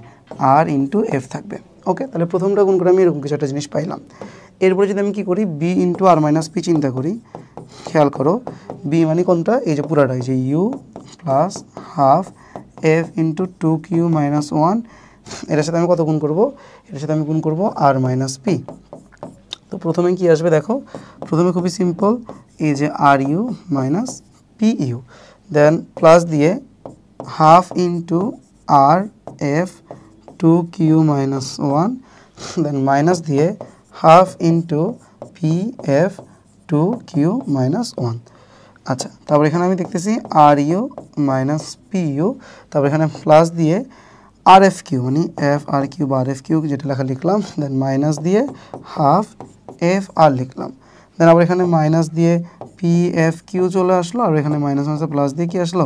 [SPEAKER 1] আর ইন্টু এফ থাকবে। ওকে, তাহলে প্রথমটা গুণ করে আমি এরকম কিছু একটা জিনিস পাইলাম। এরপরে যদি আমি কি করি b into r minus P চিন্তা করি, খেয়াল করো বি মানে কোনটা, এই যে পুরাটা, এই যে u plus half f into 2q minus 1, এটার সাথে আমি কত গুণ করবো, এটার সাথে আমি গুণ করবো আর মাইনাস পি। তো প্রথমে কি আসবে দেখো, প্রথমে খুবই সিম্পল, এই যে r u minus p u, then plus দিয়ে half into r f 2q minus 1, then minus দিয়ে half into p f 2q minus 1। আচ্ছা, তারপর এখানে আমি দেখতেছি r u minus p u, তারপর এখানে প্লাস দিয়ে আর এফ কিউ মানে এফ আর কিউ বা আর এফ কিউ যেটা লেখা লিখলাম, দেন মাইনাস দিয়ে হাফ এফ আর লিখলাম, দেন আবার এখানে মাইনাস দিয়ে পি এফ কিউ চলে আসলো, আর এখানে মাইনাস মাইনাস প্লাস দিয়ে কি আসলো,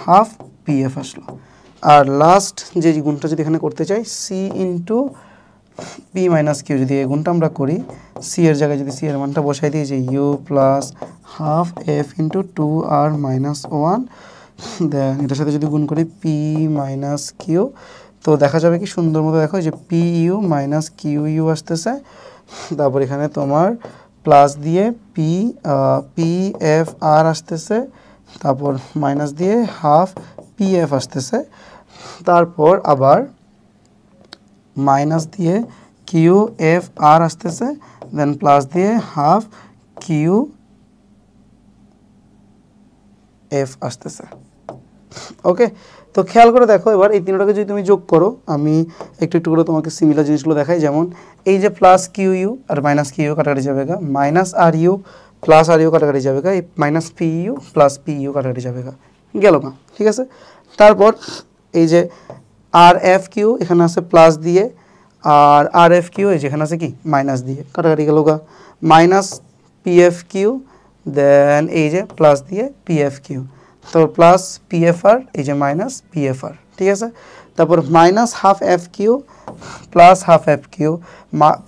[SPEAKER 1] হাফ পি এফ আসলো। আর লাস্ট যে গুণটা যদি এখানে করতে চাই, c into p minus q, যদি এই গুণটা আমরা করি, সি এর জায়গায় যদি সি এর মানটা বসাই দিই, যে u plus half f into 2r minus 1, then এটার সাথে যদি গুণ করি পি মাইনাস কিউ, তো দেখা যাবে কি সুন্দর মতো, দেখো যে p u minus q u আসতেছে, তারপর এখানে তোমার প্লাস দিয়ে পি এফ আর আসতেছে, তারপর মাইনাস দিয়ে হাফ পি এফ আসতেছে, তারপর আবার মাইনাস দিয়ে কিউ এফ আর আসতেছে, দেন প্লাস দিয়ে হাফ কিউ এফ আসতেছে। ওকে, তো খেয়াল করে দেখো এবার এই তিনটাকে যদি তুমি যোগ করো, আমি একটু একটু করে তোমাকে সিমিলার জিনিসগুলো দেখাই। যেমন এই যে প্লাস কিউ ইউ আর মাইনাস কিউ ইউ কাটাকাটি যাবে গা, minus r u plus r u কাটাকাটি যাবে গা, এই minus p u plus p u কাটাকাটি যাবে গা, গেল না, ঠিক আছে। তারপর এই যে আর এফ কিউ এখানে আছে প্লাস দিয়ে, আর আর এফ কিউ এই যেখানে আছে কি মাইনাস দিয়ে, কাটাকাটি গেল গা, minus p f q, then এই যে প্লাস দিয়ে পি এফ কিউ, তো প্লাস পি এফ আর এই যে মাইনাস পি এফ আর, ঠিক আছে। তারপর minus half f q plus half f q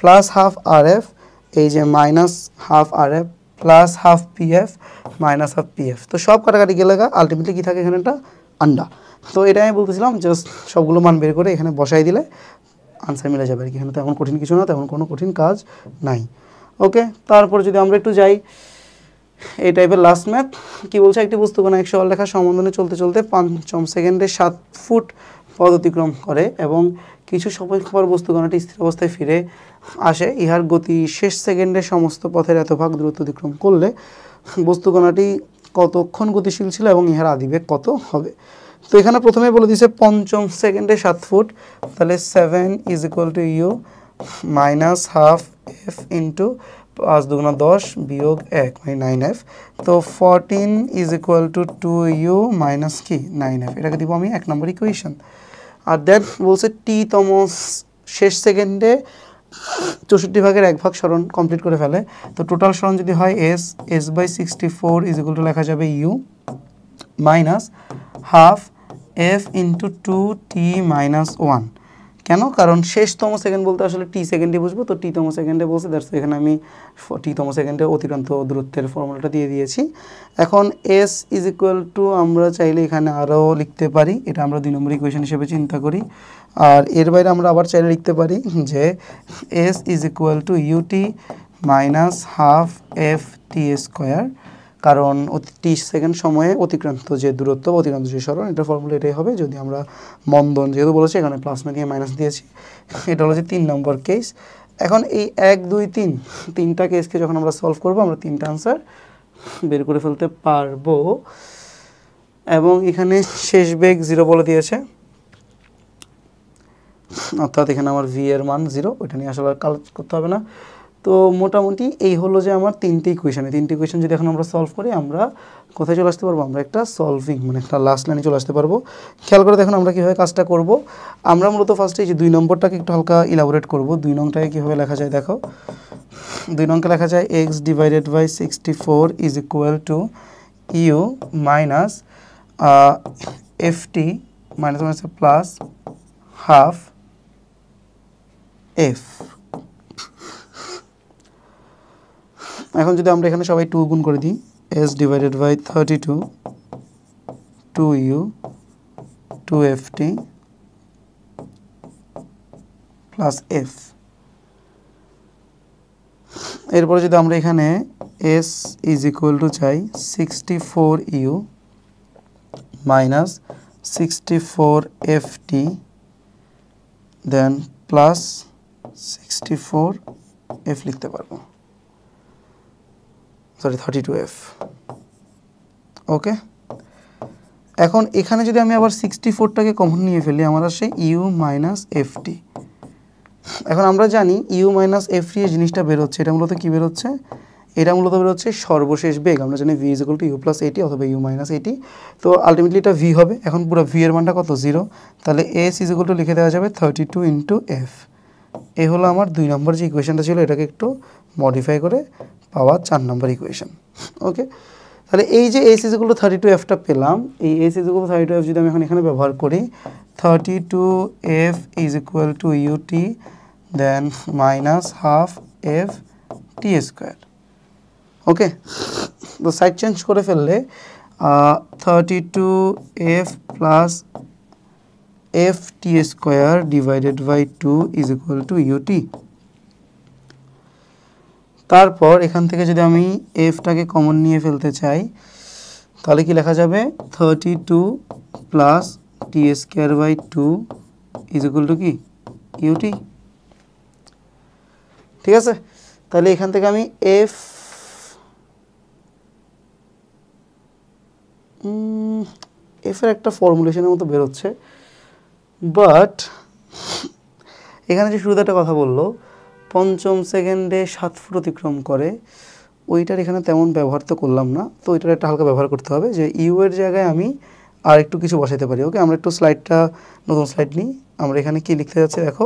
[SPEAKER 1] plus half r f, এই যে minus half r f plus half p f minus half p f, তো সব কাটাকাটি গেলে গা আলটিমেটলি কী থাকে এখানে, একটা আন্ডা। তো এটাই আমি বলতেছিলাম, জাস্ট সবগুলো মান বের করে এখানে বসাই দিলে আনসার মিলে যাবে আর কি, এখানে তেমন কঠিন কিছু না, তেমন কোনো কঠিন কাজ নাই। ওকে, তারপর যদি আমরা একটু যাই এই টাইপের লাস্ট ম্যাথ, কী বলছে, একটি বস্তুকণা 100 লেখা সম্বন্ধনে চলতে চলতে 5 সেকেন্ডে 7 ফুট পথ অতিক্রম করে এবং কিছু সময় পর বস্তুকণাটি স্থির অবস্থায় ফিরে আসে, ইহার গতি শেষ সেকেন্ডে সমস্ত পথের এত ভাগ দূরত্ব অতিক্রম করলে বস্তুকণাটি কতক্ষণ গতিশীল ছিল এবং ইহার আদিবেগ কত হবে। তো এখানে প্রথমে বলে দিয়েছে 5 সেকেন্ডে 7 ফুট, তাহলে 7 is equal to u minus half f into 5 দুগুণা 10 বিয়োগ 1 মানে 9f, তো 14 is equal to 2u minus কি 9f, এটাকে দিব আমি 1 নম্বর ইকুয়েশন। আর দ্যাট বলছে টি-তম শেষ সেকেন্ডে 64 ভাগের 1 ভাগ সরণ কমপ্লিট করে ফেলে, তো টোটাল সরণ যদি হয় s by 64 is equal to লেখা যাবে u minus half f into 2t minus 1। কেন? কারণ শেষতম সেকেন্ড বলতে আসলে টি সেকেন্ডই বুঝবো, তো টিতম সেকেন্ডে বলছে, দ্যাটস এখানে আমি টিতম সেকেন্ডে অতিক্রান্ত দূরত্বের ফর্মুলাটা দিয়ে দিয়েছি। এখন এস ইজ ইকুয়াল টু আমরা চাইলে এখানে আরও লিখতে পারি, এটা আমরা 2 নম্বর ইকুয়েশন হিসেবে চিন্তা করি। আর এর বাইরে আমরা আবার চাইলে লিখতে পারি যে s is equal to u t minus half f t square, কারণ 30 সেকেন্ড সময়ে অতিক্রান্ত যে দূরত্ব, অতিক্রান্ত যে সরণ, এটার ফর্মুলা এটাই হবে। যদি আমরা মন্দন যেহেতু বলেছি এখানে প্লাস না দিয়ে মাইনাস দিয়েছি, এটা হলো যে 3 নম্বর কেস। এখন এই 1 2 3 তিনটা কেসকে যখন আমরা সলভ করব, আমরা 3টা আনসার বের করে ফেলতে পারবো। এবং এখানে শেষ বেগ 0 বলে দিয়েছে, অর্থাৎ এখানে আমার ভি এর মান 0, ওইটা নিয়ে আসলে কাজ করতে হবে না। তো মোটামুটি এই হলো যে আমার 3টি ইকুয়েশন। এই 3টি ইকুয়েশন যদি এখন আমরা সলভ করি, আমরা কোথায় চলে আসতে পারবো, আমরা একটা সলভিং মানে একটা লাস্ট লাইনে চলে আসতে পারবো। খেয়াল করে দেখুন আমরা কীভাবে কাজটা করব। আমরা মূলত ফার্স্টে এই যে 2 নম্বরটাকে একটু হালকা ইলাবোরেট করব। 2 নংটাকে কীভাবে লেখা যায় দেখো, 2 নংকে লেখা যায় x divided by 64 is equal to u minus f t minus minus plus half f. এখন যদি আমরা এখানে সবাই 2 গুণ করে দিই, s divided by 32 2u 2ft plus f। এরপরে যদি আমরা এখানে এস ইজ ইকুয়াল টু চাই 64u মাইনাস 64ft দেন প্লাস 64f লিখতে পারবো, সরি 32f। ওকে, এখন এখানে যদি আমি আবার 64টাকে কমন নিয়ে ফেলি আমার আসে ইউ মাইনাস এফটি। এখন আমরা জানি ইউ মাইনাস এফটি এই জিনিসটা বেরোচ্ছে, এটা মূলত কী বেরোচ্ছে, এটা মূলত বেরোচ্ছে সর্বশেষ বেগ। আমরা জানি v is equal to u plus a t অথবা ইউ মাইনাস এইটি, তো আলটিমেটলি এটা ভি হবে। এখন পুরো ভি এর মানটা কত, 0, তাহলে এস ইজ ইকুয়াল টু লিখে দেওয়া যাবে 32 ইন্টু এফ। এ হলো আমার 2 নম্বর যে ইকুয়েশনটা ছিল, এটাকে একটু মডিফাই করে পাওয়া 4 নম্বর ইকুয়েশন। ওকে, তাহলে এই যে এস ইজ ইকুয়াল টু 32এফটা পেলাম, এই এস ইজ ইকুয়াল টু 32এফ যদি আমি এখন এখানে ব্যবহার করি, 32এফ is equal to u t then minus half f t square. Okay, তো সাইড চেঞ্জ করে ফেললে 32f plus f t square divided by 2 is equal to u t. তারপর এখান থেকে যদি আমি এফটাকে কমন নিয়ে ফেলতে চাই তাহলে কি লেখা যাবে, 32 plus t square by 2 is equal to কি, ইউটি। ঠিক আছে, তাহলে এখান থেকে আমি এফ এফের একটা ফর্মুলেশনের মতো বেরোচ্ছে, বাট এখানে যে শুরুতে একটা কথা বললো 5ম সেকেন্ডে 7 ফুট অতিক্রম করে, ওইটার এখানে তেমন ব্যবহার তো করলাম না, তো ওইটার একটা হালকা ব্যবহার করতে হবে যে ইউ এর জায়গায় আমি আর একটু কিছু বসাতে পারি। ওকে, আমরা একটু স্লাইডটা নতুন স্লাইড নিই। আমরা এখানে কি লিখতে যাচ্ছি দেখো,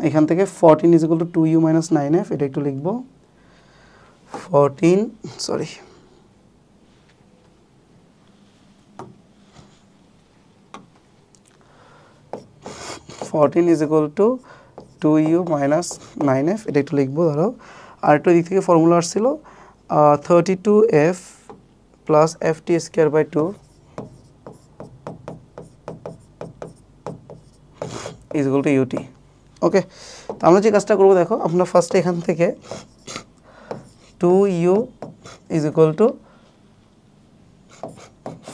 [SPEAKER 1] এখান থেকে 14 is equal to 2u minus 9f, এটা একটু লিখবো 14 is equal to 2u minus 9f, এটা একটু লিখবো। ধরো আর একটু দিক থেকে ফর্মুলা আসছিল 32f plus f t square by 2 is equal to u t. Okay, তো আমরা যে কাজটা করবো দেখো, আমরা ফার্স্টে এখান থেকে 2u is equal two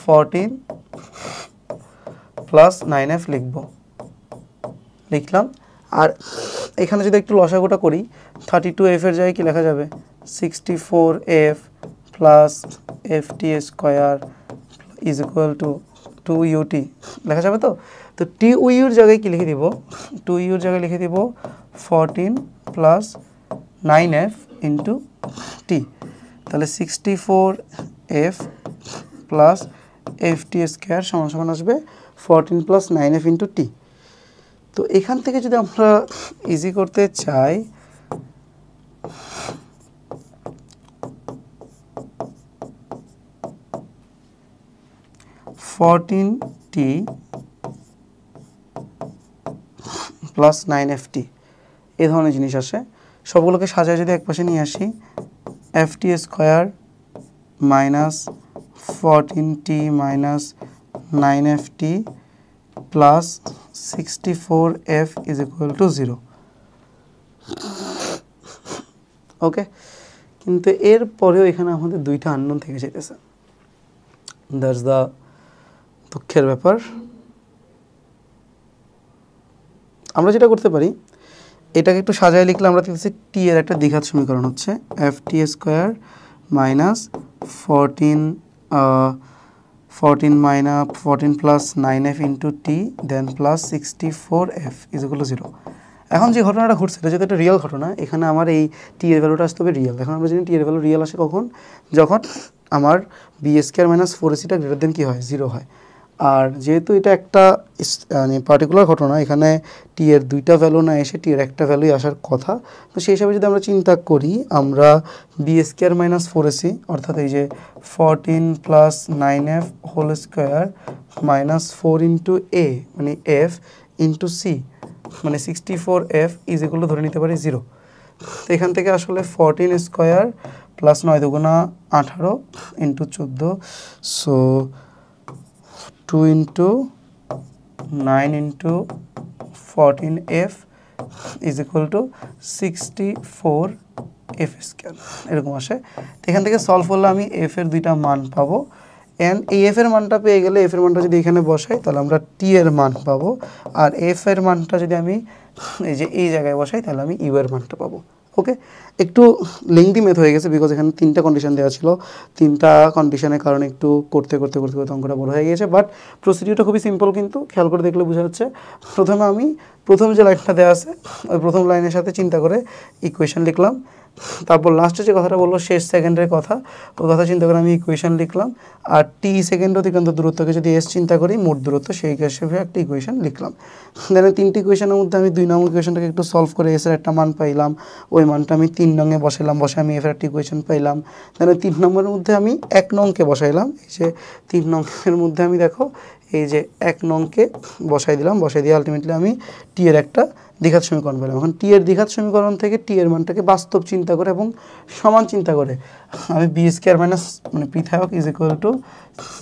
[SPEAKER 1] 14 plus 9f লিখলাম। আর এখানে যদি একটু লসাগুটা করি 32f এর জায়গায় কি লেখা যাবে, 64f plus f t square is equal two 2ut লেখা যাবে। তো তো টি ইউর জায়গায় কি লিখে দিব, 2uর জায়গায় লিখে দিব 14 প্লাস 9f ইন্টু টি, তাহলে 64f plus f t square সমান সমান আসবে 14 প্লাস 9f ইন্টু টি। তো এখান থেকে যদি আমরা ইজি করতে চাই, (14t প্লাস 9ft) এই ধরনের জিনিস আসে। সবগুলোকে সাজায় যদি একপাশে নিয়ে আসি, ft square minus 14t minus 9ft plus 64f is equal to 0। ওকে, কিন্তু এর পরেও এখানে আমাদের দুইটা আননোন থেকে যেতেছে, দ্যাটস দ্য দুঃখের ব্যাপার। আমরা যেটা করতে পারি, এটাকে একটু সাজায় লিখলে আমরা দেখতেছি টি এর একটা দ্বিঘাত সমীকরণ হচ্ছে f t square minus 14 plus 9f into t then plus 64f is equal to 0। এখন যে ঘটনাটা ঘটছে এটা যদি একটা রিয়েল ঘটনা, এখানে আমার এই টি এর ভ্যালুটা আসতে হবে রিয়েল। এখন আমরা জানি টি এর ভ্যালু রিয়েল আসে কখন, যখন আমার b square minus 4ac greater than কি হয়, 0 হয়। আর যেহেতু এটা একটা মানে পার্টিকুলার ঘটনা, এখানে টি এর দুইটা ভ্যালু না এসে টি এর একটা ভ্যালুই আসার কথা, তো সেই হিসাবে যদি আমরা চিন্তা করি, আমরা বি স্কোয়ার মাইনাস 4ac অর্থাৎ এই যে 14 plus 9f whole square minus 4 into a মানে এফ ইন্টু সি মানে 64f ইজ ইকুয়াল টু ধরে নিতে পারি 0। তো এখান থেকে আসলে 14 স্কোয়ার প্লাস 9 দুগুণা 18 into 14, so 2 into 9 into 14f is equal two 64 F square এরকম আসে। তো এখান থেকে সলভ করলে আমি এফ এর দুইটা মান পাবো, অ্যান্ড এই এফ এর মানটা পেয়ে গেলে এফ এর মানটা যদি এখানে বসাই তাহলে আমরা টি এর মান পাবো, আর এফ এর মানটা যদি আমি এই জায়গায় বসাই তাহলে আমি ইউ এর মানটা পাবো। ওকে, একটু লেংদি মেথড হয়ে গেছে বিকজ এখানে 3টা কন্ডিশন দেওয়া ছিল, 3টা কন্ডিশনের কারণে একটু করতে অঙ্কটা বড় হয়ে গিয়েছে, বাট প্রসিডিউরটা খুবই সিম্পল, কিন্তু খেয়াল করে দেখলে বোঝা যাচ্ছে। প্রথমে আমি প্রথম যে লাইনটা দেওয়া আছে ওই প্রথম লাইনের সাথে চিন্তা করে ইকুয়েশন লিখলাম, তারপর লাস্টে যে কথাটা বললো শেষ সেকেন্ডের কথা, ওই কথা চিন্তা করে আমি ইকুয়েশন লিখলাম, আর টি সেকেন্ড অতিক্রান্ত দূরত্বকে যদি এস চিন্তা করি মোট দূরত্ব, সেই হিসেবে একটা ইকুয়েশন লিখলাম। দেন 3টি ইকুয়েশনের মধ্যে আমি 2 নং ইকুয়েশনটাকে একটু সলভ করে এসের একটা মান পাইলাম, ওই মানটা আমি 3 নংয়ে বসাইলাম, বসে আমি এফের একটা ইকুয়েশন পাইলাম। দেন 3 নম্বরের মধ্যে আমি 1 নংকে বসাইলাম, এই যে 3 নংয়ের মধ্যে আমি দেখো এই যে 1 নংকে বসাই দিলাম, বসাই দিয়ে আলটিমেটলি আমি টি এর একটা দ্বিঘাত সমীকরণ পেলাম। এখন টি এর দ্বিঘাত সমীকরণ থেকে টি এর মানটাকে বাস্তব চিন্তা করে এবং সমান চিন্তা করে আমি বি স্কোয়ার মাইনাস মানে পি থায়ক ইজ ইকুয়াল টু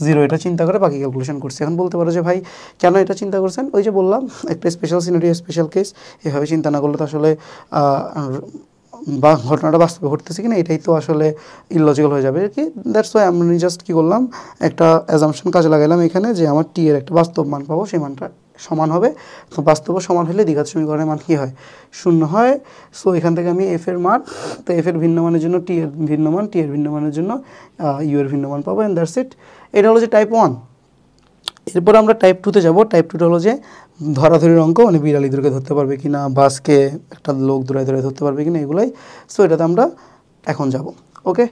[SPEAKER 1] 0 এটা চিন্তা করে বাকি ক্যালকুলেশন করছি। এখন বলতে পারো যে ভাই কেন এটা চিন্তা করছেন, ওই যে বললাম একটা স্পেশাল সিনারিও স্পেশাল কেস, এভাবে চিন্তা না করলে তো আসলে বা ঘটনাটা বাস্তবে ঘটতেছে কিনা এটাই তো আসলে ইললজিক্যাল হয়ে যাবে কি। দ্যাটস ওয়াই আমি জাস্ট কী করলাম, একটা অ্যাজাম্পশন কাজে লাগালাম এখানে যে আমার টি এর একটা বাস্তব মান পাবো, সেই মানটা সমান হবে। তো বাস্তব সমান হলে দ্বিঘাত সমীকরণের মান কী হয়, 0 হয়। সো এখান থেকে আমি এফ এর মান, তো এফ এর ভিন্ন মানের জন্য টি এর ভিন্ন মান, টি এর ভিন্ন মানের জন্য ইউ এর ভিন্ন মান পাবো, অ্যান্ড দ্যাটস ইট। এটা হলো যে টাইপ 1। এরপর আমরা টাইপ 2তে যাব। টাইপ 2টা হলো যে ধরাধরির অঙ্ক, মানে বিড়াল ইঁদুরকে ধরতে পারবে কিনা, বাসকে একটা লোক দৌড়ায় ধরতে পারবে কিনা, এগুলাই। সো এটাতে আমরা এখন যাব। ওকে,